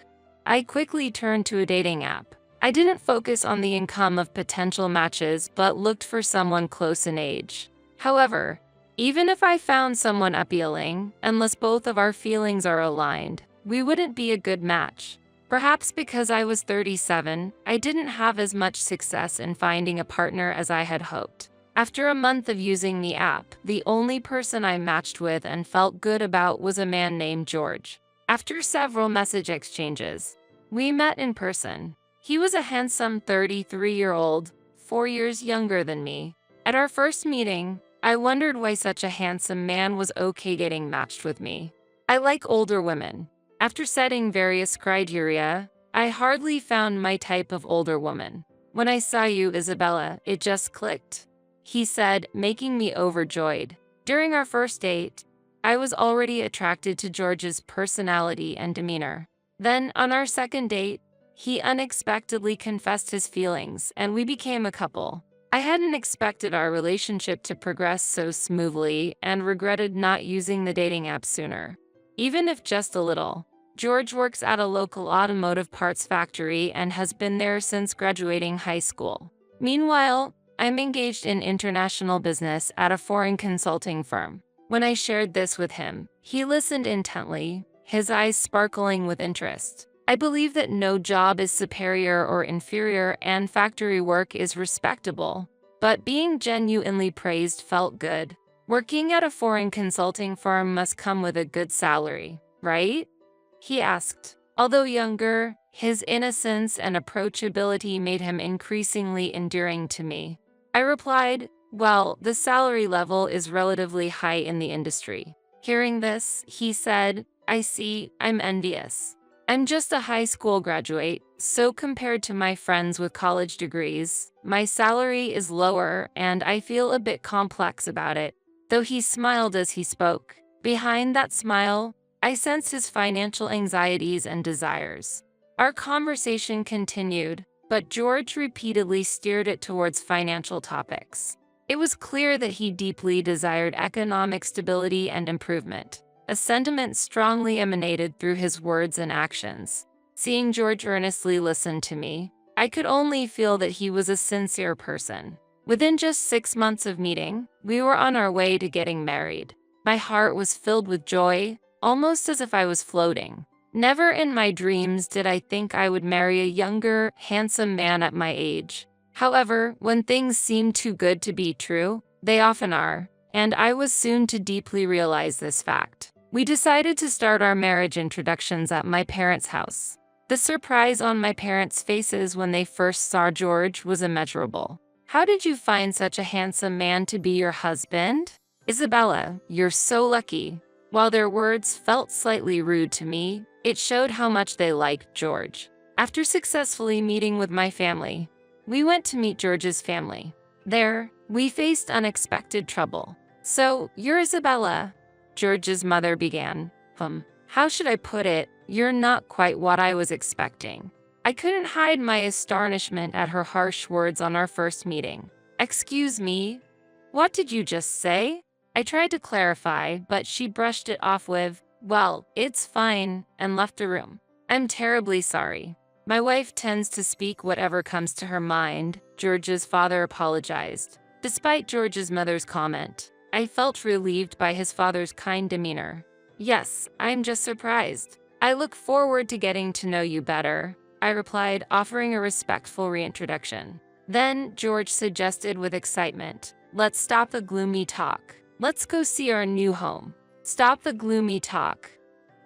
I quickly turned to a dating app. I didn't focus on the income of potential matches but looked for someone close in age. However, even if I found someone appealing, unless both of our feelings are aligned, we wouldn't be a good match. Perhaps because I was 37, I didn't have as much success in finding a partner as I had hoped. After a month of using the app, the only person I matched with and felt good about was a man named George. After several message exchanges, we met in person. He was a handsome 33-year-old, 4 years younger than me. At our first meeting, I wondered why such a handsome man was okay getting matched with me. I like older women. After setting various criteria, I hardly found my type of older woman. When I saw you, Isabella, it just clicked, he said, making me overjoyed. During our first date, I was already attracted to George's personality and demeanor. Then, on our second date, he unexpectedly confessed his feelings, and we became a couple. I hadn't expected our relationship to progress so smoothly and regretted not using the dating app sooner. Even if just a little. George works at a local automotive parts factory and has been there since graduating high school. Meanwhile, I'm engaged in international business at a foreign consulting firm. When I shared this with him, he listened intently, his eyes sparkling with interest. I believe that no job is superior or inferior and factory work is respectable, but being genuinely praised felt good. Working at a foreign consulting firm must come with a good salary, right? He asked. Although younger, his innocence and approachability made him increasingly endearing to me. I replied, well, the salary level is relatively high in the industry. Hearing this, he said, I see, I'm envious. I'm just a high school graduate, so compared to my friends with college degrees, my salary is lower and I feel a bit complex about it. Though he smiled as he spoke, behind that smile, I sensed his financial anxieties and desires. Our conversation continued, but George repeatedly steered it towards financial topics. It was clear that he deeply desired economic stability and improvement. A sentiment strongly emanated through his words and actions. Seeing George earnestly listen to me, I could only feel that he was a sincere person. Within just 6 months of meeting, we were on our way to getting married. My heart was filled with joy, almost as if I was floating. Never in my dreams did I think I would marry a younger, handsome man at my age. However, when things seem too good to be true, they often are, and I was soon to deeply realize this fact. We decided to start our marriage introductions at my parents' house. The surprise on my parents' faces when they first saw George was immeasurable. How did you find such a handsome man to be your husband? Isabella, you're so lucky. While their words felt slightly rude to me, it showed how much they liked George. After successfully meeting with my family, we went to meet George's family. There, we faced unexpected trouble. So, you're Isabella, George's mother began. How should I put it? You're not quite what I was expecting. I couldn't hide my astonishment at her harsh words on our first meeting. Excuse me? What did you just say? I tried to clarify, but she brushed it off with, well, it's fine, and left the room. I'm terribly sorry. My wife tends to speak whatever comes to her mind, George's father apologized. Despite George's mother's comment, I felt relieved by his father's kind demeanor. Yes, I'm just surprised. I look forward to getting to know you better, I replied, offering a respectful reintroduction. Then George suggested with excitement, let's stop the gloomy talk. Let's go see our new home. Stop the gloomy talk.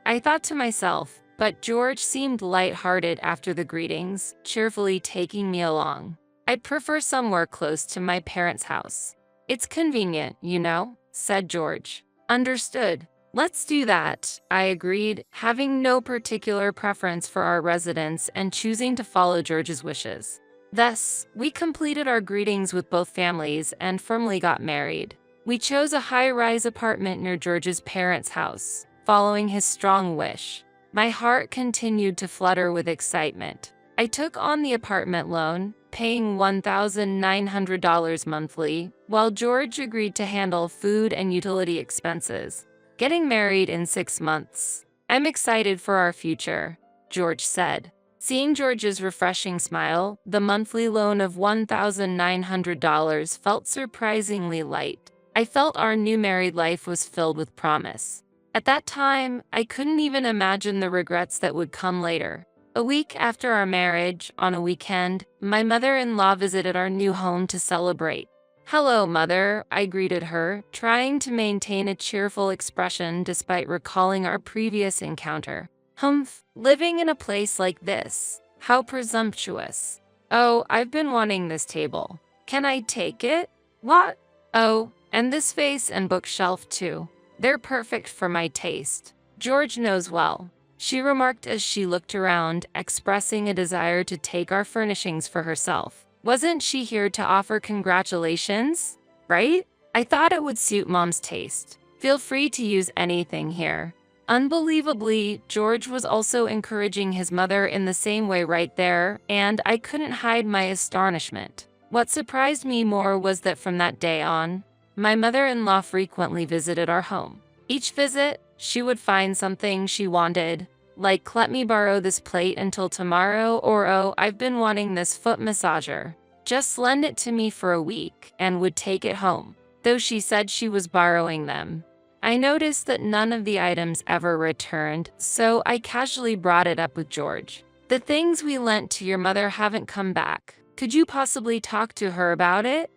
I thought to myself, but George seemed light-hearted after the greetings, cheerfully taking me along. I'd prefer somewhere close to my parents' house. It's convenient, you know, said George. Understood. Let's do that, I agreed, having no particular preference for our residence and choosing to follow George's wishes. Thus, we completed our greetings with both families and firmly got married. We chose a high-rise apartment near George's parents' house, following his strong wish. My heart continued to flutter with excitement. I took on the apartment loan, paying $1,900 monthly, while George agreed to handle food and utility expenses. Getting married in 6 months. I'm excited for our future, George said. Seeing George's refreshing smile, the monthly loan of $1,900 felt surprisingly light. I felt our new married life was filled with promise. At that time, I couldn't even imagine the regrets that would come later. A week after our marriage, on a weekend, my mother-in-law visited our new home to celebrate. "Hello, Mother," I greeted her, trying to maintain a cheerful expression despite recalling our previous encounter. "Humph, living in a place like this. How presumptuous. Oh, I've been wanting this table. Can I take it?" "What?" "Oh, and this vase and bookshelf too. They're perfect for my taste. George knows well," she remarked as she looked around, expressing a desire to take our furnishings for herself. Wasn't she here to offer congratulations? Right? I thought it would suit Mom's taste. Feel free to use anything here. Unbelievably, George was also encouraging his mother in the same way right there, and I couldn't hide my astonishment. What surprised me more was that from that day on, my mother-in-law frequently visited our home. Each visit, she would find something she wanted, like, "Let me borrow this plate until tomorrow," or, "Oh, I've been wanting this foot massager. Just lend it to me for a week," and would take it home. Though she said she was borrowing them, I noticed that none of the items ever returned, so I casually brought it up with George. "The things we lent to your mother haven't come back. Could you possibly talk to her about it?"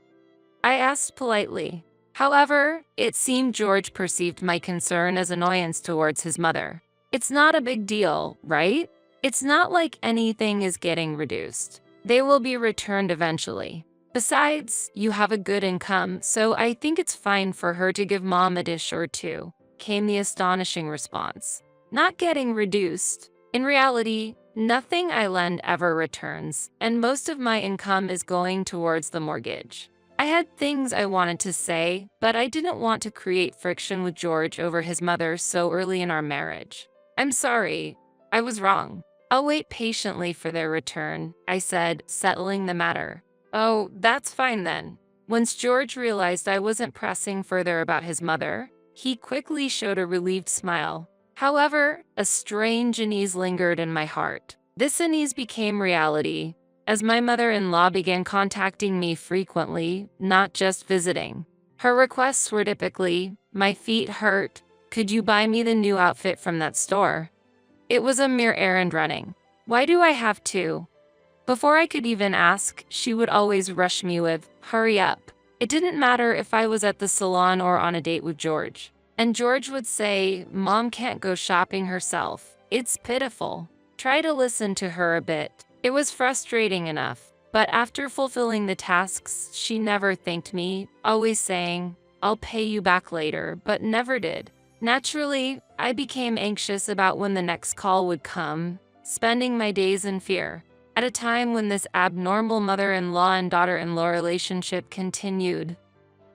I asked politely. However, it seemed George perceived my concern as annoyance towards his mother. "It's not a big deal, right? It's not like anything is getting reduced. They will be returned eventually. Besides, you have a good income, so I think it's fine for her to give Mom a dish or two," came the astonishing response. "Not getting reduced. In reality, nothing I lend ever returns, and most of my income is going towards the mortgage." I had things I wanted to say, but I didn't want to create friction with George over his mother so early in our marriage. "I'm sorry. I was wrong. I'll wait patiently for their return," I said, settling the matter. "Oh, that's fine then." Once George realized I wasn't pressing further about his mother, he quickly showed a relieved smile. However, a strange unease lingered in my heart. This unease became reality as my mother-in-law began contacting me frequently, not just visiting. Her requests were typically, "My feet hurt. Could you buy me the new outfit from that store?" It was a mere errand running. "Why do I have to?" Before I could even ask, she would always rush me with, "Hurry up." It didn't matter if I was at the salon or on a date with George. And George would say, "Mom can't go shopping herself. It's pitiful. Try to listen to her a bit." It was frustrating enough, but after fulfilling the tasks, she never thanked me, always saying, "I'll pay you back later," but never did. Naturally, I became anxious about when the next call would come, spending my days in fear. At a time when this abnormal mother-in-law and daughter-in-law relationship continued,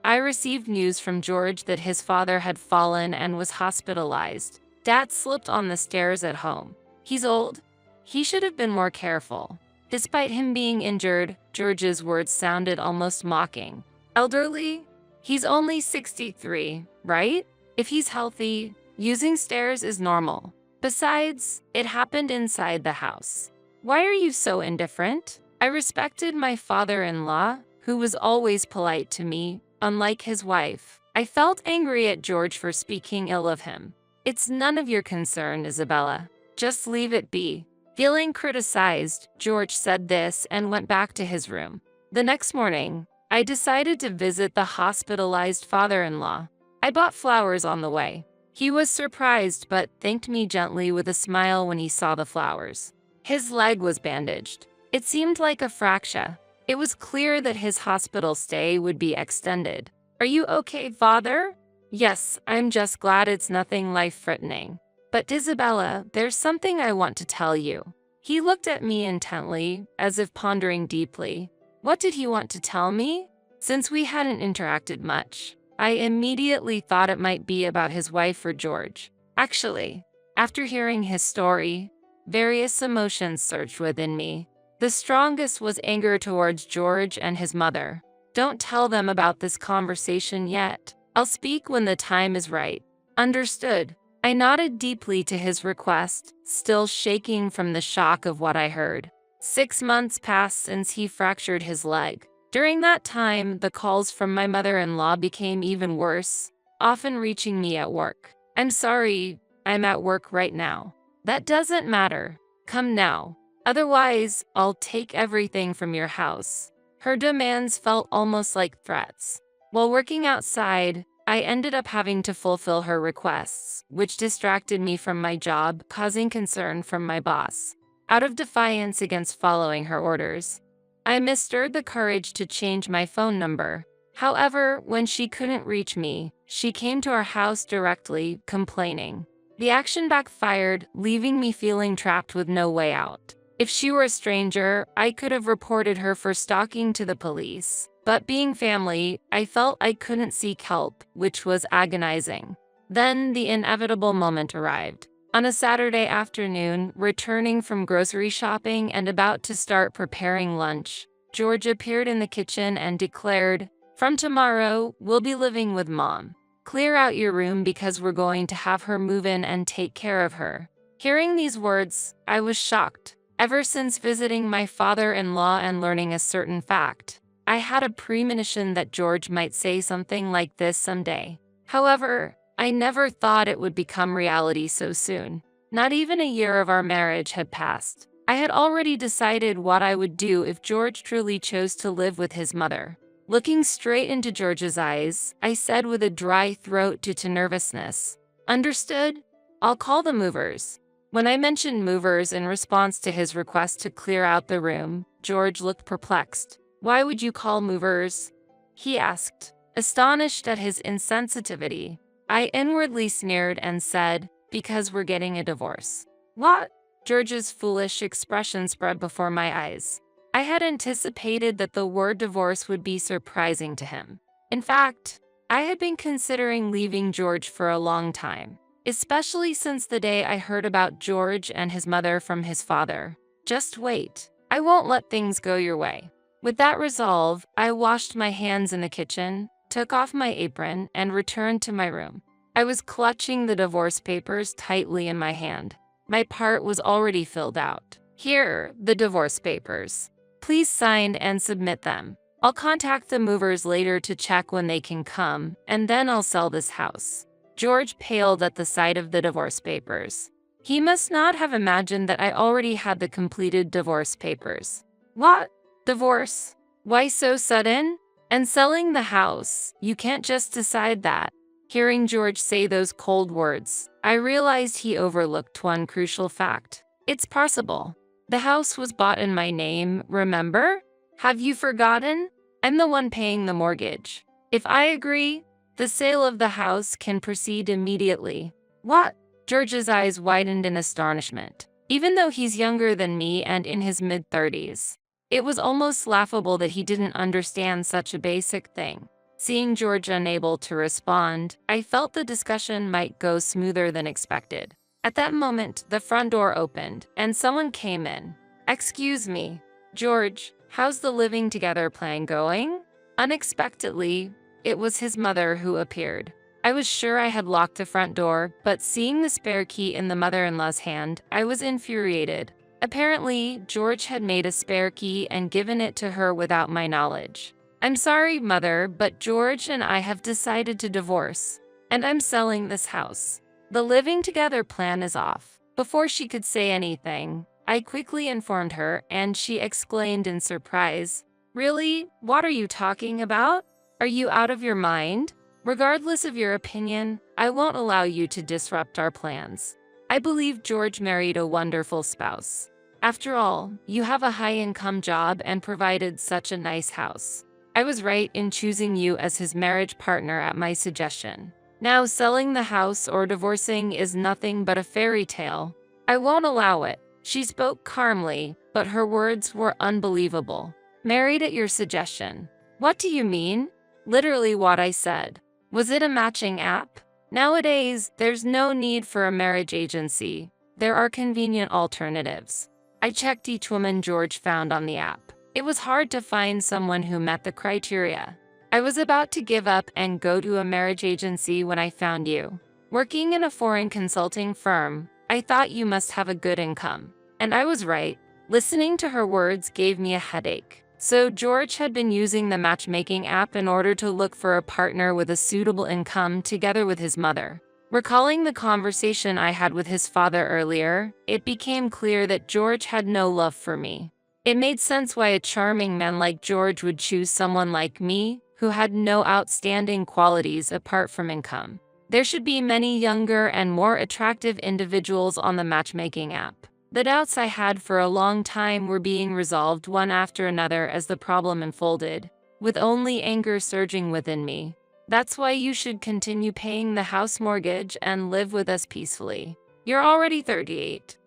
I received news from George that his father had fallen and was hospitalized. Dad slipped on the stairs at home. "He's old. He should have been more careful." Despite him being injured, George's words sounded almost mocking. "Elderly? He's only 63, right? If he's healthy, using stairs is normal. Besides, it happened inside the house. Why are you so indifferent?" I respected my father-in-law, who was always polite to me, unlike his wife. I felt angry at George for speaking ill of him. "It's none of your concern, Isabella. Just leave it be." Feeling criticized, George said this and went back to his room. The next morning, I decided to visit the hospitalized father-in-law. I bought flowers on the way. He was surprised but thanked me gently with a smile when he saw the flowers. His leg was bandaged. It seemed like a fracture. It was clear that his hospital stay would be extended. "Are you okay, Father?" Yes, I'm just glad it's nothing life-threatening. But Isabella, there's something I want to tell you. He looked at me intently, as if pondering deeply. What did he want to tell me? Since we hadn't interacted much, I immediately thought it might be about his wife or George. Actually, after hearing his story, various emotions surged within me. The strongest was anger towards George and his mother. Don't tell them about this conversation yet. I'll speak when the time is right. Understood. I nodded deeply to his request, still shaking from the shock of what I heard. 6 months passed since he fractured his leg. During that time, the calls from my mother-in-law became even worse, often reaching me at work. I'm sorry, I'm at work right now. That doesn't matter. Come now. Otherwise, I'll take everything from your house. Her demands felt almost like threats. While working outside, I ended up having to fulfill her requests, which distracted me from my job, causing concern from my boss. Out of defiance against following her orders, I mustered the courage to change my phone number. However, when she couldn't reach me, she came to our house directly, complaining. The action backfired, leaving me feeling trapped with no way out. If she were a stranger, I could have reported her for stalking to the police. But being family, I felt I couldn't seek help, which was agonizing. Then the inevitable moment arrived. On a Saturday afternoon, returning from grocery shopping and about to start preparing lunch, George appeared in the kitchen and declared, "From tomorrow, we'll be living with Mom. Clear out your room because we're going to have her move in and take care of her." Hearing these words, I was shocked. Ever since visiting my father-in-law and learning a certain fact, I had a premonition that George might say something like this someday. However, I never thought it would become reality so soon. Not even a year of our marriage had passed. I had already decided what I would do if George truly chose to live with his mother. Looking straight into George's eyes, I said with a dry throat due to nervousness, "Understood? I'll call the movers." When I mentioned movers in response to his request to clear out the room, George looked perplexed. "Why would you call movers?" he asked, astonished at his insensitivity. I inwardly sneered and said, "Because we're getting a divorce." "What?" George's foolish expression spread before my eyes. I had anticipated that the word divorce would be surprising to him. In fact, I had been considering leaving George for a long time, especially since the day I heard about George and his mother from his father. "Just wait. I won't let things go your way." With that resolve, I washed my hands in the kitchen, took off my apron, and returned to my room. I was clutching the divorce papers tightly in my hand. My part was already filled out. "Here, the divorce papers. Please sign and submit them. I'll contact the movers later to check when they can come, and then I'll sell this house." George paled at the sight of the divorce papers. He must not have imagined that I already had the completed divorce papers. "What? Divorce? Why so sudden? And selling the house, you can't just decide that." Hearing George say those cold words, I realized he overlooked one crucial fact. It's possible. The house was bought in my name, remember? Have you forgotten? I'm the one paying the mortgage. If I agree, the sale of the house can proceed immediately. "What?" George's eyes widened in astonishment. Even though he's younger than me and in his mid-30s, it was almost laughable that he didn't understand such a basic thing. Seeing George unable to respond, I felt the discussion might go smoother than expected. At that moment, the front door opened, and someone came in. "Excuse me, George, how's the living together plan going?" Unexpectedly, it was his mother who appeared. I was sure I had locked the front door, but seeing the spare key in the mother-in-law's hand, I was infuriated. Apparently, George had made a spare key and given it to her without my knowledge. "I'm sorry, Mother, but George and I have decided to divorce, and I'm selling this house. The living together plan is off." Before she could say anything, I quickly informed her, and she exclaimed in surprise, "Really? What are you talking about? Are you out of your mind? Regardless of your opinion, I won't allow you to disrupt our plans. I believe George married a wonderful spouse. After all, you have a high-income job and provided such a nice house. I was right in choosing you as his marriage partner at my suggestion." Now selling the house or divorcing is nothing but a fairy tale. I won't allow it. She spoke calmly, but her words were unbelievable. Married at your suggestion. What do you mean? Literally what I said. Was it a matching app? Nowadays, there's no need for a marriage agency. There are convenient alternatives. I checked each woman George found on the app. It was hard to find someone who met the criteria. I was about to give up and go to a marriage agency when I found you. Working in a foreign consulting firm, I thought you must have a good income. And I was right. Listening to her words gave me a headache. So George had been using the matchmaking app in order to look for a partner with a suitable income together with his mother. Recalling the conversation I had with his father earlier, it became clear that George had no love for me. It made sense why a charming man like George would choose someone like me, who had no outstanding qualities apart from income. There should be many younger and more attractive individuals on the matchmaking app. The doubts I had for a long time were being resolved one after another as the problem unfolded, with only anger surging within me. That's why you should continue paying the house mortgage and live with us peacefully. You're already 38.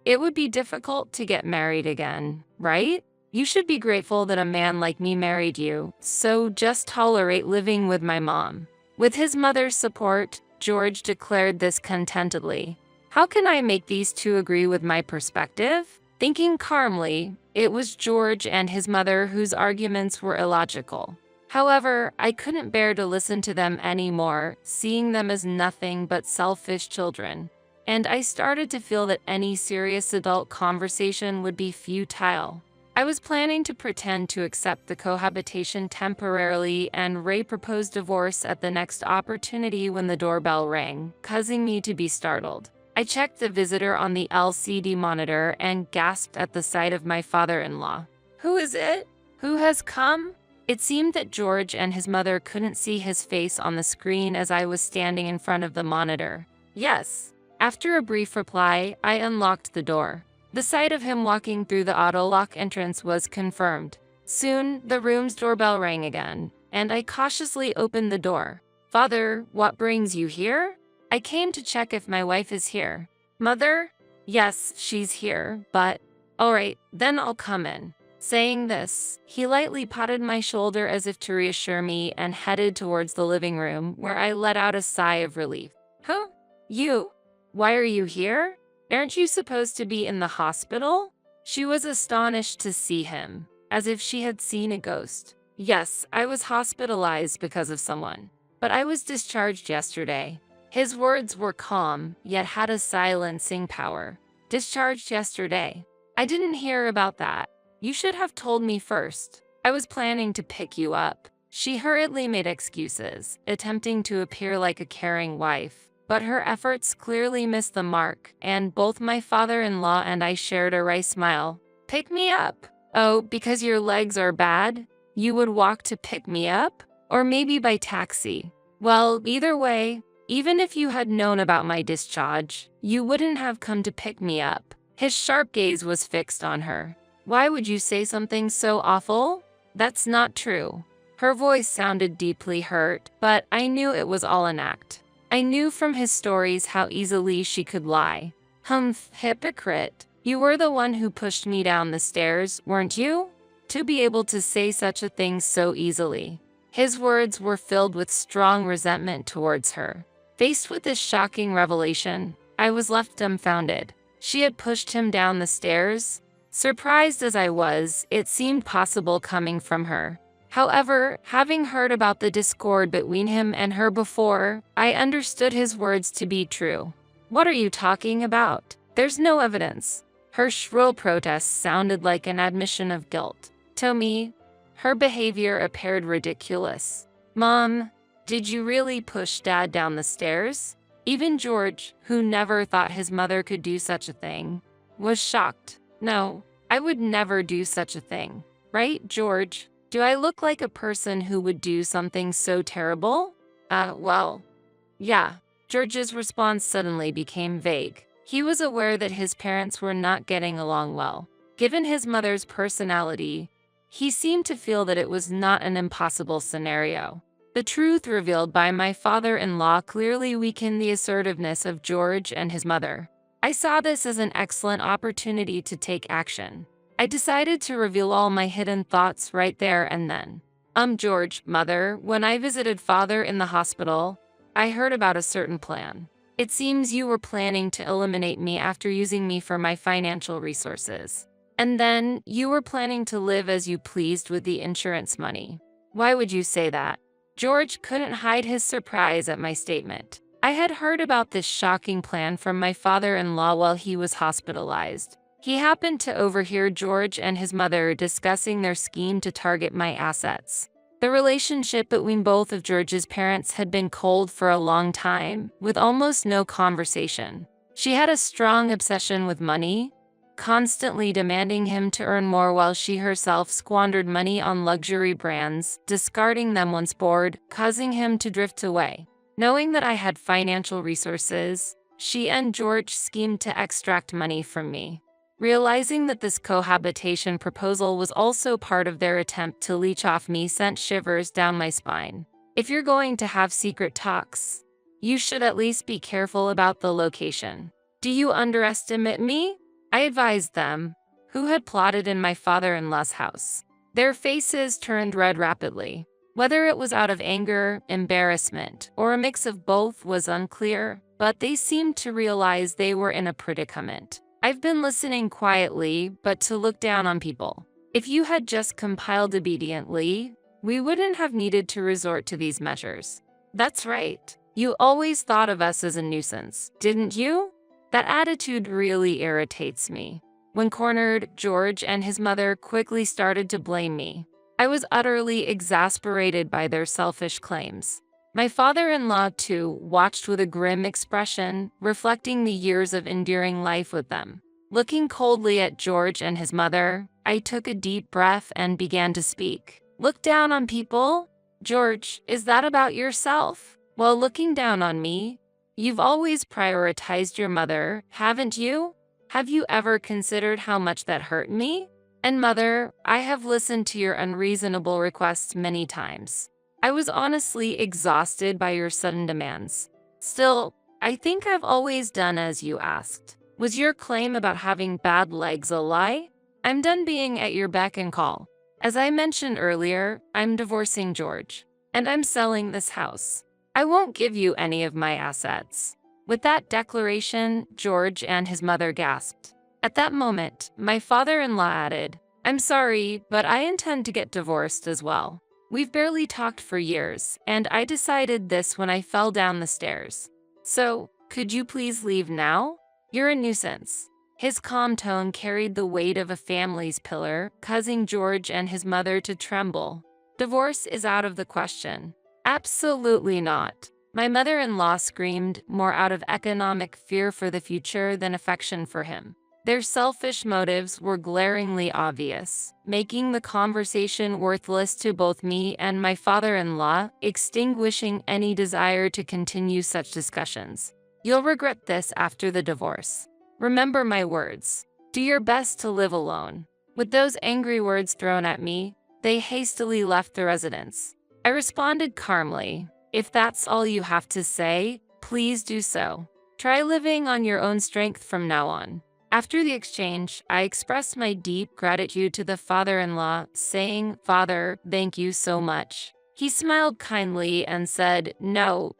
It would be difficult to get married again, right? You should be grateful that a man like me married you, so just tolerate living with my mom. With his mother's support, George declared this contentedly. How can I make these two agree with my perspective? Thinking calmly, it was George and his mother whose arguments were illogical. However, I couldn't bear to listen to them anymore, seeing them as nothing but selfish children. And I started to feel that any serious adult conversation would be futile. I was planning to pretend to accept the cohabitation temporarily and propose divorce at the next opportunity when the doorbell rang, causing me to be startled. I checked the visitor on the LCD monitor and gasped at the sight of my father-in-law. Who is it? Who has come? It seemed that George and his mother couldn't see his face on the screen as I was standing in front of the monitor. Yes. After a brief reply, I unlocked the door. The sight of him walking through the auto-lock entrance was confirmed. Soon, the room's doorbell rang again, and I cautiously opened the door. Father, what brings you here? I came to check if my wife is here. Mother? Yes, she's here, but... All right, then I'll come in. Saying this, he lightly patted my shoulder as if to reassure me and headed towards the living room, where I let out a sigh of relief. Huh? You? Why are you here? Aren't you supposed to be in the hospital? She was astonished to see him, as if she had seen a ghost. Yes, I was hospitalized because of someone, but I was discharged yesterday. His words were calm, yet had a silencing power. Discharged yesterday. I didn't hear about that. You should have told me first. I was planning to pick you up. She hurriedly made excuses, attempting to appear like a caring wife. But her efforts clearly missed the mark, and both my father-in-law and I shared a wry smile. Pick me up? Oh, because your legs are bad? You would walk to pick me up? Or maybe by taxi? Well, either way, even if you had known about my discharge, you wouldn't have come to pick me up. His sharp gaze was fixed on her. Why would you say something so awful? That's not true. Her voice sounded deeply hurt, but I knew it was all an act. I knew from his stories how easily she could lie. Hypocrite. You were the one who pushed me down the stairs, weren't you? To be able to say such a thing so easily. His words were filled with strong resentment towards her. Faced with this shocking revelation, I was left dumbfounded. She had pushed him down the stairs? Surprised as I was, it seemed possible coming from her. However, having heard about the discord between him and her before, I understood his words to be true. What are you talking about? There's no evidence. Her shrill protest sounded like an admission of guilt. To me, her behavior appeared ridiculous. Mom, did you really push Dad down the stairs? Even George, who never thought his mother could do such a thing, was shocked. No, I would never do such a thing. Right, George? Do I look like a person who would do something so terrible? Well, yeah. George's response suddenly became vague. He was aware that his parents were not getting along well. Given his mother's personality, he seemed to feel that it was not an impossible scenario. The truth revealed by my father-in-law clearly weakened the assertiveness of George and his mother. I saw this as an excellent opportunity to take action. I decided to reveal all my hidden thoughts right there and then. George, mother, when I visited father in the hospital, I heard about a certain plan. It seems you were planning to eliminate me after using me for my financial resources. And then you were planning to live as you pleased with the insurance money. Why would you say that? George couldn't hide his surprise at my statement. I had heard about this shocking plan from my father-in-law while he was hospitalized. He happened to overhear George and his mother discussing their scheme to target my assets. The relationship between both of George's parents had been cold for a long time, with almost no conversation. She had a strong obsession with money, constantly demanding him to earn more while she herself squandered money on luxury brands, discarding them once bored, causing him to drift away. Knowing that I had financial resources, she and George schemed to extract money from me. Realizing that this cohabitation proposal was also part of their attempt to leech off me sent shivers down my spine. If you're going to have secret talks, you should at least be careful about the location. Do you underestimate me? I advised them, who had plotted in my father-in-law's house. Their faces turned red rapidly. Whether it was out of anger, embarrassment, or a mix of both was unclear, but they seemed to realize they were in a predicament. I've been listening quietly, but to look down on people. If you had just compiled obediently, we wouldn't have needed to resort to these measures. That's right. You always thought of us as a nuisance, didn't you? That attitude really irritates me. When cornered, George and his mother quickly started to blame me. I was utterly exasperated by their selfish claims. My father-in-law, too, watched with a grim expression, reflecting the years of enduring life with them. Looking coldly at George and his mother, I took a deep breath and began to speak. Look down on people? George, is that about yourself? While looking down on me, you've always prioritized your mother, haven't you? Have you ever considered how much that hurt me? And mother, I have listened to your unreasonable requests many times. I was honestly exhausted by your sudden demands. Still, I think I've always done as you asked. Was your claim about having bad legs a lie? I'm done being at your beck and call. As I mentioned earlier, I'm divorcing George, and I'm selling this house. I won't give you any of my assets. With that declaration, George and his mother gasped. At that moment, my father-in-law added, I'm sorry, but I intend to get divorced as well. We've barely talked for years, and I decided this when I fell down the stairs. So, could you please leave now? You're a nuisance. His calm tone carried the weight of a family's pillar, causing George and his mother to tremble. Divorce is out of the question. Absolutely not. My mother-in-law screamed, more out of economic fear for the future than affection for him. Their selfish motives were glaringly obvious, making the conversation worthless to both me and my father-in-law, extinguishing any desire to continue such discussions. You'll regret this after the divorce. Remember my words. Do your best to live alone. With those angry words thrown at me, they hastily left the residence. I responded calmly, if that's all you have to say, please do so. Try living on your own strength from now on. After the exchange, I expressed my deep gratitude to the father-in-law, saying, Father, thank you so much. He smiled kindly and said, No,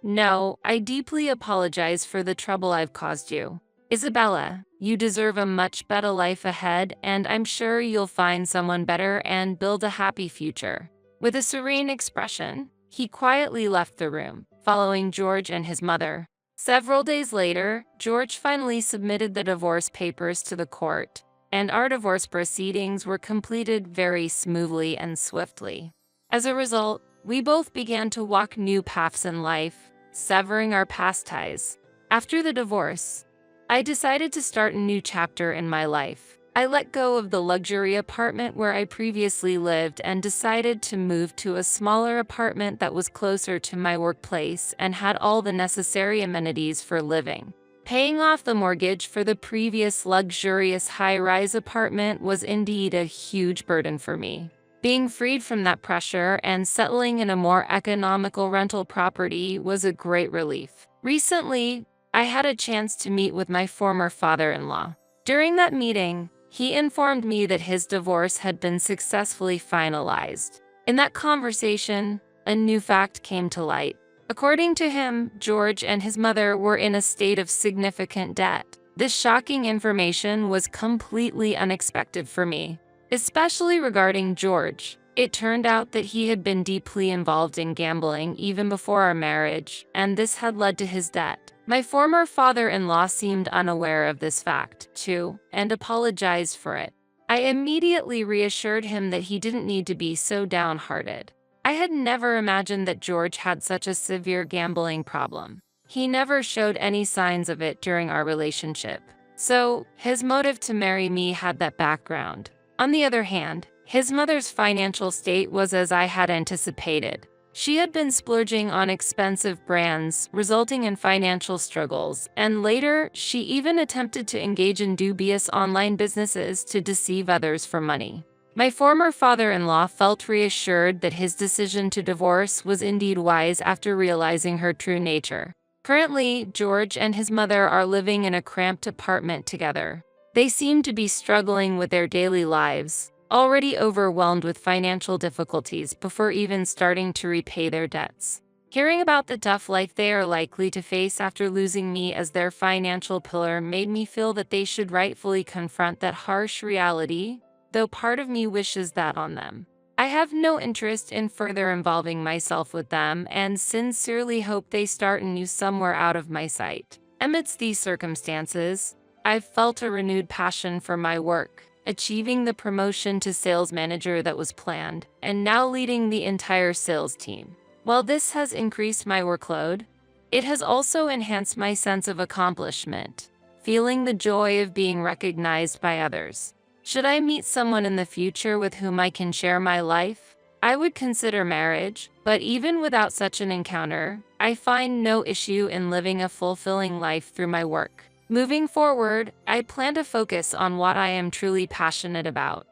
I deeply apologize for the trouble I've caused you. Isabella, you deserve a much better life ahead, and I'm sure you'll find someone better and build a happy future. With a serene expression, he quietly left the room, following George and his mother. Several days later, George finally submitted the divorce papers to the court, and our divorce proceedings were completed very smoothly and swiftly. As a result, we both began to walk new paths in life, severing our past ties. After the divorce, I decided to start a new chapter in my life. I let go of the luxury apartment where I previously lived and decided to move to a smaller apartment that was closer to my workplace and had all the necessary amenities for living. Paying off the mortgage for the previous luxurious high-rise apartment was indeed a huge burden for me. Being freed from that pressure and settling in a more economical rental property was a great relief. Recently, I had a chance to meet with my former father-in-law. During that meeting, he informed me that his divorce had been successfully finalized. In that conversation, a new fact came to light. According to him, George and his mother were in a state of significant debt. This shocking information was completely unexpected for me, especially regarding George. It turned out that he had been deeply involved in gambling even before our marriage, and this had led to his debt. My former father-in-law seemed unaware of this fact, too, and apologized for it. I immediately reassured him that he didn't need to be so downhearted. I had never imagined that George had such a severe gambling problem. He never showed any signs of it during our relationship, so his motive to marry me had that background. On the other hand, his mother's financial state was as I had anticipated. She had been splurging on expensive brands, resulting in financial struggles, and later, she even attempted to engage in dubious online businesses to deceive others for money. My former father-in-law felt reassured that his decision to divorce was indeed wise after realizing her true nature. Currently, George and his mother are living in a cramped apartment together. They seem to be struggling with their daily lives, already overwhelmed with financial difficulties before even starting to repay their debts. Hearing about the tough life they are likely to face after losing me as their financial pillar made me feel that they should rightfully confront that harsh reality, though part of me wishes that on them. I have no interest in further involving myself with them and sincerely hope they start anew somewhere out of my sight. Amidst these circumstances, I've felt a renewed passion for my work, achieving the promotion to sales manager that was planned, and now leading the entire sales team. While this has increased my workload, it has also enhanced my sense of accomplishment, feeling the joy of being recognized by others. Should I meet someone in the future with whom I can share my life, I would consider marriage, but even without such an encounter, I find no issue in living a fulfilling life through my work. Moving forward, I plan to focus on what I am truly passionate about,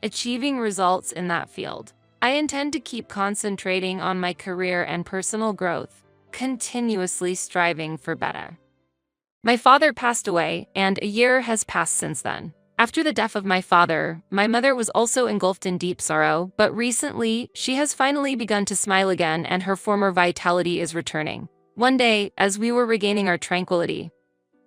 achieving results in that field. I intend to keep concentrating on my career and personal growth, continuously striving for better. My father passed away, and a year has passed since then. After the death of my father, my mother was also engulfed in deep sorrow, but recently, she has finally begun to smile again and her former vitality is returning. One day, as we were regaining our tranquility,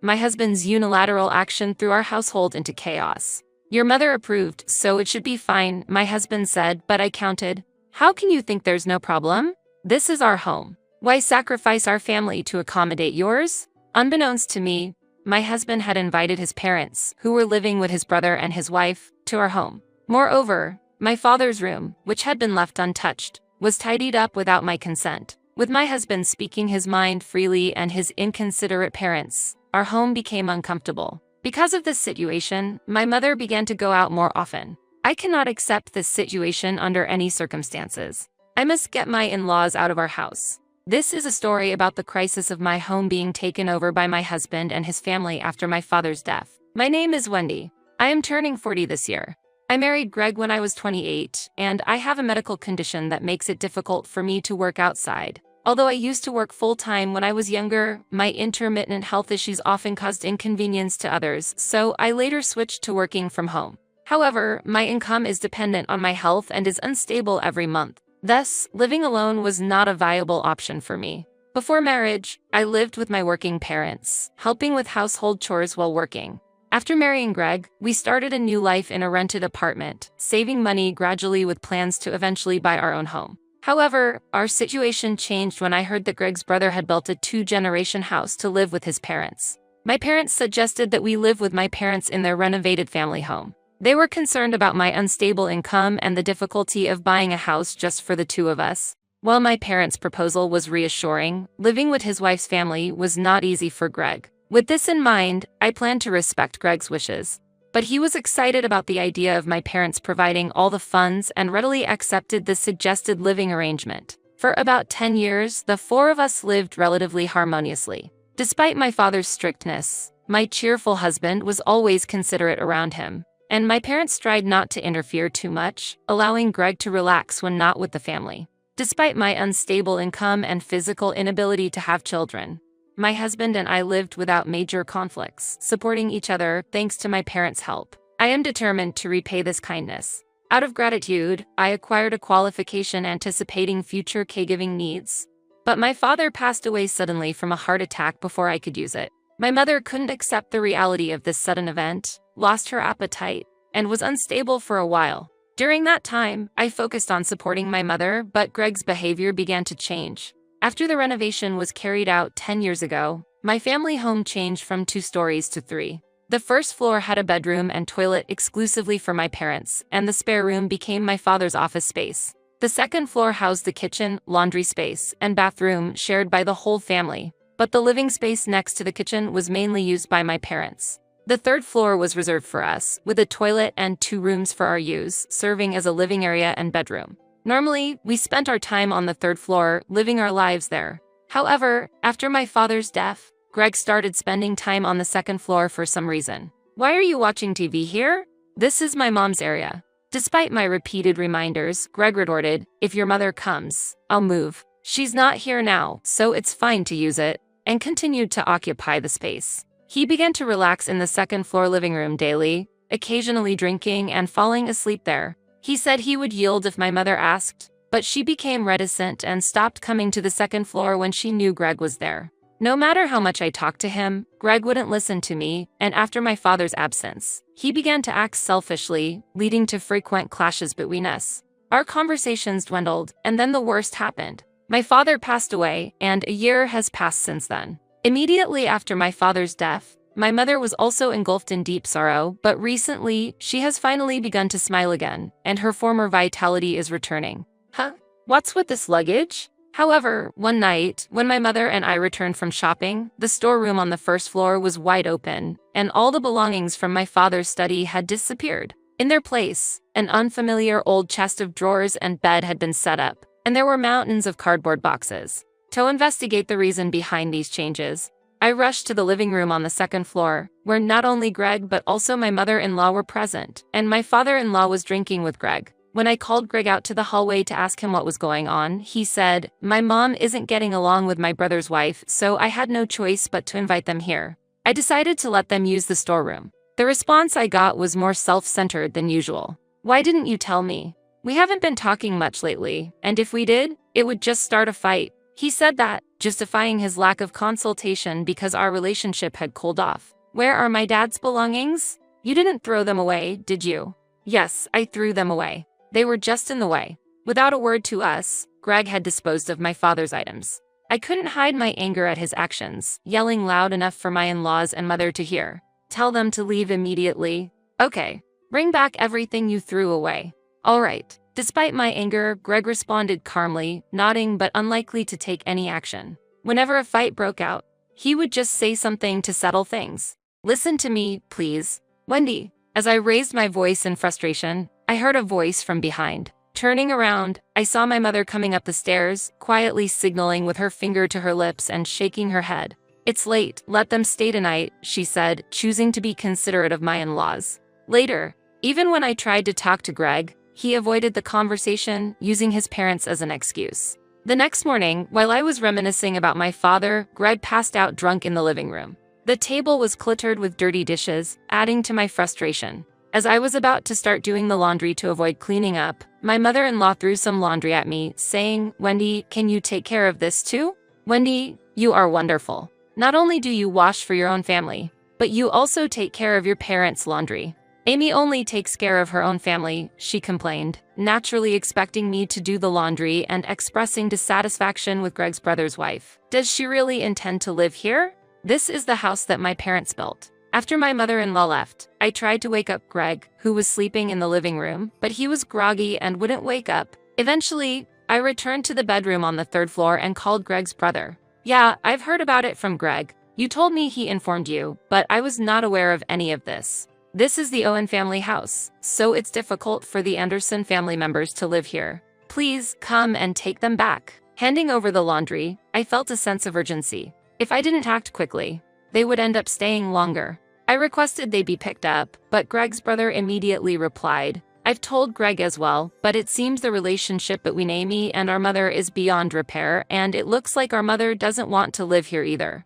my husband's unilateral action threw our household into chaos. "Your mother approved, so it should be fine," my husband said, but I countered, "How can you think there's no problem? This is our home. Why sacrifice our family to accommodate yours?" Unbeknownst to me, my husband had invited his parents, who were living with his brother and his wife, to our home. Moreover, my father's room, which had been left untouched, was tidied up without my consent. With my husband speaking his mind freely and his inconsiderate parents, our home became uncomfortable. Because of this situation, my mother began to go out more often. I cannot accept this situation under any circumstances. I must get my in-laws out of our house. This is a story about the crisis of my home being taken over by my husband and his family after my father's death. My name is Wendy. I am turning 40 this year. I married Greg when I was 28, and I have a medical condition that makes it difficult for me to work outside. Although I used to work full-time when I was younger, my intermittent health issues often caused inconvenience to others, so I later switched to working from home. However, my income is dependent on my health and is unstable every month. Thus, living alone was not a viable option for me. Before marriage, I lived with my working parents, helping with household chores while working. After marrying Greg, we started a new life in a rented apartment, saving money gradually with plans to eventually buy our own home. However, our situation changed when I heard that Greg's brother had built a 2-generation house to live with his parents. My parents suggested that we live with my parents in their renovated family home. They were concerned about my unstable income and the difficulty of buying a house just for the two of us. While my parents' proposal was reassuring, living with his wife's family was not easy for Greg. With this in mind, I planned to respect Greg's wishes. But he was excited about the idea of my parents providing all the funds and readily accepted the suggested living arrangement. For about 10 years, the four of us lived relatively harmoniously. Despite my father's strictness, my cheerful husband was always considerate around him. and my parents tried not to interfere too much, allowing Greg to relax when not with the family. Despite my unstable income and physical inability to have children, my husband and I lived without major conflicts, supporting each other thanks to my parents' help. I am determined to repay this kindness. Out of gratitude, I acquired a qualification anticipating future caregiving needs. But my father passed away suddenly from a heart attack before I could use it. My mother couldn't accept the reality of this sudden event, lost her appetite, and was unstable for a while. During that time, I focused on supporting my mother, but Greg's behavior began to change. After the renovation was carried out 10 years ago, my family home changed from 2 stories to 3. The first floor had a bedroom and toilet exclusively for my parents, and the spare room became my father's office space. The second floor housed the kitchen, laundry space, and bathroom shared by the whole family, but the living space next to the kitchen was mainly used by my parents. The third floor was reserved for us, with a toilet and 2 rooms for our use, serving as a living area and bedroom. Normally, we spent our time on the third floor, living our lives there. However, after my father's death, Greg started spending time on the second floor for some reason. "Why are you watching TV here? This is my mom's area." Despite my repeated reminders, Greg retorted, "If your mother comes, I'll move. She's not here now, so it's fine to use it," and continued to occupy the space. He began to relax in the second floor living room daily, occasionally drinking and falling asleep there. He said he would yield if my mother asked, but she became reticent and stopped coming to the second floor when she knew Greg was there. No matter how much I talked to him, Greg wouldn't listen to me, and after my father's absence, he began to act selfishly, leading to frequent clashes between us. Our conversations dwindled, and then the worst happened. My father passed away, and a year has passed since then. Immediately after my father's death, my mother was also engulfed in deep sorrow, but recently, she has finally begun to smile again, and her former vitality is returning. Huh? What's with this luggage? However, one night, when my mother and I returned from shopping, the storeroom on the first floor was wide open, and all the belongings from my father's study had disappeared. In their place, an unfamiliar old chest of drawers and bed had been set up, and there were mountains of cardboard boxes. To investigate the reason behind these changes, I rushed to the living room on the second floor, where not only Greg but also my mother-in-law were present, and my father-in-law was drinking with Greg. When I called Greg out to the hallway to ask him what was going on, he said, "My mom isn't getting along with my brother's wife, so I had no choice but to invite them here." I decided to let them use the storeroom. The response I got was more self-centered than usual. "Why didn't you tell me? We haven't been talking much lately, and if we did, it would just start a fight." He said that, justifying his lack of consultation because our relationship had cooled off. "Where are my dad's belongings? You didn't throw them away, did you?" "Yes, I threw them away. They were just in the way." Without a word to us, Greg had disposed of my father's items. I couldn't hide my anger at his actions, yelling loud enough for my in-laws and mother to hear. "Tell them to leave immediately." "Okay. Bring back everything you threw away." "All right." Despite my anger, Greg responded calmly, nodding but unlikely to take any action. Whenever a fight broke out, he would just say something to settle things. "Listen to me, please. Wendy." As I raised my voice in frustration, I heard a voice from behind. Turning around, I saw my mother coming up the stairs, quietly signaling with her finger to her lips and shaking her head. "It's late, let them stay tonight," she said, choosing to be considerate of my in-laws. Later, even when I tried to talk to Greg, he avoided the conversation, using his parents as an excuse. The next morning, while I was reminiscing about my father, Greg passed out drunk in the living room. The table was cluttered with dirty dishes, adding to my frustration. As I was about to start doing the laundry to avoid cleaning up, my mother-in-law threw some laundry at me, saying, "Wendy, can you take care of this too? Wendy, you are wonderful. Not only do you wash for your own family, but you also take care of your parents' laundry." "Amy only takes care of her own family," she complained, naturally expecting me to do the laundry and expressing dissatisfaction with Greg's brother's wife. "Does she really intend to live here? This is the house that my parents built." After my mother-in-law left, I tried to wake up Greg, who was sleeping in the living room, but he was groggy and wouldn't wake up. Eventually, I returned to the bedroom on the third floor and called Greg's brother. "Yeah, I've heard about it from Greg. You told me he informed you, but I was not aware of any of this. This is the Owen family house, so it's difficult for the Anderson family members to live here. Please come and take them back." Handing over the laundry, I felt a sense of urgency. If I didn't act quickly, they would end up staying longer. I requested they be picked up, but Greg's brother immediately replied, "I've told Greg as well, but it seems the relationship between Amy and our mother is beyond repair, and it looks like our mother doesn't want to live here either.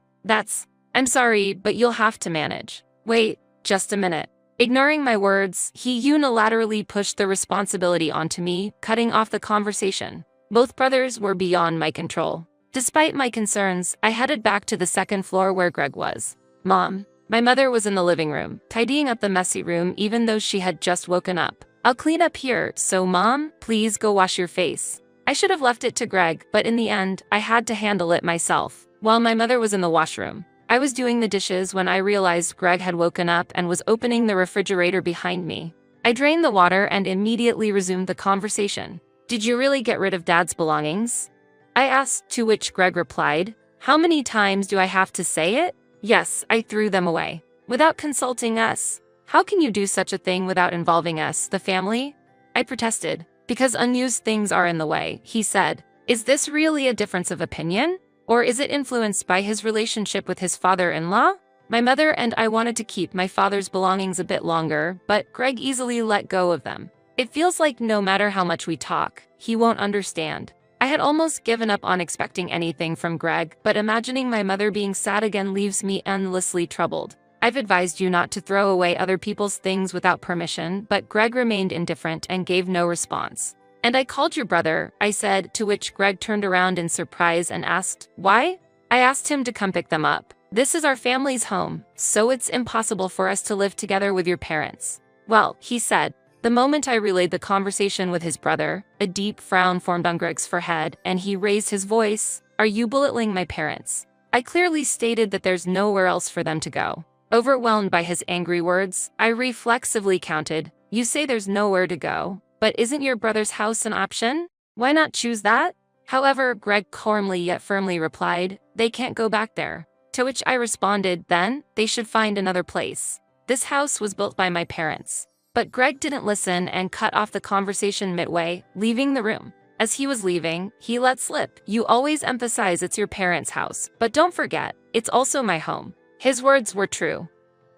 I'm sorry, but you'll have to manage." Wait, just a minute. Ignoring my words, he unilaterally pushed the responsibility onto me, cutting off the conversation. Both brothers were beyond my control. Despite my concerns, I headed back to the second floor where Greg was. "Mom." My mother was in the living room, tidying up the messy room even though she had just woken up. "I'll clean up here, so Mom, please go wash your face." I should have left it to Greg, but in the end, I had to handle it myself. While my mother was in the washroom, I was doing the dishes when I realized Greg had woken up and was opening the refrigerator behind me. I drained the water and immediately resumed the conversation. "Did you really get rid of Dad's belongings?" I asked, to which Greg replied, "How many times do I have to say it? Yes, I threw them away. Without consulting us. How can you do such a thing without involving us, the family?" I protested. "Because unused things are in the way," he said. "Is this really a difference of opinion? Or is it influenced by his relationship with his father-in-law?" My mother and I wanted to keep my father's belongings a bit longer, but Greg easily let go of them. It feels like no matter how much we talk, he won't understand. I had almost given up on expecting anything from Greg, but imagining my mother being sad again leaves me endlessly troubled. I've advised you not to throw away other people's things without permission, but Greg remained indifferent and gave no response. "And I called your brother," I said, to which Greg turned around in surprise and asked, "Why?" I asked him to come pick them up. "This is our family's home, so it's impossible for us to live together with your parents." "Well," he said. The moment I relayed the conversation with his brother, a deep frown formed on Greg's forehead, and he raised his voice. "Are you belittling my parents?" I clearly stated that there's nowhere else for them to go. Overwhelmed by his angry words, I reflexively counted, "You say there's nowhere to go, but isn't your brother's house an option? Why not choose that?" However, Greg calmly yet firmly replied, "They can't go back there." To which I responded, "Then, they should find another place. This house was built by my parents." But Greg didn't listen and cut off the conversation midway, leaving the room. As he was leaving, he let slip, "You always emphasize it's your parents' house, but don't forget, it's also my home." His words were true.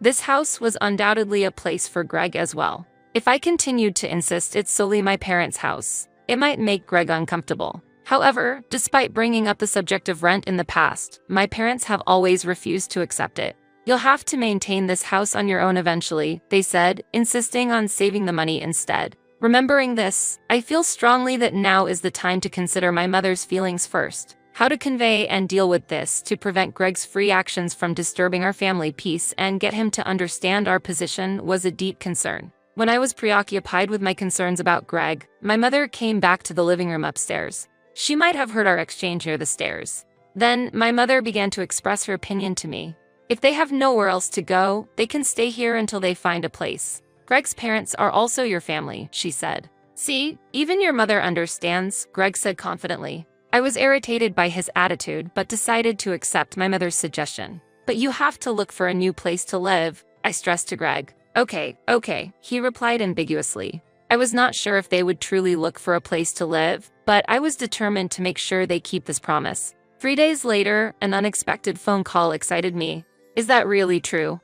This house was undoubtedly a place for Greg as well. If I continued to insist it's solely my parents' house, it might make Greg uncomfortable. However, despite bringing up the subject of rent in the past, my parents have always refused to accept it. "You'll have to maintain this house on your own eventually," they said, insisting on saving the money instead. Remembering this, I feel strongly that now is the time to consider my mother's feelings first. How to convey and deal with this to prevent Greg's free actions from disturbing our family peace and get him to understand our position was a deep concern. When I was preoccupied with my concerns about Greg, my mother came back to the living room upstairs. She might have heard our exchange near the stairs. Then, my mother began to express her opinion to me. "If they have nowhere else to go, they can stay here until they find a place. Greg's parents are also your family," she said. "See, even your mother understands," Greg said confidently. I was irritated by his attitude but decided to accept my mother's suggestion. "But you have to look for a new place to live," I stressed to Greg. Okay, he replied ambiguously. I was not sure if they would truly look for a place to live, but I was determined to make sure they keep this promise. 3 days later, an unexpected phone call excited me. "Is that really true?"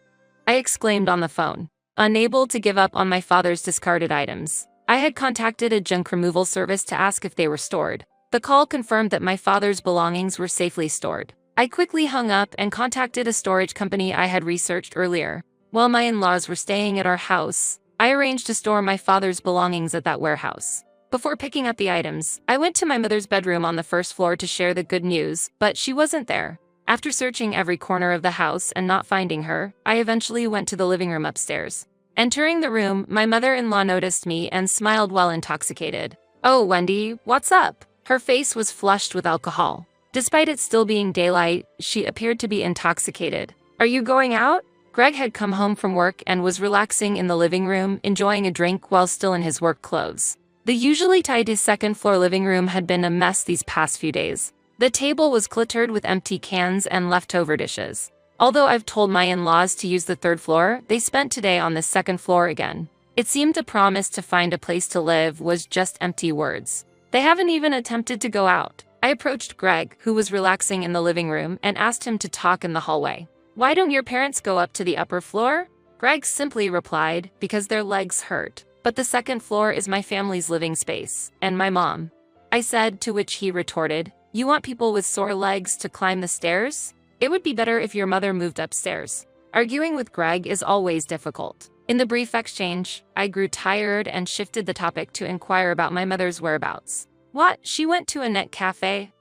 I exclaimed on the phone. Unable to give up on my father's discarded items, I had contacted a junk removal service to ask if they were stored. The call confirmed that my father's belongings were safely stored. I quickly hung up and contacted a storage company I had researched earlier. While my in-laws were staying at our house, I arranged to store my father's belongings at that warehouse. Before picking up the items, I went to my mother's bedroom on the first floor to share the good news, but she wasn't there. After searching every corner of the house and not finding her, I eventually went to the living room upstairs. Entering the room, my mother-in-law noticed me and smiled while intoxicated. "Oh, Wendy, what's up?" Her face was flushed with alcohol. Despite it still being daylight, she appeared to be intoxicated. "Are you going out?" Greg had come home from work and was relaxing in the living room, enjoying a drink while still in his work clothes. The usually tidy second-floor living room had been a mess these past few days. The table was cluttered with empty cans and leftover dishes. Although I've told my in-laws to use the third floor, they spent today on the second floor again. It seemed the promise to find a place to live was just empty words. They haven't even attempted to go out. I approached Greg, who was relaxing in the living room, and asked him to talk in the hallway. "Why don't your parents go up to the upper floor?" Greg simply replied, because their legs hurt. But the second floor is my family's living space, and my mom. I said, to which he retorted, you want people with sore legs to climb the stairs? It would be better if your mother moved upstairs. Arguing with Greg is always difficult. In the brief exchange, I grew tired and shifted the topic to inquire about my mother's whereabouts. What? She went to a net cafe?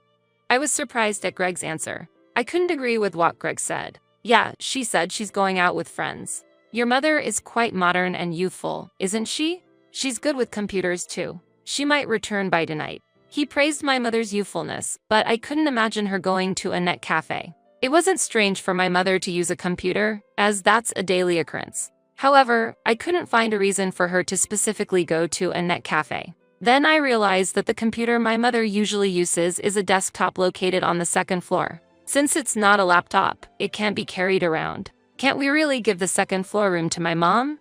I was surprised at Greg's answer. I couldn't agree with what Greg said. Yeah, she said she's going out with friends. Your mother is quite modern and youthful, isn't she? She's good with computers too. She might return by tonight. He praised my mother's youthfulness, but I couldn't imagine her going to a net cafe. It wasn't strange for my mother to use a computer, as that's a daily occurrence. However, I couldn't find a reason for her to specifically go to a net cafe. Then I realized that the computer my mother usually uses is a desktop located on the second floor. Since it's not a laptop, it can't be carried around. Can't we really give the second floor room to my mom?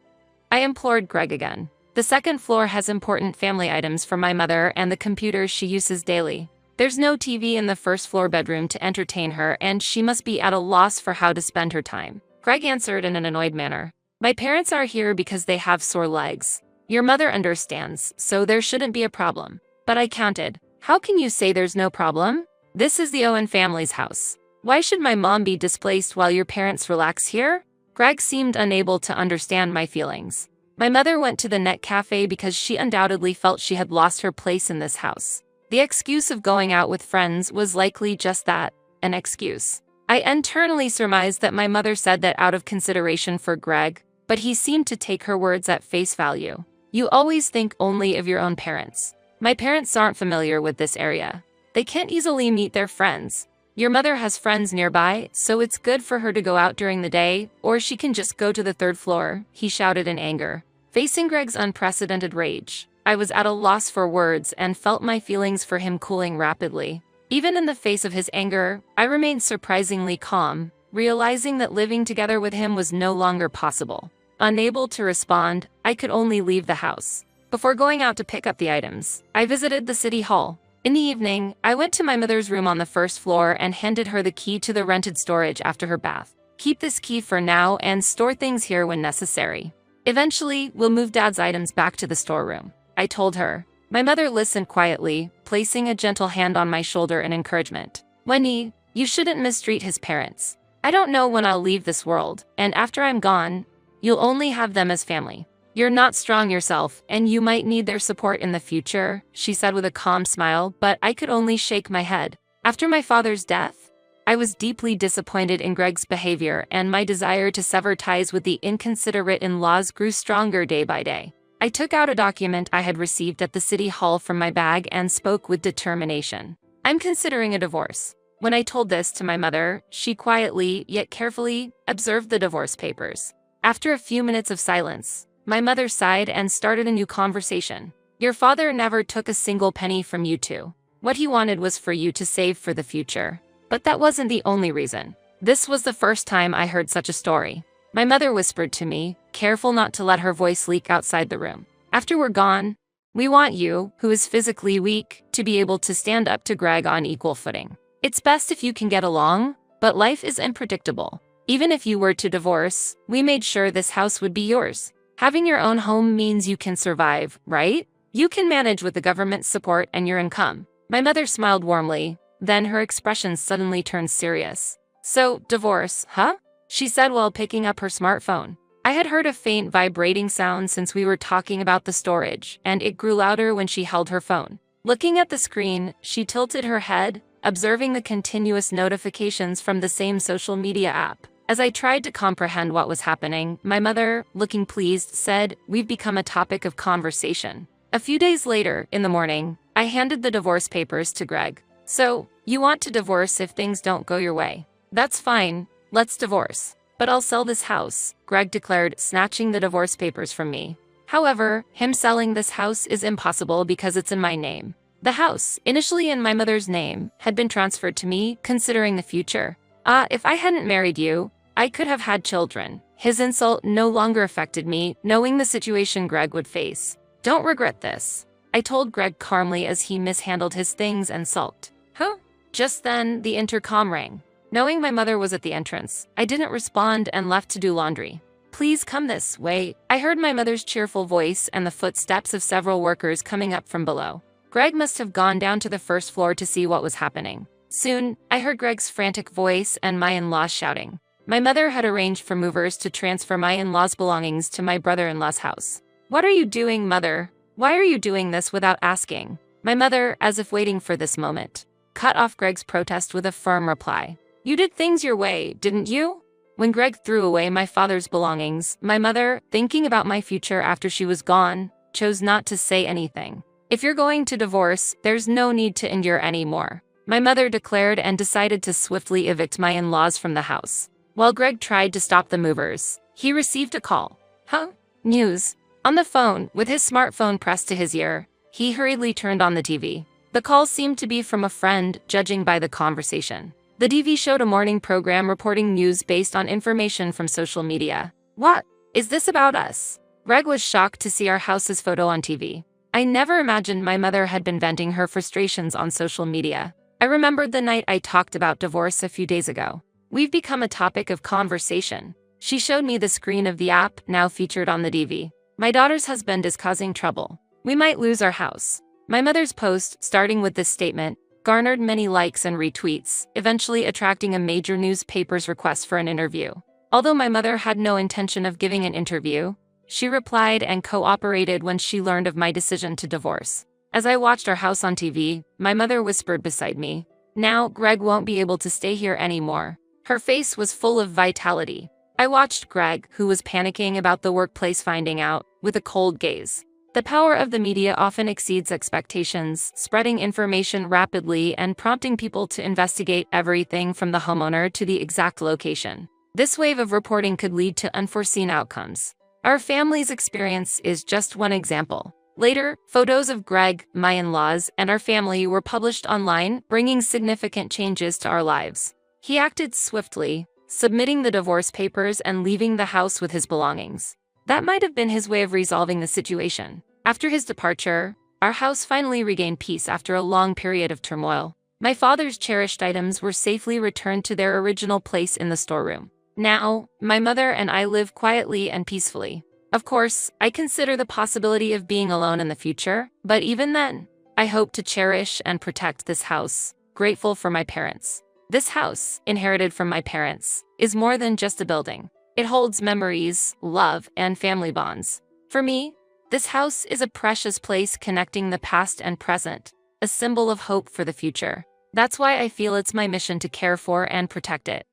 I implored Greg again. The second floor has important family items for my mother and the computers she uses daily. There's no TV in the first floor bedroom to entertain her, and she must be at a loss for how to spend her time. Greg answered in an annoyed manner. My parents are here because they have sore legs. Your mother understands, so there shouldn't be a problem. But I counted. How can you say there's no problem? This is the Owen family's house. Why should my mom be displaced while your parents relax here? Greg seemed unable to understand my feelings. My mother went to the net cafe because she undoubtedly felt she had lost her place in this house. The excuse of going out with friends was likely just that, an excuse. I internally surmised that my mother said that out of consideration for Greg, but he seemed to take her words at face value. You always think only of your own parents. My parents aren't familiar with this area. They can't easily meet their friends. Your mother has friends nearby, so it's good for her to go out during the day, or she can just go to the third floor, he shouted in anger. Facing Greg's unprecedented rage, I was at a loss for words and felt my feelings for him cooling rapidly. Even in the face of his anger, I remained surprisingly calm, realizing that living together with him was no longer possible. Unable to respond, I could only leave the house. Before going out to pick up the items, I visited the city hall. In the evening, I went to my mother's room on the first floor and handed her the key to the rented storage after her bath. Keep this key for now and store things here when necessary. Eventually, we'll move Dad's items back to the storeroom, I told her. My mother listened quietly, placing a gentle hand on my shoulder in encouragement. Wendy, you shouldn't mistreat his parents. I don't know when I'll leave this world, and after I'm gone, you'll only have them as family. You're not strong yourself, and you might need their support in the future, she said with a calm smile, but I could only shake my head. After my father's death, I was deeply disappointed in Greg's behavior, and my desire to sever ties with the inconsiderate in-laws grew stronger day by day. I took out a document I had received at the city hall from my bag and spoke with determination. I'm considering a divorce. When I told this to my mother, she quietly, yet carefully, observed the divorce papers. After a few minutes of silence, my mother sighed and started a new conversation. Your father never took a single penny from you two. What he wanted was for you to save for the future. But that wasn't the only reason. This was the first time I heard such a story. My mother whispered to me, careful not to let her voice leak outside the room. After we're gone, we want you, who is physically weak, to be able to stand up to Greg on equal footing. It's best if you can get along, but life is unpredictable. Even if you were to divorce, we made sure this house would be yours. Having your own home means you can survive, right? You can manage with the government's support and your income. My mother smiled warmly, then her expression suddenly turned serious. So, divorce, huh? She said while picking up her smartphone. I had heard a faint vibrating sound since we were talking about the storage, and it grew louder when she held her phone. Looking at the screen, she tilted her head, observing the continuous notifications from the same social media app. As I tried to comprehend what was happening, my mother, looking pleased, said, "We've become a topic of conversation." A few days later, in the morning, I handed the divorce papers to Greg. So, you want to divorce if things don't go your way? That's fine, let's divorce. But I'll sell this house, Greg declared, snatching the divorce papers from me. However, him selling this house is impossible because it's in my name. The house, initially in my mother's name, had been transferred to me, considering the future. If I hadn't married you, I could have had children. His insult no longer affected me, knowing the situation Greg would face. Don't regret this, I told Greg calmly as he mishandled his things and sulked. Huh? Just then, the intercom rang. Knowing my mother was at the entrance, I didn't respond and left to do laundry. Please come this way. I heard my mother's cheerful voice and the footsteps of several workers coming up from below. Greg must have gone down to the first floor to see what was happening. Soon, I heard Greg's frantic voice and my in-laws shouting. My mother had arranged for movers to transfer my in-laws' belongings to my brother-in-law's house. What are you doing, Mother? Why are you doing this without asking? My mother, as if waiting for this moment, cut off Greg's protest with a firm reply. You did things your way, didn't you? When Greg threw away my father's belongings, my mother, thinking about my future after she was gone, chose not to say anything. If you're going to divorce, there's no need to endure anymore. My mother declared and decided to swiftly evict my in-laws from the house. While Greg tried to stop the movers, he received a call. Huh? News. On the phone, with his smartphone pressed to his ear, he hurriedly turned on the TV. The call seemed to be from a friend, judging by the conversation. The TV showed a morning program reporting news based on information from social media. What? Is this about us? Greg was shocked to see our house's photo on TV. I never imagined my mother had been venting her frustrations on social media. I remembered the night I talked about divorce a few days ago. We've become a topic of conversation. She showed me the screen of the app now featured on the TV. My daughter's husband is causing trouble. We might lose our house. My mother's post, starting with this statement, garnered many likes and retweets, eventually attracting a major newspaper's request for an interview. Although my mother had no intention of giving an interview, she replied and cooperated when she learned of my decision to divorce. As I watched our house on TV, my mother whispered beside me, "Now Greg won't be able to stay here anymore." Her face was full of vitality. I watched Greg, who was panicking about the workplace finding out, with a cold gaze. The power of the media often exceeds expectations, spreading information rapidly and prompting people to investigate everything from the homeowner to the exact location. This wave of reporting could lead to unforeseen outcomes. Our family's experience is just one example. Later, photos of Greg, my in-laws, and our family were published online, bringing significant changes to our lives. He acted swiftly, submitting the divorce papers and leaving the house with his belongings. That might have been his way of resolving the situation. After his departure, our house finally regained peace after a long period of turmoil. My father's cherished items were safely returned to their original place in the storeroom. Now, my mother and I live quietly and peacefully. Of course, I consider the possibility of being alone in the future, but even then, I hope to cherish and protect this house, grateful for my parents. This house, inherited from my parents, is more than just a building. It holds memories, love, and family bonds. For me, this house is a precious place connecting the past and present, a symbol of hope for the future. That's why I feel it's my mission to care for and protect it.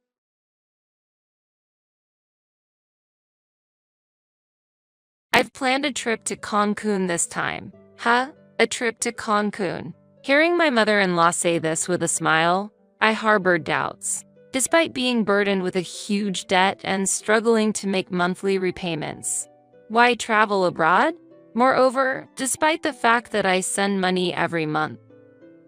I've planned a trip to Cancun this time. Huh? A trip to Cancun. Hearing my mother-in-law say this with a smile, I harbored doubts. Despite being burdened with a huge debt and struggling to make monthly repayments. Why travel abroad? Moreover, despite the fact that I send money every month.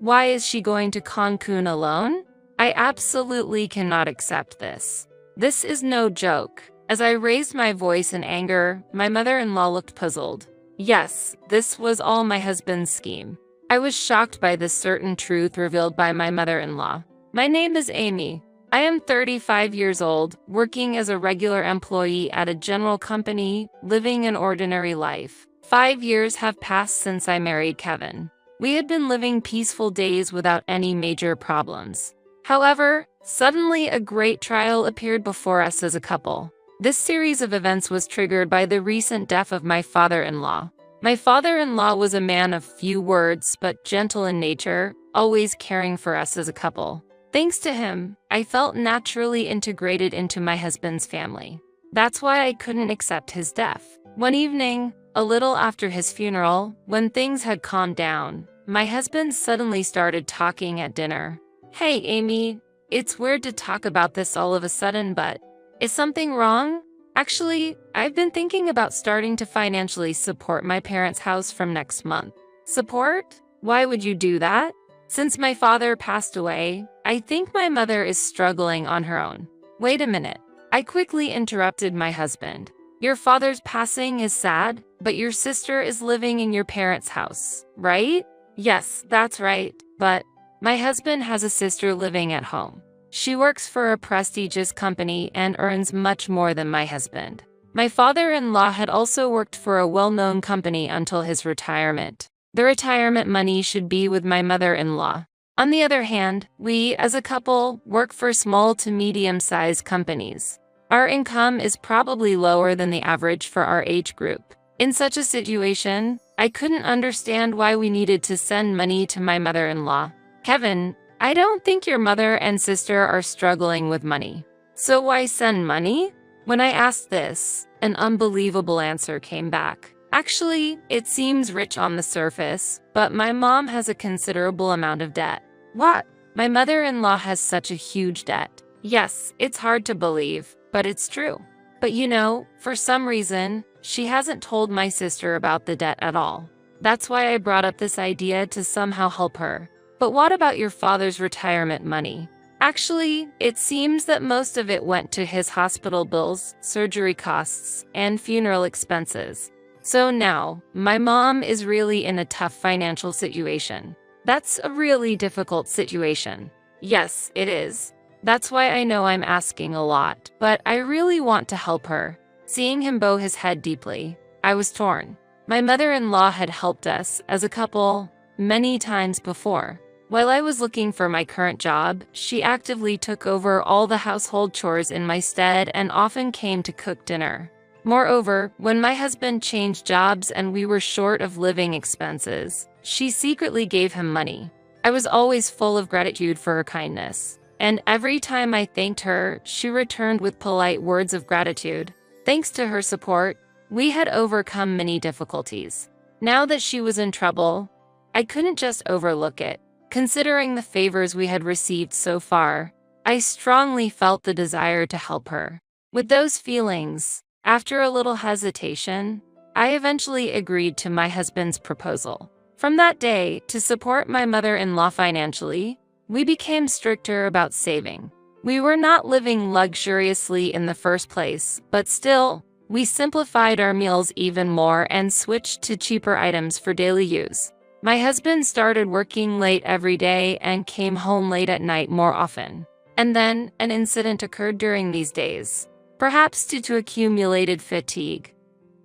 Why is she going to Cancun alone? I absolutely cannot accept this. This is no joke. As I raised my voice in anger, my mother-in-law looked puzzled. Yes, this was all my husband's scheme. I was shocked by this certain truth revealed by my mother-in-law. My name is Amy. I am 35 years old, working as a regular employee at a general company, living an ordinary life. 5 years have passed since I married Kevin. We had been living peaceful days without any major problems. However, suddenly a great trial appeared before us as a couple. This series of events was triggered by the recent death of my father-in-law. My father-in-law was a man of few words but gentle in nature, always caring for us as a couple. Thanks to him, I felt naturally integrated into my husband's family. That's why I couldn't accept his death. One evening, a little after his funeral, when things had calmed down, my husband suddenly started talking at dinner. Hey, Amy, it's weird to talk about this all of a sudden, but is something wrong? Actually, I've been thinking about starting to financially support my parents' house from next month. Support? Why would you do that? Since my father passed away, I think my mother is struggling on her own. Wait a minute. I quickly interrupted my husband. Your father's passing is sad, but your sister is living in your parents' house, right? Yes, that's right, but my husband has a sister living at home. She works for a prestigious company and earns much more than my husband. My father-in-law had also worked for a well-known company until his retirement. The retirement money should be with my mother-in-law. On the other hand, we, as a couple, work for small to medium-sized companies. Our income is probably lower than the average for our age group. In such a situation, I couldn't understand why we needed to send money to my mother-in-law. Kevin, I don't think your mother and sister are struggling with money. So why send money? When I asked this, an unbelievable answer came back. Actually, it seems rich on the surface, but my mom has a considerable amount of debt. What? My mother-in-law has such a huge debt. Yes, it's hard to believe, but it's true. But you know, for some reason, she hasn't told my sister about the debt at all. That's why I brought up this idea to somehow help her. But what about your father's retirement money? Actually, it seems that most of it went to his hospital bills, surgery costs, and funeral expenses. So now, my mom is really in a tough financial situation. That's a really difficult situation. Yes, it is. That's why I know I'm asking a lot, but I really want to help her. Seeing him bow his head deeply, I was torn. My mother-in-law had helped us as a couple many times before. While I was looking for my current job, she actively took over all the household chores in my stead and often came to cook dinner. Moreover, when my husband changed jobs and we were short of living expenses, she secretly gave him money. I was always full of gratitude for her kindness, and every time I thanked her, she returned with polite words of gratitude. Thanks to her support, we had overcome many difficulties. Now that she was in trouble, I couldn't just overlook it. Considering the favors we had received so far, I strongly felt the desire to help her. With those feelings, after a little hesitation, I eventually agreed to my husband's proposal. From that day, to support my mother-in-law financially, we became stricter about saving. We were not living luxuriously in the first place, but still, we simplified our meals even more and switched to cheaper items for daily use. My husband started working late every day and came home late at night more often. And then, an incident occurred during these days. Perhaps due to accumulated fatigue,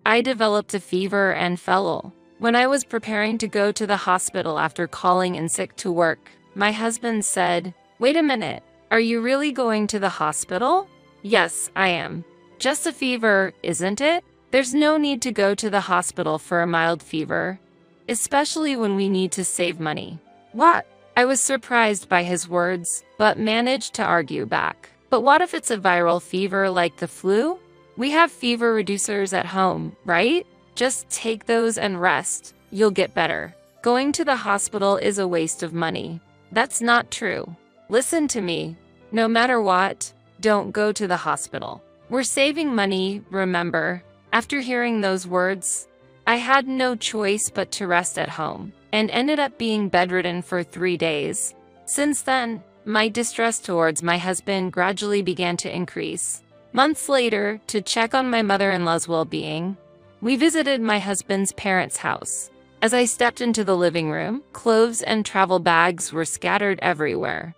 I developed a fever and fell ill. When I was preparing to go to the hospital after calling in sick to work, my husband said, "Wait a minute, are you really going to the hospital?" "Yes, I am. Just a fever, isn't it? There's no need to go to the hospital for a mild fever, especially when we need to save money." What? I was surprised by his words, but managed to argue back. But what if it's a viral fever like the flu? We have fever reducers at home, right? Just take those and rest. You'll get better. Going to the hospital is a waste of money. That's not true. Listen to me. No matter what, don't go to the hospital. We're saving money, remember? After hearing those words, I had no choice but to rest at home, and ended up being bedridden for 3 days. Since then, my distress towards my husband gradually began to increase. Months later, to check on my mother-in-law's well-being, we visited my husband's parents' house. As I stepped into the living room, clothes and travel bags were scattered everywhere.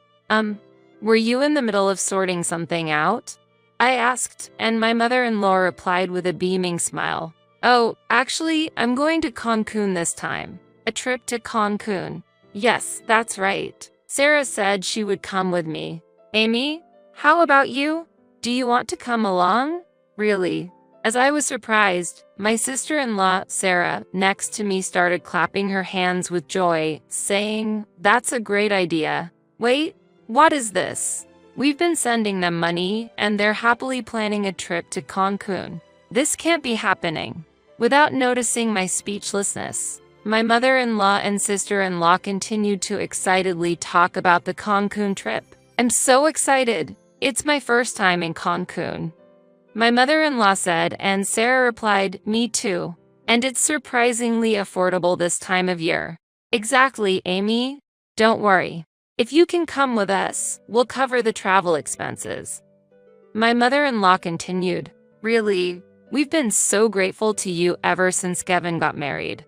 Were you in the middle of sorting something out?" I asked, and my mother-in-law replied with a beaming smile. "Oh, actually, I'm going to Cancun this time." "A trip to Cancun?" "Yes, that's right. Sarah said she would come with me." "Amy, how about you? Do you want to come along?" "Really?" As I was surprised, my sister-in-law, Sarah, next to me started clapping her hands with joy, saying, "That's a great idea. Wait, what is this? We've been sending them money, and they're happily planning a trip to Cancun. This can't be happening." Without noticing my speechlessness, my mother-in-law and sister-in-law continued to excitedly talk about the Cancun trip. "I'm so excited. It's my first time in Cancun," my mother-in-law said, and Sarah replied, "Me too. And it's surprisingly affordable this time of year." "Exactly, Amy. Don't worry. If you can come with us, we'll cover the travel expenses." My mother-in-law continued, "Really, we've been so grateful to you ever since Kevin got married,"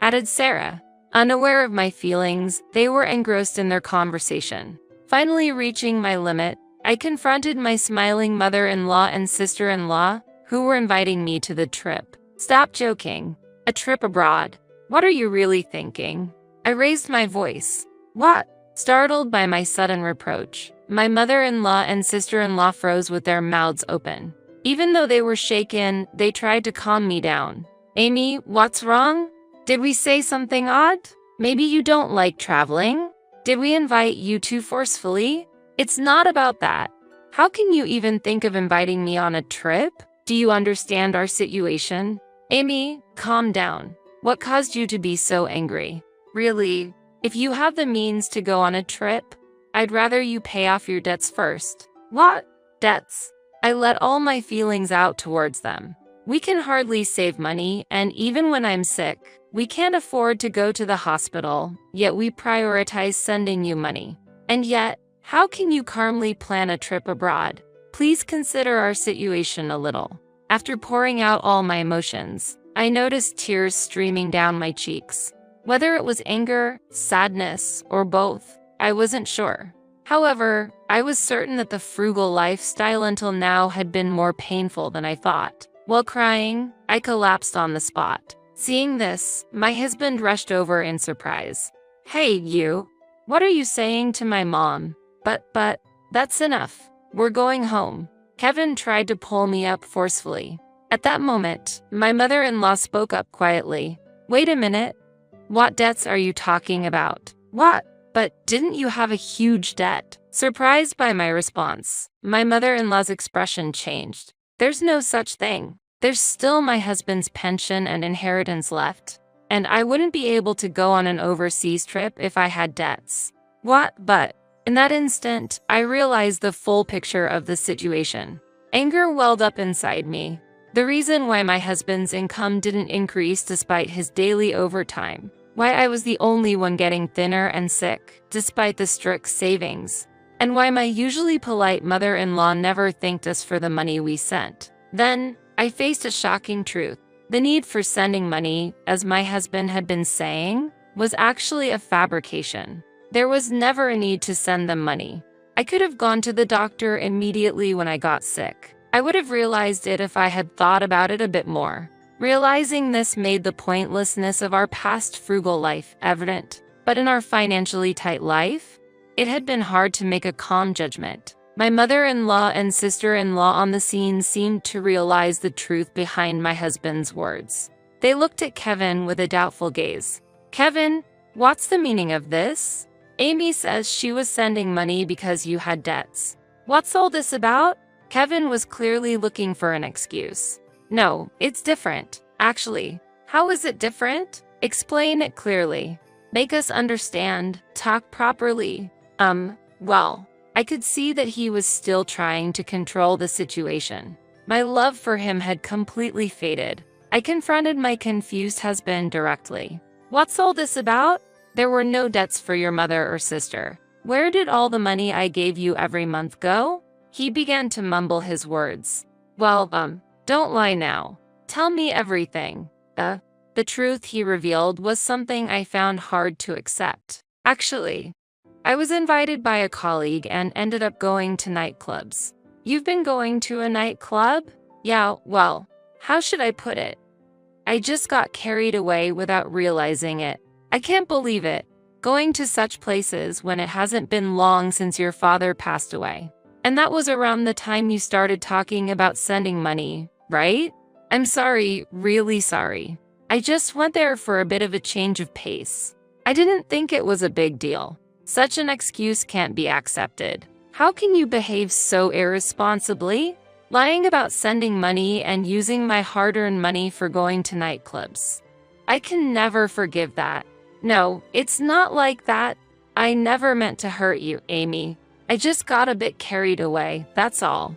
added Sarah. Unaware of my feelings, they were engrossed in their conversation. Finally reaching my limit, I confronted my smiling mother-in-law and sister-in-law, who were inviting me to the trip. Stop joking. A trip abroad. What are you really thinking? I raised my voice. What? Startled by my sudden reproach, my mother-in-law and sister-in-law froze with their mouths open. Even though they were shaken, they tried to calm me down. Amy, what's wrong? Did we say something odd? Maybe you don't like traveling? Did we invite you too forcefully? It's not about that. How can you even think of inviting me on a trip? Do you understand our situation? Amy, calm down. What caused you to be so angry? Really, if you have the means to go on a trip, I'd rather you pay off your debts first. What? Debts? I let all my feelings out towards them. We can hardly save money, and even when I'm sick, we can't afford to go to the hospital, yet we prioritize sending you money. And yet, how can you calmly plan a trip abroad? Please consider our situation a little. After pouring out all my emotions, I noticed tears streaming down my cheeks. Whether it was anger, sadness, or both, I wasn't sure. However, I was certain that the frugal lifestyle until now had been more painful than I thought. While crying, I collapsed on the spot. Seeing this, my husband rushed over in surprise. Hey, you! What are you saying to my mom? But, that's enough. We're going home. Kevin tried to pull me up forcefully. At that moment, my mother-in-law spoke up quietly. Wait a minute. What debts are you talking about? What? But didn't you have a huge debt? Surprised by my response, my mother-in-law's expression changed. There's no such thing. There's still my husband's pension and inheritance left, and I wouldn't be able to go on an overseas trip if I had debts. What? But in that instant, I realized the full picture of the situation. Anger welled up inside me. The reason why my husband's income didn't increase despite his daily overtime. Why I was the only one getting thinner and sick, despite the strict savings. And why my usually polite mother-in-law never thanked us for the money we sent. Then, I faced a shocking truth. The need for sending money, as my husband had been saying, was actually a fabrication. There was never a need to send them money. I could have gone to the doctor immediately when I got sick. I would have realized it if I had thought about it a bit more. Realizing this made the pointlessness of our past frugal life evident. But in our financially tight life, it had been hard to make a calm judgment. My mother-in-law and sister-in-law on the scene seemed to realize the truth behind my husband's words. They looked at Kevin with a doubtful gaze. Kevin, what's the meaning of this? Amy says she was sending money because you had debts. What's all this about? Kevin was clearly looking for an excuse. No, it's different. Actually, how is it different? Explain it clearly. Make us understand. Talk properly. Well, I could see that he was still trying to control the situation. My love for him had completely faded. I confronted my confused husband directly. What's all this about? There were no debts for your mother or sister. Where did all the money I gave you every month go? He began to mumble his words. Well, don't lie now. Tell me everything. The truth he revealed was something I found hard to accept. Actually, I was invited by a colleague and ended up going to nightclubs. You've been going to a nightclub? Yeah, well, how should I put it? I just got carried away without realizing it. I can't believe it. Going to such places when it hasn't been long since your father passed away. And that was around the time you started talking about sending money, right? I'm sorry, really sorry. I just went there for a bit of a change of pace. I didn't think it was a big deal. Such an excuse can't be accepted. How can you behave so irresponsibly? Lying about sending money and using my hard-earned money for going to nightclubs. I can never forgive that. No, it's not like that. I never meant to hurt you, Amy. I just got a bit carried away, that's all.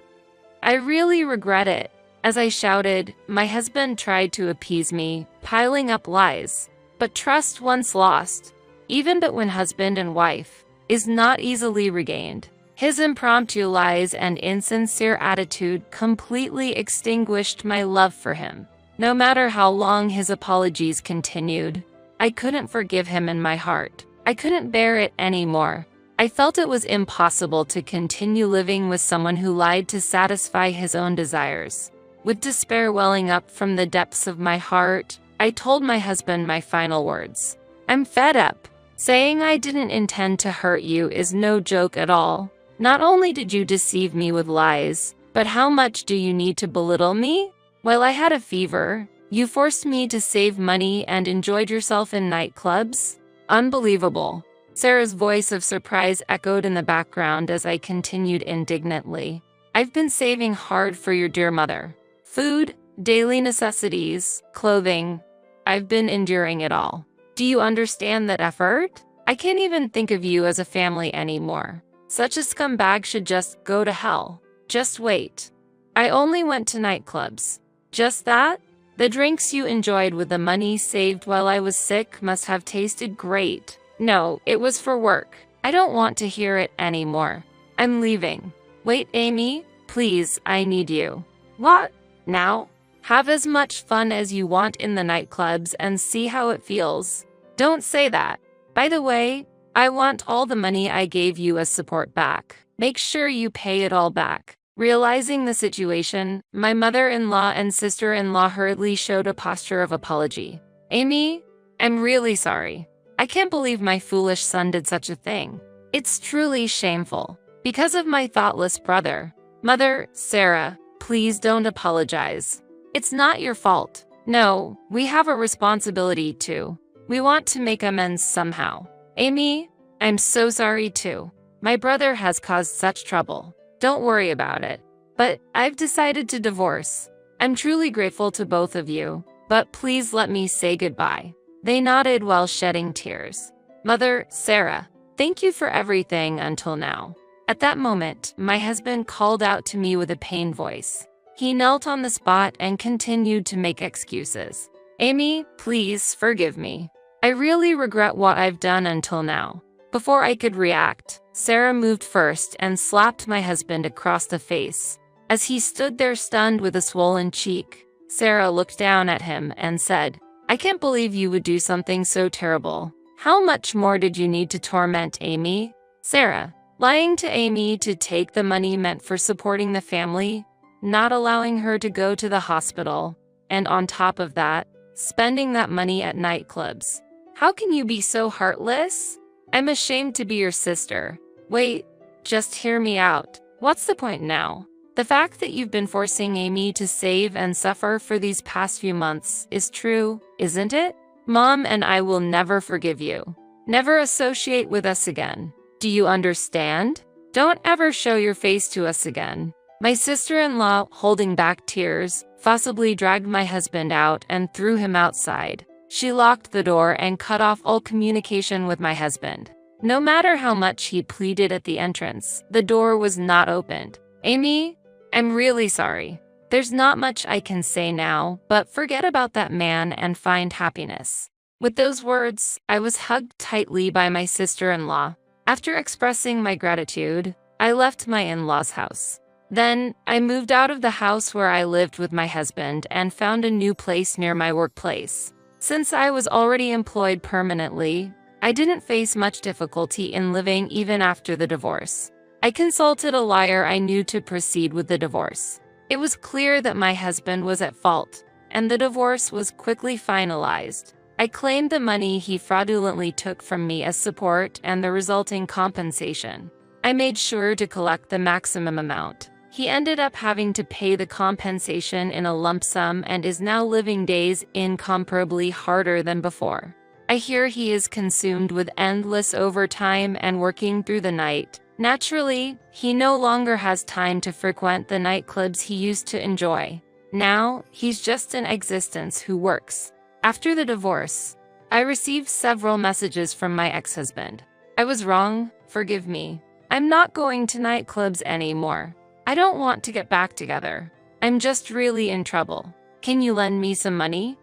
I really regret it. As I shouted, my husband tried to appease me, piling up lies. But trust once lost, even but when husband and wife, is not easily regained. His impromptu lies and insincere attitude completely extinguished my love for him. No matter how long his apologies continued, I couldn't forgive him in my heart. I couldn't bear it anymore. I felt it was impossible to continue living with someone who lied to satisfy his own desires. With despair welling up from the depths of my heart, I told my husband my final words. I'm fed up. Saying I didn't intend to hurt you is no joke at all. Not only did you deceive me with lies, but how much do you need to belittle me? While I had a fever, you forced me to save money and enjoyed yourself in nightclubs? Unbelievable. Sarah's voice of surprise echoed in the background as I continued indignantly. I've been saving hard for your dear mother. Food, daily necessities, clothing. I've been enduring it all. Do you understand that effort? I can't even think of you as a family anymore. Such a scumbag should just go to hell. Just wait. I only went to nightclubs. Just that? The drinks you enjoyed with the money saved while I was sick must have tasted great. No, it was for work. I don't want to hear it anymore. I'm leaving. Wait, Amy, please, I need you. What? Now? Have as much fun as you want in the nightclubs and see how it feels. Don't say that. By the way, I want all the money I gave you as support back. Make sure you pay it all back. Realizing the situation, my mother-in-law and sister-in-law hurriedly showed a posture of apology. Amy, I'm really sorry. I can't believe my foolish son did such a thing. It's truly shameful. Because of my thoughtless brother. Mother, Sarah, please don't apologize. It's not your fault. No, we have a responsibility too. We want to make amends somehow. Amy, I'm so sorry too. My brother has caused such trouble. Don't worry about it. But I've decided to divorce. I'm truly grateful to both of you, but please let me say goodbye. They nodded while shedding tears. Mother, Sarah, thank you for everything until now. At that moment, my husband called out to me with a pained voice. He knelt on the spot and continued to make excuses. Amy, please forgive me. I really regret what I've done until now. Before I could react, Sarah moved first and slapped my husband across the face. As he stood there stunned with a swollen cheek, Sarah looked down at him and said, I can't believe you would do something so terrible. How much more did you need to torment Amy? Sarah, lying to Amy to take the money meant for supporting the family, not allowing her to go to the hospital, and on top of that, spending that money at nightclubs. How can you be so heartless? I'm ashamed to be your sister. Wait, just hear me out. What's the point now? The fact that you've been forcing Amy to save and suffer for these past few months is true, isn't it? Mom and I will never forgive you. Never associate with us again. Do you understand? Don't ever show your face to us again. My sister-in-law, holding back tears, forcibly dragged my husband out and threw him outside. She locked the door and cut off all communication with my husband. No matter how much he pleaded at the entrance, the door was not opened. Amy, I'm really sorry. There's not much I can say now, but forget about that man and find happiness. With those words, I was hugged tightly by my sister-in-law. After expressing my gratitude, I left my in-laws' house. Then, I moved out of the house where I lived with my husband and found a new place near my workplace. Since I was already employed permanently, I didn't face much difficulty in living even after the divorce. I consulted a lawyer I knew to proceed with the divorce. It was clear that my husband was at fault, and the divorce was quickly finalized. I claimed the money he fraudulently took from me as support and the resulting compensation. I made sure to collect the maximum amount. He ended up having to pay the compensation in a lump sum and is now living days incomparably harder than before. I hear he is consumed with endless overtime and working through the night. Naturally, he no longer has time to frequent the nightclubs he used to enjoy. Now, he's just an existence who works. After the divorce, I received several messages from my ex-husband. I was wrong, forgive me. I'm not going to nightclubs anymore. I don't want to get back together. I'm just really in trouble. Can you lend me some money?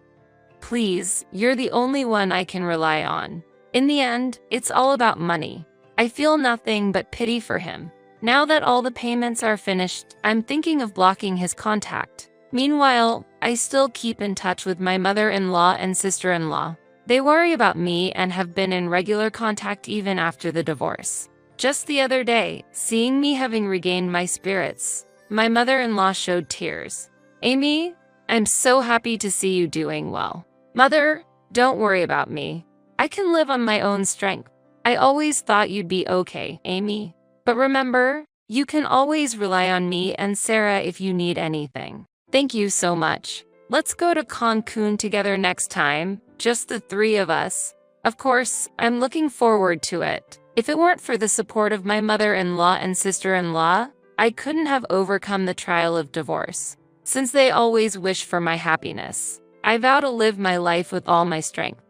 Please, you're the only one I can rely on. In the end, it's all about money. I feel nothing but pity for him. Now that all the payments are finished, I'm thinking of blocking his contact. Meanwhile, I still keep in touch with my mother-in-law and sister-in-law. They worry about me and have been in regular contact even after the divorce. Just the other day, seeing me having regained my spirits, my mother-in-law showed tears. Amy, I'm so happy to see you doing well. Mother, don't worry about me. I can live on my own strength. I always thought you'd be okay, Amy. But remember, you can always rely on me and Sarah if you need anything. Thank you so much. Let's go to Cancun together next time, just the three of us. Of course, I'm looking forward to it. If it weren't for the support of my mother-in-law and sister-in-law, I couldn't have overcome the trial of divorce. Since they always wish for my happiness, I vow to live my life with all my strength.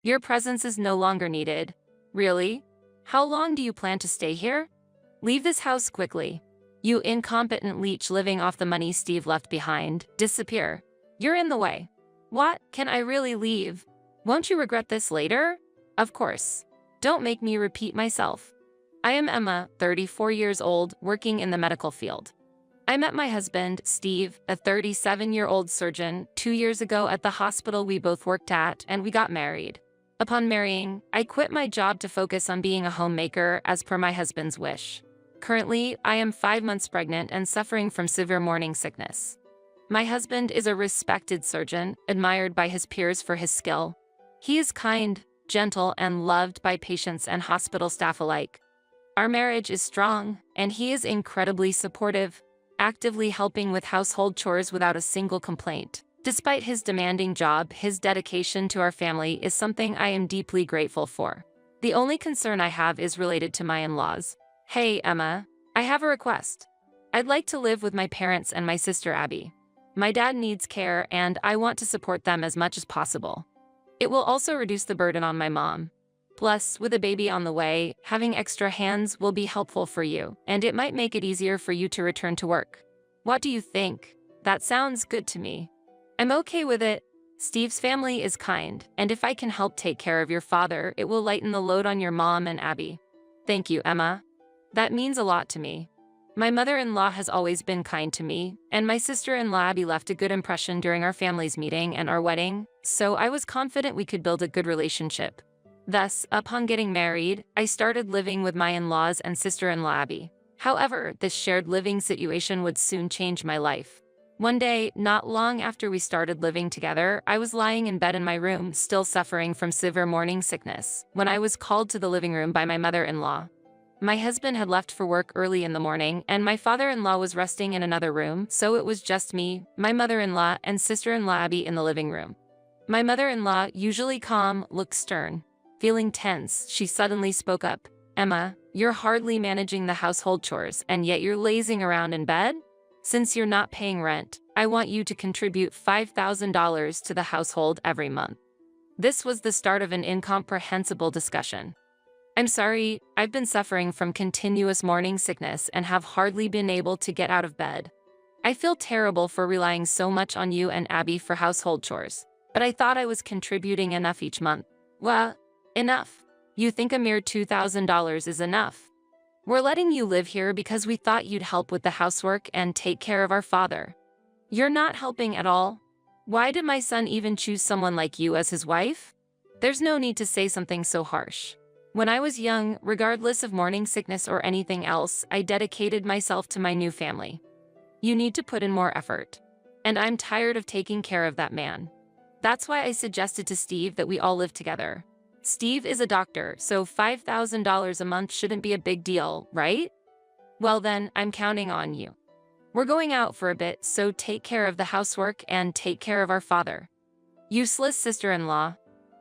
Your presence is no longer needed. Really? How long do you plan to stay here? Leave this house quickly. You incompetent leech living off the money Steve left behind. Disappear. You're in the way. What? Can I really leave? Won't you regret this later? Of course. Don't make me repeat myself. I am Emma, 34 years old, working in the medical field. I met my husband, Steve, a 37-year-old surgeon, 2 years ago at the hospital we both worked at, and we got married. Upon marrying, I quit my job to focus on being a homemaker as per my husband's wish. Currently, I am 5 months pregnant and suffering from severe morning sickness. My husband is a respected surgeon, admired by his peers for his skill. He is kind, gentle, and loved by patients and hospital staff alike. Our marriage is strong, and he is incredibly supportive, actively helping with household chores without a single complaint. Despite his demanding job, his dedication to our family is something I am deeply grateful for. The only concern I have is related to my in-laws. Hey, Emma, I have a request. I'd like to live with my parents and my sister Abby. My dad needs care, and I want to support them as much as possible. It will also reduce the burden on my mom. Plus, with a baby on the way, having extra hands will be helpful for you, and it might make it easier for you to return to work. What do you think? That sounds good to me. I'm okay with it. Steve's family is kind, and if I can help take care of your father, it will lighten the load on your mom and Abby. Thank you, Emma. That means a lot to me. My mother-in-law has always been kind to me, and my sister-in-law Abby left a good impression during our family's meeting and our wedding, so I was confident we could build a good relationship. Thus, upon getting married, I started living with my in-laws and sister-in-law Abby. However, this shared living situation would soon change my life. One day, not long after we started living together, I was lying in bed in my room, still suffering from severe morning sickness, when I was called to the living room by my mother-in-law. My husband had left for work early in the morning, and my father-in-law was resting in another room, so it was just me, my mother-in-law, and sister-in-law Abby in the living room. My mother-in-law, usually calm, looked stern. Feeling tense, she suddenly spoke up. Emma, you're hardly managing the household chores, and yet you're lazing around in bed? Since you're not paying rent, I want you to contribute $5,000 to the household every month. This was the start of an incomprehensible discussion. I'm sorry, I've been suffering from continuous morning sickness and have hardly been able to get out of bed. I feel terrible for relying so much on you and Abby for household chores, but I thought I was contributing enough each month. Well, enough. You think a mere $2,000 is enough? We're letting you live here because we thought you'd help with the housework and take care of our father. You're not helping at all. Why did my son even choose someone like you as his wife? There's no need to say something so harsh. When I was young, regardless of morning sickness or anything else, I dedicated myself to my new family. You need to put in more effort. And I'm tired of taking care of that man. That's why I suggested to Steve that we all live together. Steve is a doctor, so $5,000 a month shouldn't be a big deal, right? Well then, I'm counting on you. We're going out for a bit, so take care of the housework and take care of our father. Useless sister-in-law.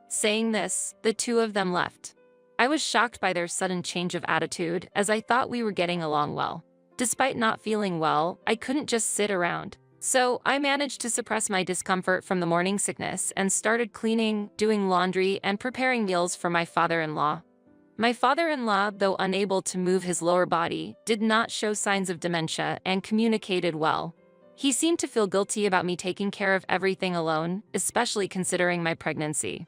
Saying this, the two of them left. I was shocked by their sudden change of attitude, as I thought we were getting along well. Despite not feeling well, I couldn't just sit around. So I managed to suppress my discomfort from the morning sickness and started cleaning, doing laundry, and preparing meals for my father-in-law. My father-in-law, though unable to move his lower body, did not show signs of dementia and communicated well. He seemed to feel guilty about me taking care of everything alone, especially considering my pregnancy.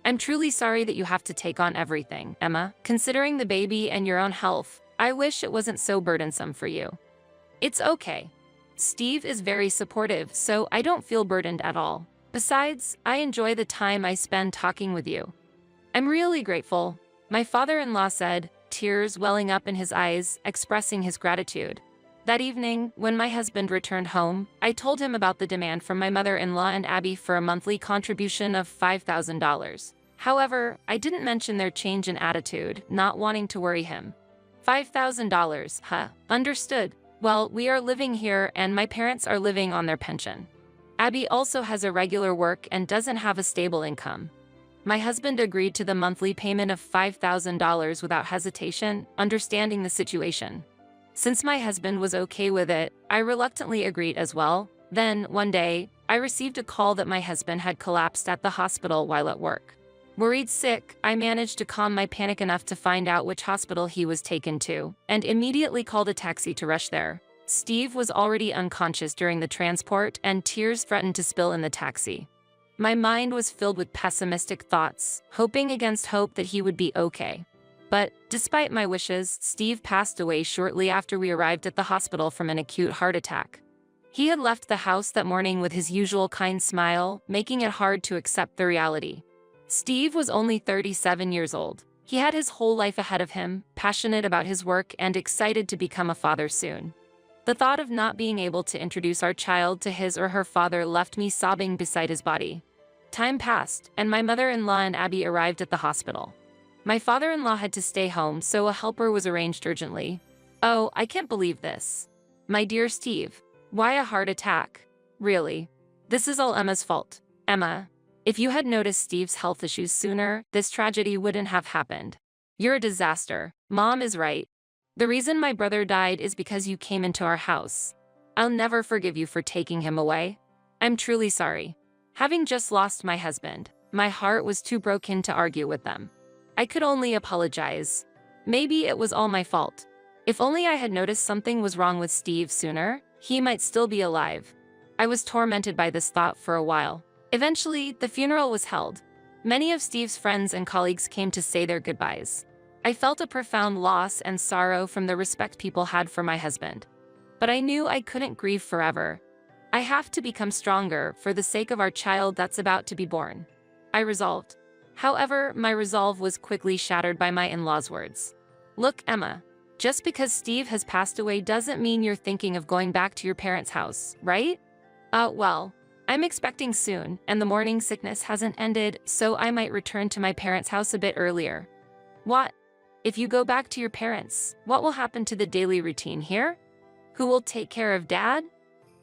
I'm truly sorry that you have to take on everything, Emma. Considering the baby and your own health, I wish it wasn't so burdensome for you. It's okay. Steve is very supportive, so I don't feel burdened at all. Besides, I enjoy the time I spend talking with you. I'm really grateful, my father-in-law said, tears welling up in his eyes, expressing his gratitude. That evening, when my husband returned home, I told him about the demand from my mother-in-law and Abby for a monthly contribution of $5,000. However, I didn't mention their change in attitude, not wanting to worry him. $5,000, huh? Understood. Well, we are living here and my parents are living on their pension. Abby also has a regular work and doesn't have a stable income. My husband agreed to the monthly payment of $5,000 without hesitation, understanding the situation. Since my husband was okay with it, I reluctantly agreed as well. Then, one day, I received a call that my husband had collapsed at the hospital while at work. Worried sick, I managed to calm my panic enough to find out which hospital he was taken to, and immediately called a taxi to rush there. Steve was already unconscious during the transport, and tears threatened to spill in the taxi. My mind was filled with pessimistic thoughts, hoping against hope that he would be okay. But, despite my wishes, Steve passed away shortly after we arrived at the hospital from an acute heart attack. He had left the house that morning with his usual kind smile, making it hard to accept the reality. Steve was only 37 years old. He had his whole life ahead of him, passionate about his work and excited to become a father soon. The thought of not being able to introduce our child to his or her father left me sobbing beside his body. Time passed, and my mother-in-law and Abby arrived at the hospital. My father-in-law had to stay home, so a helper was arranged urgently. Oh, I can't believe this. My dear Steve, why a heart attack? Really? This is all Emma's fault. Emma, if you had noticed Steve's health issues sooner, this tragedy wouldn't have happened. You're a disaster. Mom is right. The reason my brother died is because you came into our house. I'll never forgive you for taking him away. I'm truly sorry. Having just lost my husband, my heart was too broken to argue with them. I could only apologize. Maybe it was all my fault. If only I had noticed something was wrong with Steve sooner, he might still be alive. I was tormented by this thought for a while. Eventually, the funeral was held. Many of Steve's friends and colleagues came to say their goodbyes. I felt a profound loss and sorrow from the respect people had for my husband. But I knew I couldn't grieve forever. I have to become stronger for the sake of our child that's about to be born. I resolved. However, my resolve was quickly shattered by my in-laws' words. Look, Emma, just because Steve has passed away doesn't mean you're thinking of going back to your parents' house, right? Well, I'm expecting soon, and the morning sickness hasn't ended, so I might return to my parents' house a bit earlier. What? If you go back to your parents, what will happen to the daily routine here? Who will take care of Dad?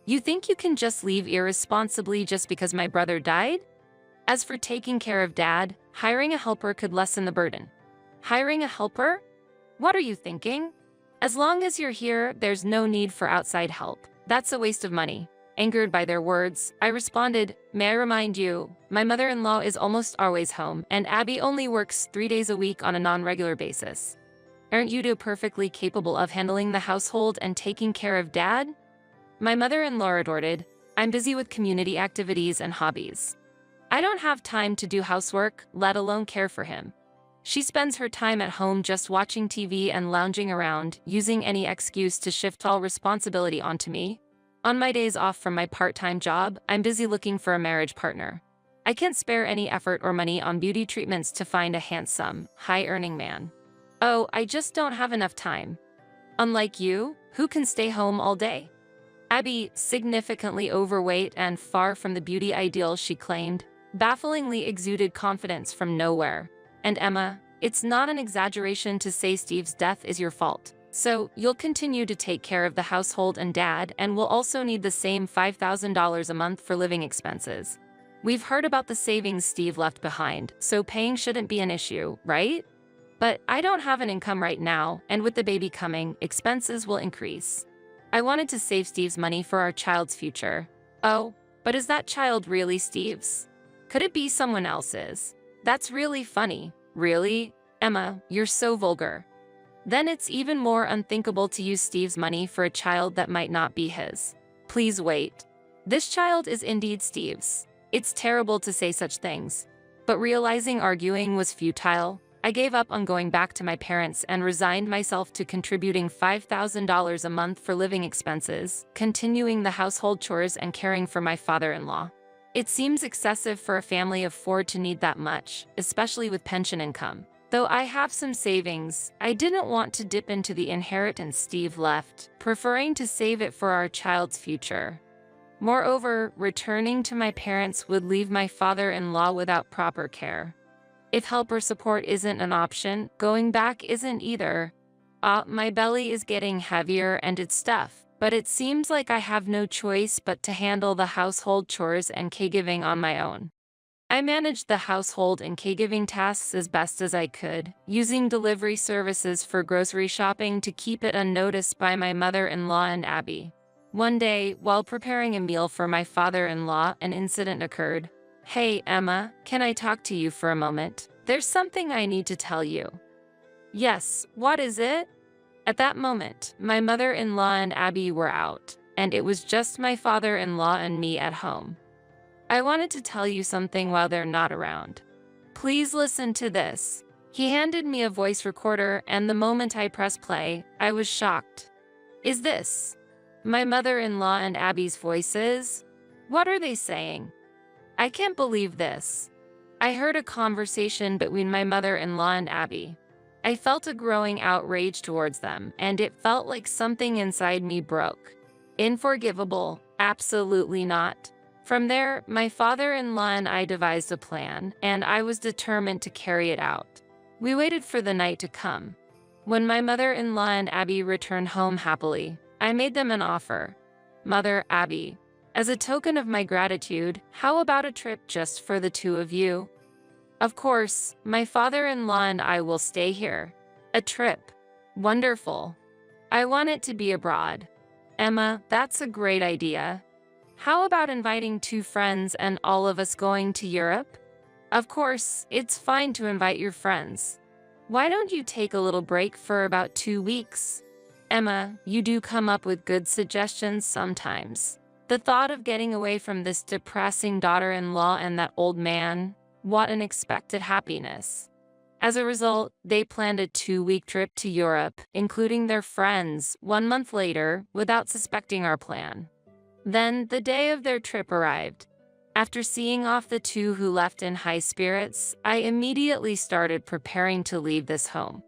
You think you can just leave irresponsibly just because my brother died? As for taking care of Dad, hiring a helper could lessen the burden. Hiring a helper? What are you thinking? As long as you're here, there's no need for outside help. That's a waste of money. Angered by their words, I responded, may I remind you, my mother-in-law is almost always home, and Abby only works 3 days a week on a non-regular basis. Aren't you two perfectly capable of handling the household and taking care of Dad? My mother-in-law retorted, I'm busy with community activities and hobbies. I don't have time to do housework, let alone care for him. She spends her time at home just watching TV and lounging around, using any excuse to shift all responsibility onto me. On my days off from my part-time job, I'm busy looking for a marriage partner. I can't spare any effort or money on beauty treatments to find a handsome, high-earning man. Oh, I just don't have enough time. Unlike you, who can stay home all day? Abby, significantly overweight and far from the beauty ideal she claimed, bafflingly exuded confidence from nowhere. And Emma, it's not an exaggeration to say Steve's death is your fault. So, you'll continue to take care of the household and Dad, and will also need the same $5,000 a month for living expenses. We've heard about the savings Steve left behind, so paying shouldn't be an issue, right? But I don't have an income right now, and with the baby coming, expenses will increase. I wanted to save Steve's money for our child's future. Oh, but is that child really Steve's? Could it be someone else's? That's really funny. Really? Emma, you're so vulgar. Then it's even more unthinkable to use Steve's money for a child that might not be his. Please wait. This child is indeed Steve's. It's terrible to say such things. But realizing arguing was futile, I gave up on going back to my parents and resigned myself to contributing $5,000 a month for living expenses, continuing the household chores and caring for my father-in-law. It seems excessive for a family of 4 to need that much, especially with pension income. Though I have some savings, I didn't want to dip into the inheritance Steve left, preferring to save it for our child's future. Moreover, returning to my parents would leave my father-in-law without proper care. If help or support isn't an option, going back isn't either. My belly is getting heavier and it's tough, but it seems like I have no choice but to handle the household chores and caregiving on my own. I managed the household and caregiving tasks as best as I could, using delivery services for grocery shopping to keep it unnoticed by my mother-in-law and Abby. One day, while preparing a meal for my father-in-law, an incident occurred. "Hey, Emma, can I talk to you for a moment? There's something I need to tell you." "Yes, what is it?" At that moment, my mother-in-law and Abby were out, and it was just my father-in-law and me at home. "I wanted to tell you something while they're not around. Please listen to this." He handed me a voice recorder, and the moment I pressed play, I was shocked. "Is this my mother-in-law and Abby's voices? What are they saying? I can't believe this." I heard a conversation between my mother-in-law and Abby. I felt a growing outrage towards them, and it felt like something inside me broke. Unforgivable? Absolutely not. From there, my father-in-law and I devised a plan, and I was determined to carry it out. We waited for the night to come. When my mother-in-law and Abby returned home happily, I made them an offer. "Mother, Abby, as a token of my gratitude, how about a trip just for the two of you? Of course, my father-in-law and I will stay here." "A trip? Wonderful. I want it to be abroad." "Emma, that's a great idea. How about inviting 2 friends and all of us going to Europe?" "Of course, it's fine to invite your friends. Why don't you take a little break for about 2 weeks? Emma, you do come up with good suggestions sometimes. The thought of getting away from this depressing daughter-in-law and that old man, what an unexpected happiness." As a result, they planned a 2-week trip to Europe, including their friends, 1 month later, without suspecting our plan. Then, the day of their trip arrived. After seeing off the 2 who left in high spirits, I immediately started preparing to leave this home.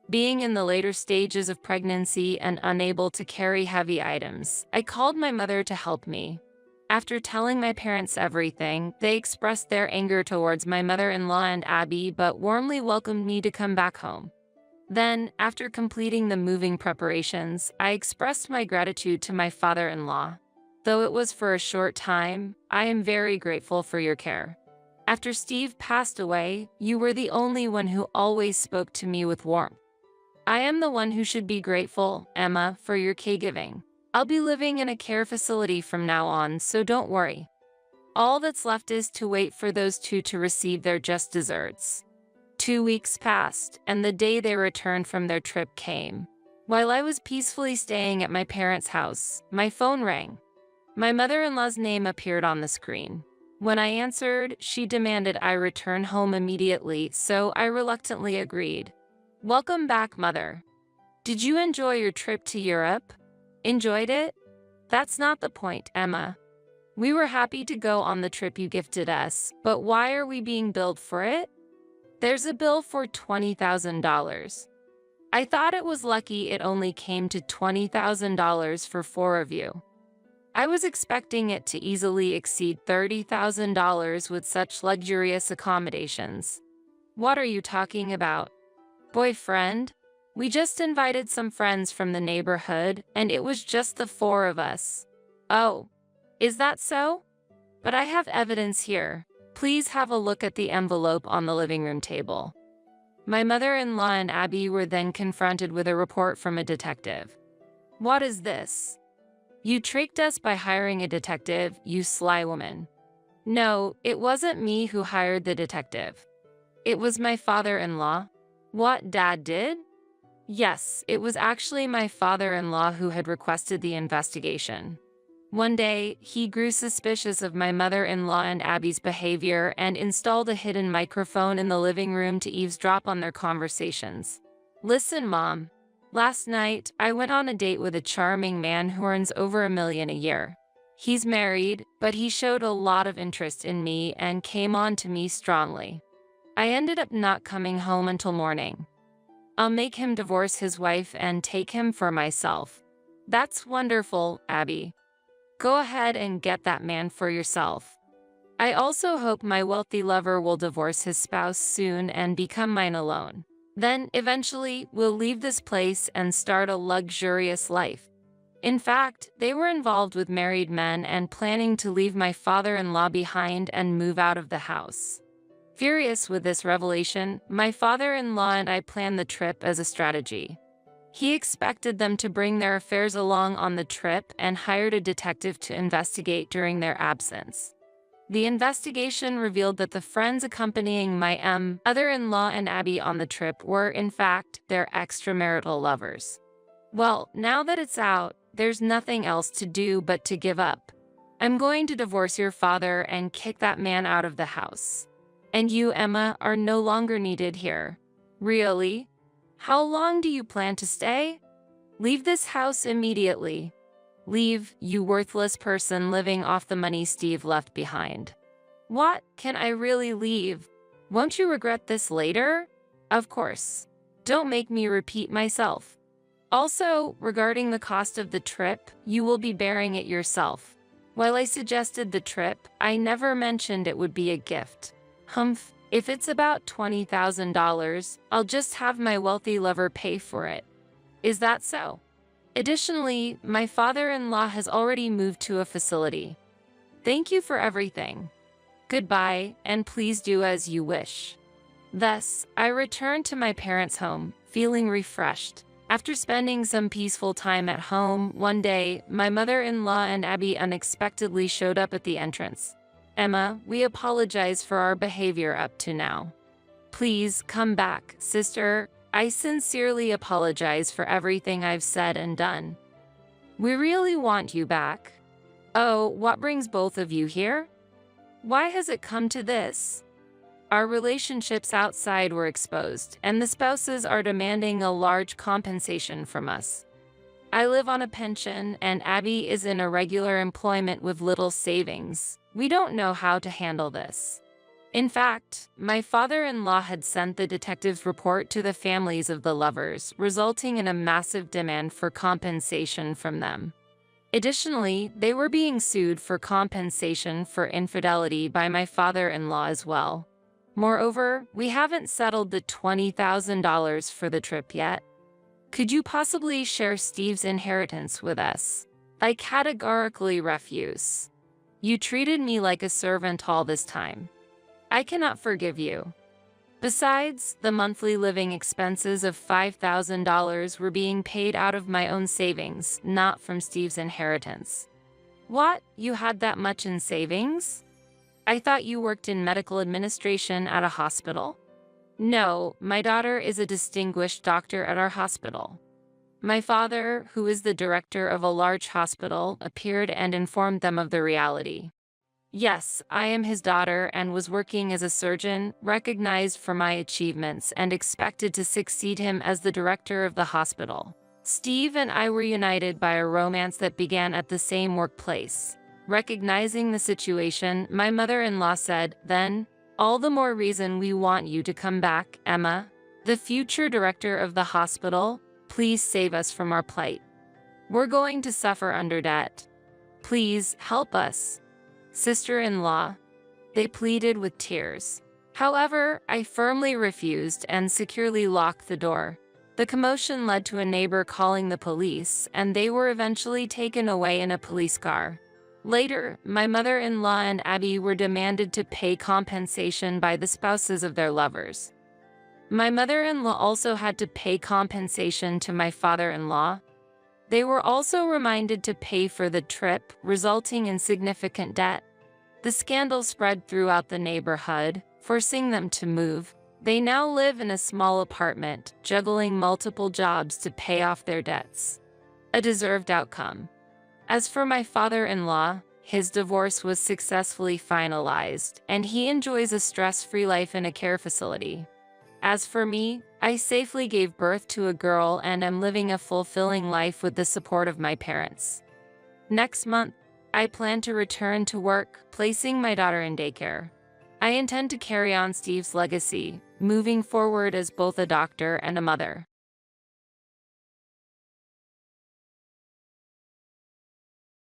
Being in the later stages of pregnancy and unable to carry heavy items, I called my mother to help me. After telling my parents everything, they expressed their anger towards my mother-in-law and Abby but warmly welcomed me to come back home. Then, after completing the moving preparations, I expressed my gratitude to my father-in-law. "Though it was for a short time, I am very grateful for your care. After Steve passed away, you were the only one who always spoke to me with warmth. I am the one who should be grateful, Emma, for your caregiving. I'll be living in a care facility from now on, so don't worry. All that's left is to wait for those 2 to receive their just desserts." 2 weeks passed, and the day they returned from their trip came. While I was peacefully staying at my parents' house, my phone rang. My mother-in-law's name appeared on the screen. When I answered, she demanded I return home immediately, so I reluctantly agreed. "Welcome back, Mother. Did you enjoy your trip to Europe?" "Enjoyed it? That's not the point, Emma. We were happy to go on the trip you gifted us, but why are we being billed for it? There's a bill for $20,000. I thought it was lucky it only came to $20,000 for 4 of you. I was expecting it to easily exceed $30,000 with such luxurious accommodations." "What are you talking about? Boyfriend? We just invited some friends from the neighborhood, and it was just the 4 of us." "Oh, is that so? But I have evidence here. Please have a look at the envelope on the living room table." My mother-in-law and Abby were then confronted with a report from a detective. "What is this? You tricked us by hiring a detective, you sly woman." "No, it wasn't me who hired the detective. It was my father-in-law." "What Dad did?" "Yes, it was actually my father-in-law who had requested the investigation. One day, he grew suspicious of my mother-in-law and Abby's behavior and installed a hidden microphone in the living room to eavesdrop on their conversations. Listen, Mom. Last night, I went on a date with a charming man who earns over $1 million a year. He's married, but he showed a lot of interest in me and came on to me strongly. I ended up not coming home until morning. I'll make him divorce his wife and take him for myself. That's wonderful, Abby. Go ahead and get that man for yourself. I also hope my wealthy lover will divorce his spouse soon and become mine alone. Then, eventually, we'll leave this place and start a luxurious life. In fact, they were involved with married men and planning to leave my father-in-law behind and move out of the house. Furious with this revelation, my father-in-law and I planned the trip as a strategy. He expected them to bring their affairs along on the trip and hired a detective to investigate during their absence. The investigation revealed that the friends accompanying my other-in-law and Abby on the trip were, in fact, their extramarital lovers. Well, now that it's out, there's nothing else to do but to give up. I'm going to divorce your father and kick that man out of the house. And you, Emma, are no longer needed here. Really? How long do you plan to stay? Leave this house immediately. Leave, you worthless person living off the money Steve left behind. What? Can I really leave? Won't you regret this later? Of course. Don't make me repeat myself. Also, regarding the cost of the trip, you will be bearing it yourself. While I suggested the trip, I never mentioned it would be a gift. Humph, if it's about $20,000, I'll just have my wealthy lover pay for it. Is that so? Additionally, my father-in-law has already moved to a facility. Thank you for everything. Goodbye, and please do as you wish. Thus, I returned to my parents' home, feeling refreshed. After spending some peaceful time at home, one day, my mother-in-law and Abby unexpectedly showed up at the entrance. Emma, we apologize for our behavior up to now. Please come back, sister. I sincerely apologize for everything I've said and done. We really want you back. Oh, what brings both of you here? Why has it come to this? Our relationships outside were exposed, and the spouses are demanding a large compensation from us. I live on a pension, and Abby is in irregular employment with little savings. We don't know how to handle this. In fact, my father-in-law had sent the detective's report to the families of the lovers, resulting in a massive demand for compensation from them. Additionally, they were being sued for compensation for infidelity by my father-in-law as well. Moreover, we haven't settled the $20,000 for the trip yet. Could you possibly share Steve's inheritance with us? I categorically refuse. You treated me like a servant all this time. I cannot forgive you. Besides, the monthly living expenses of $5,000 were being paid out of my own savings, not from Steve's inheritance. What? You had that much in savings? I thought you worked in medical administration at a hospital. No, my daughter is a distinguished doctor at our hospital. My father, who is the director of a large hospital, appeared and informed them of the reality. Yes, I am his daughter and was working as a surgeon, recognized for my achievements and expected to succeed him as the director of the hospital. Steve and I were united by a romance that began at the same workplace. Recognizing the situation, my mother-in-law said, "Then, all the more reason we want you to come back, Emma. The future director of the hospital, please save us from our plight. We're going to suffer under debt. Please help us." Sister-in-law, they pleaded with tears. However, I firmly refused and securely locked the door. The commotion led to a neighbor calling the police, and they were eventually taken away in a police car. Later, my mother-in-law and Abby were demanded to pay compensation by the spouses of their lovers. My mother-in-law also had to pay compensation to my father-in-law. They were also reminded to pay for the trip, resulting in significant debt. The scandal spread throughout the neighborhood, forcing them to move. They now live in a small apartment, juggling multiple jobs to pay off their debts. A deserved outcome. As for my father-in-law, his divorce was successfully finalized, and he enjoys a stress-free life in a care facility. As for me, I safely gave birth to a girl and am living a fulfilling life with the support of my parents. Next month, I plan to return to work, placing my daughter in daycare. I intend to carry on Steve's legacy, moving forward as both a doctor and a mother.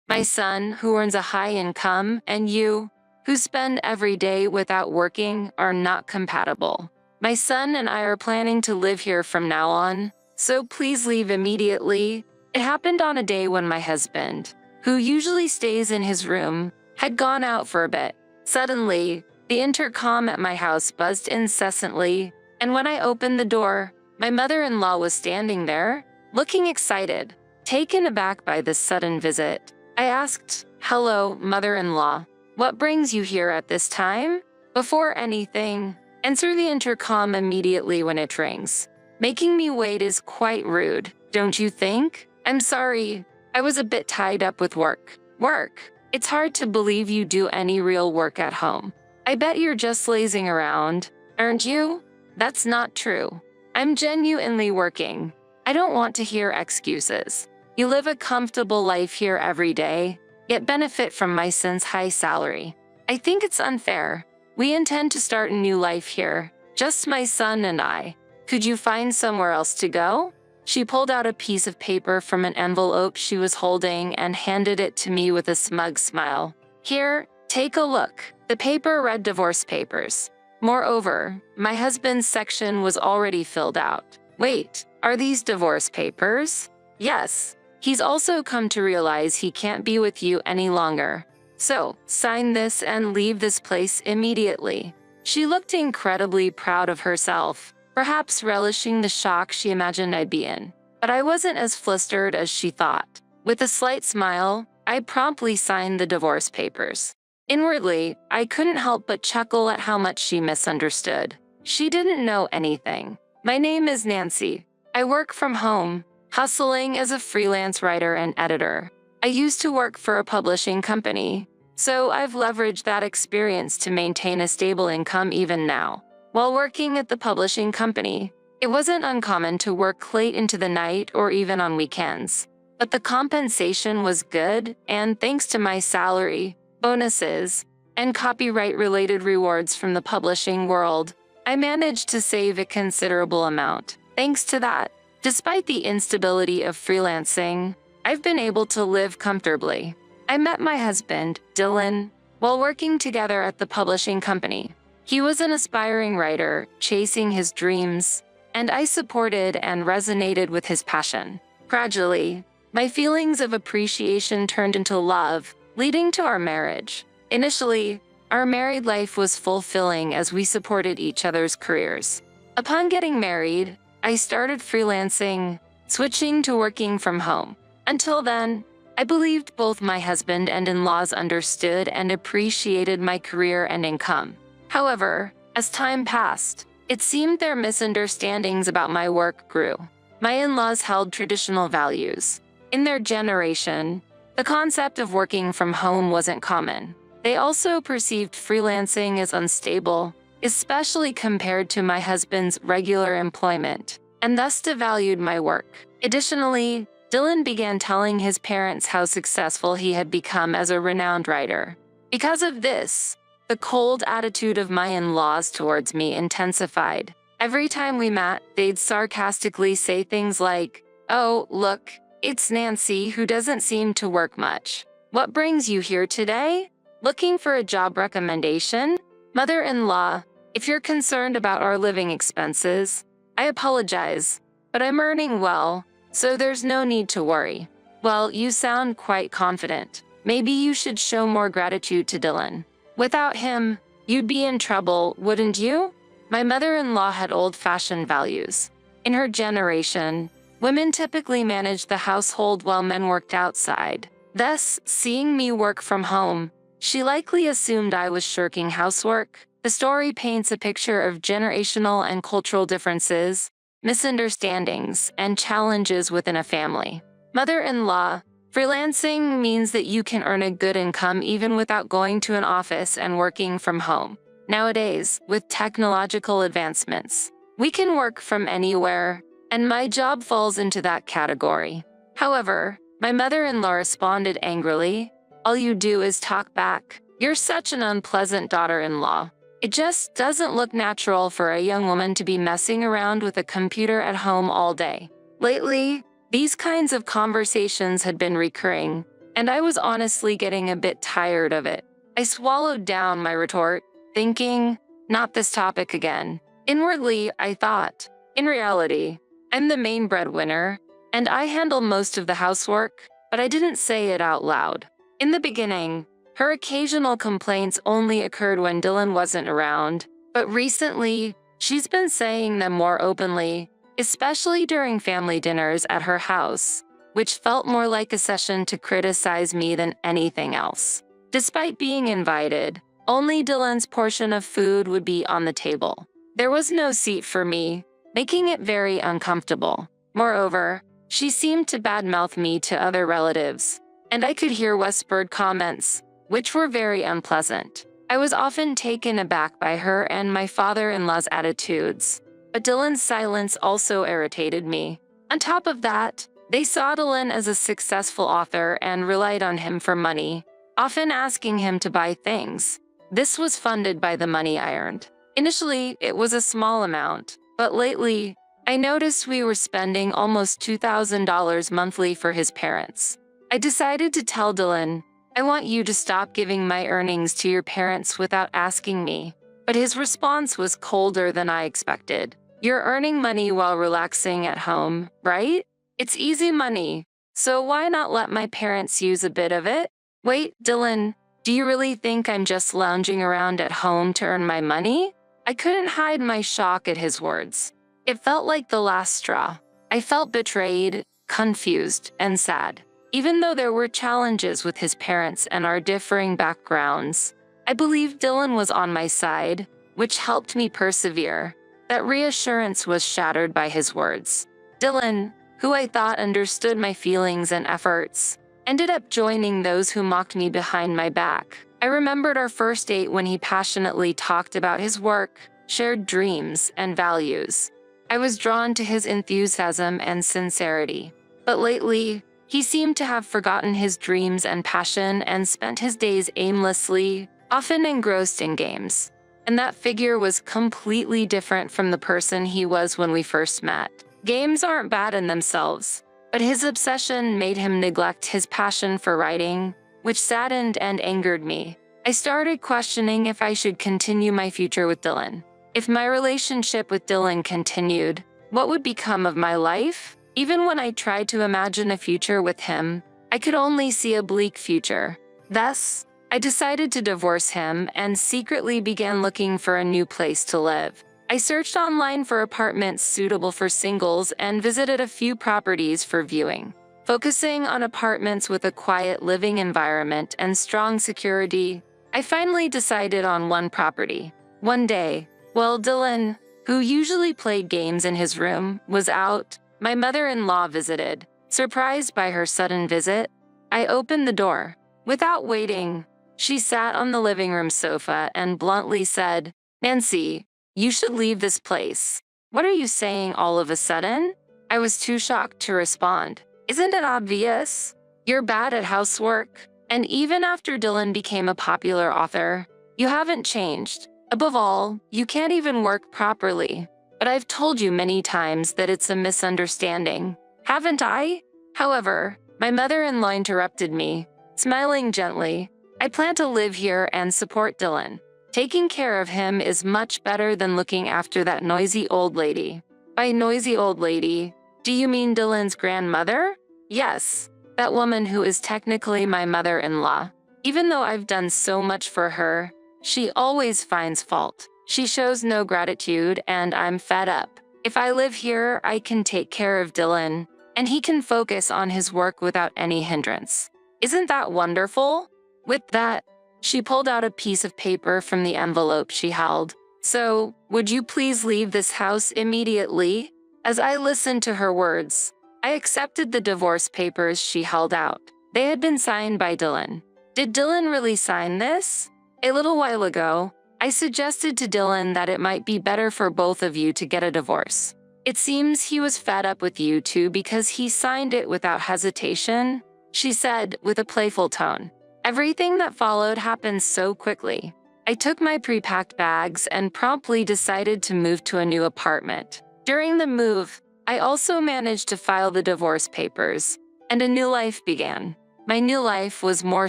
My son, who earns a high income, and you, who spend every day without working, are not compatible. My son and I are planning to live here from now on, so please leave immediately. It happened on a day when my husband, who usually stays in his room, had gone out for a bit. Suddenly, the intercom at my house buzzed incessantly, and when I opened the door, my mother-in-law was standing there, looking excited. Taken aback by this sudden visit, I asked, "Hello, mother-in-law. What brings you here at this time?" Before anything, answer the intercom immediately when it rings. Making me wait is quite rude, don't you think? I'm sorry, I was a bit tied up with work. Work? It's hard to believe you do any real work at home. I bet you're just lazing around, aren't you? That's not true. I'm genuinely working. I don't want to hear excuses. You live a comfortable life here every day, yet benefit from my son's high salary. I think it's unfair. We intend to start a new life here, just my son and I. Could you find somewhere else to go? She pulled out a piece of paper from an envelope she was holding and handed it to me with a smug smile. Here, take a look. The paper read divorce papers. Moreover, my husband's section was already filled out. Wait, are these divorce papers? Yes. He's also come to realize he can't be with you any longer. So, sign this and leave this place immediately. She looked incredibly proud of herself, perhaps relishing the shock she imagined I'd be in. But I wasn't as flustered as she thought. With a slight smile, I promptly signed the divorce papers. Inwardly, I couldn't help but chuckle at how much she misunderstood. She didn't know anything. My name is Nancy. I work from home, hustling as a freelance writer and editor. I used to work for a publishing company, so I've leveraged that experience to maintain a stable income even now. While working at the publishing company, it wasn't uncommon to work late into the night or even on weekends. But the compensation was good, and thanks to my salary, bonuses, and copyright-related rewards from the publishing world, I managed to save a considerable amount. Thanks to that, despite the instability of freelancing, I've been able to live comfortably. I met my husband, Dylan, while working together at the publishing company. He was an aspiring writer, chasing his dreams, and I supported and resonated with his passion. Gradually, my feelings of appreciation turned into love, leading to our marriage. Initially, our married life was fulfilling as we supported each other's careers. Upon getting married, I started freelancing, switching to working from home. Until then, I believed both my husband and in-laws understood and appreciated my career and income. However, as time passed, it seemed their misunderstandings about my work grew. My in-laws held traditional values. In their generation, the concept of working from home wasn't common. They also perceived freelancing as unstable, especially compared to my husband's regular employment, and thus devalued my work. Additionally, Dylan began telling his parents how successful he had become as a renowned writer. Because of this, the cold attitude of my in-laws towards me intensified. Every time we met, they'd sarcastically say things like, "Oh, look, it's Nancy who doesn't seem to work much. What brings you here today? Looking for a job recommendation? Mother-in-law, if you're concerned about our living expenses, I apologize, but I'm earning well, so there's no need to worry." Well, you sound quite confident. Maybe you should show more gratitude to Dylan. Without him, you'd be in trouble, wouldn't you? My mother-in-law had old-fashioned values. In her generation, women typically managed the household while men worked outside. Thus, seeing me work from home, she likely assumed I was shirking housework. The story paints a picture of generational and cultural differences, misunderstandings, and challenges within a family. Mother-in-law, freelancing means that you can earn a good income even without going to an office and working from home. Nowadays, with technological advancements, we can work from anywhere, and my job falls into that category. However, my mother-in-law responded angrily, "All you do is talk back. You're such an unpleasant daughter-in-law. It just doesn't look natural for a young woman to be messing around with a computer at home all day. Lately, these kinds of conversations had been recurring, and I was honestly getting a bit tired of it. I swallowed down my retort, thinking, not this topic again. Inwardly, I thought, in reality, I'm the main breadwinner, and I handle most of the housework, but I didn't say it out loud. In the beginning, her occasional complaints only occurred when Dylan wasn't around, but recently, she's been saying them more openly, especially during family dinners at her house, which felt more like a session to criticize me than anything else. Despite being invited, only Dylan's portion of food would be on the table. There was no seat for me, making it very uncomfortable. Moreover, she seemed to badmouth me to other relatives, and I could hear whispered comments, which were very unpleasant. I was often taken aback by her and my father-in-law's attitudes, but Dylan's silence also irritated me. On top of that, they saw Dylan as a successful author and relied on him for money, often asking him to buy things. This was funded by the money I earned. Initially, it was a small amount, but lately, I noticed we were spending almost $2,000 monthly for his parents. I decided to tell Dylan, I want you to stop giving my earnings to your parents without asking me. But his response was colder than I expected. You're earning money while relaxing at home, right? It's easy money, so why not let my parents use a bit of it? Wait, Dylan, do you really think I'm just lounging around at home to earn my money? I couldn't hide my shock at his words. It felt like the last straw. I felt betrayed, confused, and sad. Even though there were challenges with his parents and our differing backgrounds, I believed Dylan was on my side, which helped me persevere. That reassurance was shattered by his words. Dylan, who I thought understood my feelings and efforts, ended up joining those who mocked me behind my back. I remembered our first date when he passionately talked about his work, shared dreams, and values. I was drawn to his enthusiasm and sincerity. But lately, he seemed to have forgotten his dreams and passion and spent his days aimlessly, often engrossed in games. And that figure was completely different from the person he was when we first met. Games aren't bad in themselves, but his obsession made him neglect his passion for writing, which saddened and angered me. I started questioning if I should continue my future with Dylan. If my relationship with Dylan continued, what would become of my life? Even when I tried to imagine a future with him, I could only see a bleak future. Thus, I decided to divorce him and secretly began looking for a new place to live. I searched online for apartments suitable for singles and visited a few properties for viewing. Focusing on apartments with a quiet living environment and strong security, I finally decided on one property. One day, while Dylan, who usually played games in his room, was out, my mother-in-law visited. Surprised by her sudden visit, I opened the door. Without waiting, she sat on the living room sofa and bluntly said, "Nancy, you should leave this place." "What are you saying all of a sudden?" I was too shocked to respond. "Isn't it obvious? You're bad at housework, and even after Dylan became a popular author, you haven't changed. Above all, you can't even work properly. But I've told you many times that it's a misunderstanding, haven't I?" However, my mother-in-law interrupted me, smiling gently. "I plan to live here and support Dylan. Taking care of him is much better than looking after that noisy old lady." By noisy old lady, do you mean Dylan's grandmother? Yes, that woman who is technically my mother-in-law. Even though I've done so much for her, she always finds fault. She shows no gratitude, and I'm fed up. If I live here, I can take care of Dylan, and he can focus on his work without any hindrance. Isn't that wonderful? With that, she pulled out a piece of paper from the envelope she held. "So, would you please leave this house immediately?" As I listened to her words, I accepted the divorce papers she held out. They had been signed by Dylan. Did Dylan really sign this? A little while ago, I suggested to Dylan that it might be better for both of you to get a divorce. "It seems he was fed up with you two because he signed it without hesitation," she said with a playful tone. Everything that followed happened so quickly. I took my pre-packed bags and promptly decided to move to a new apartment. During the move, I also managed to file the divorce papers, and a new life began. My new life was more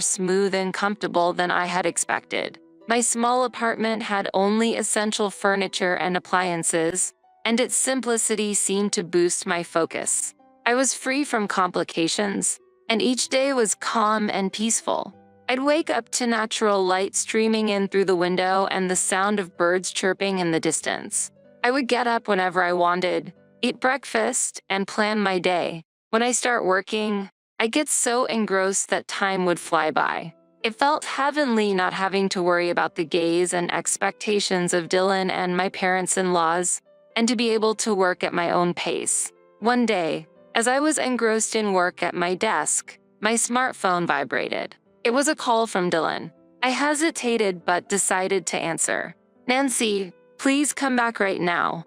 smooth and comfortable than I had expected. My small apartment had only essential furniture and appliances, and its simplicity seemed to boost my focus. I was free from complications, and each day was calm and peaceful. I'd wake up to natural light streaming in through the window and the sound of birds chirping in the distance. I would get up whenever I wanted, eat breakfast, and plan my day. When I start working, I get so engrossed that time would fly by. It felt heavenly not having to worry about the gaze and expectations of Dylan and my parents-in-laws, and to be able to work at my own pace. One day, as I was engrossed in work at my desk, my smartphone vibrated. It was a call from Dylan. I hesitated but decided to answer. "Nancy, please come back right now."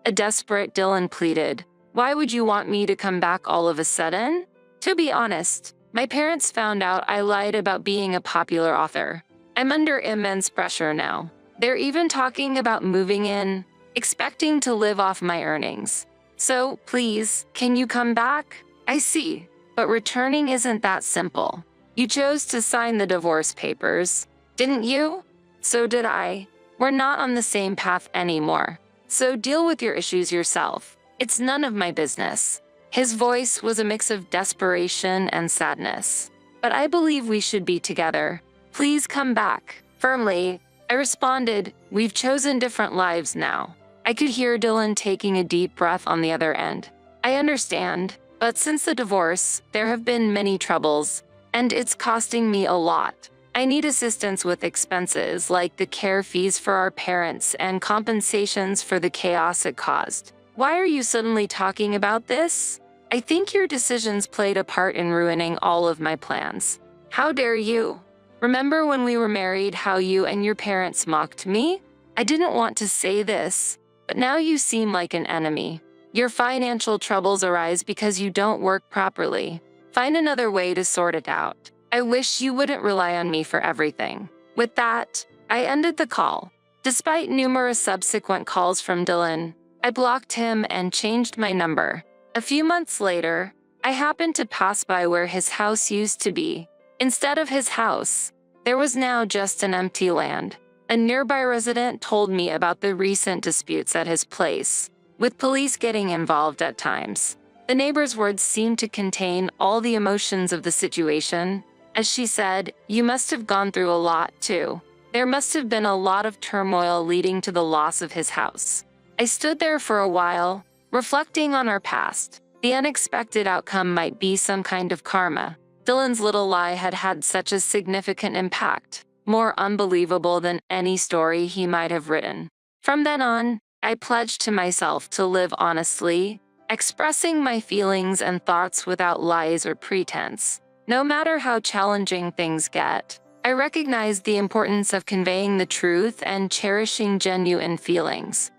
A desperate Dylan pleaded. "Why would you want me to come back all of a sudden?" To be honest, my parents found out I lied about being a popular author. I'm under immense pressure now. They're even talking about moving in, expecting to live off my earnings. So, please, can you come back? I see, but returning isn't that simple. You chose to sign the divorce papers, didn't you? So did I. We're not on the same path anymore. So deal with your issues yourself. It's none of my business. His voice was a mix of desperation and sadness. But I believe we should be together. Please come back. Firmly, I responded, "We've chosen different lives now." I could hear Dylan taking a deep breath on the other end. "I understand, but since the divorce, there have been many troubles, and it's costing me a lot. I need assistance with expenses like the care fees for our parents and compensations for the chaos it caused. Why are you suddenly talking about this? I think your decisions played a part in ruining all of my plans. How dare you? Remember when we were married how you and your parents mocked me? I didn't want to say this, but now you seem like an enemy. Your financial troubles arise because you don't work properly. Find another way to sort it out. I wish you wouldn't rely on me for everything." With that, I ended the call. Despite numerous subsequent calls from Dylan, I blocked him and changed my number. A few months later, I happened to pass by where his house used to be. Instead of his house, there was now just an empty land. A nearby resident told me about the recent disputes at his place, with police getting involved at times. The neighbor's words seemed to contain all the emotions of the situation. As she said, "You must have gone through a lot, too. There must have been a lot of turmoil leading to the loss of his house." I stood there for a while, reflecting on our past. The unexpected outcome might be some kind of karma. Dylan's little lie had had such a significant impact, more unbelievable than any story he might have written. From then on, I pledged to myself to live honestly, expressing my feelings and thoughts without lies or pretense. No matter how challenging things get, I recognize the importance of conveying the truth and cherishing genuine feelings.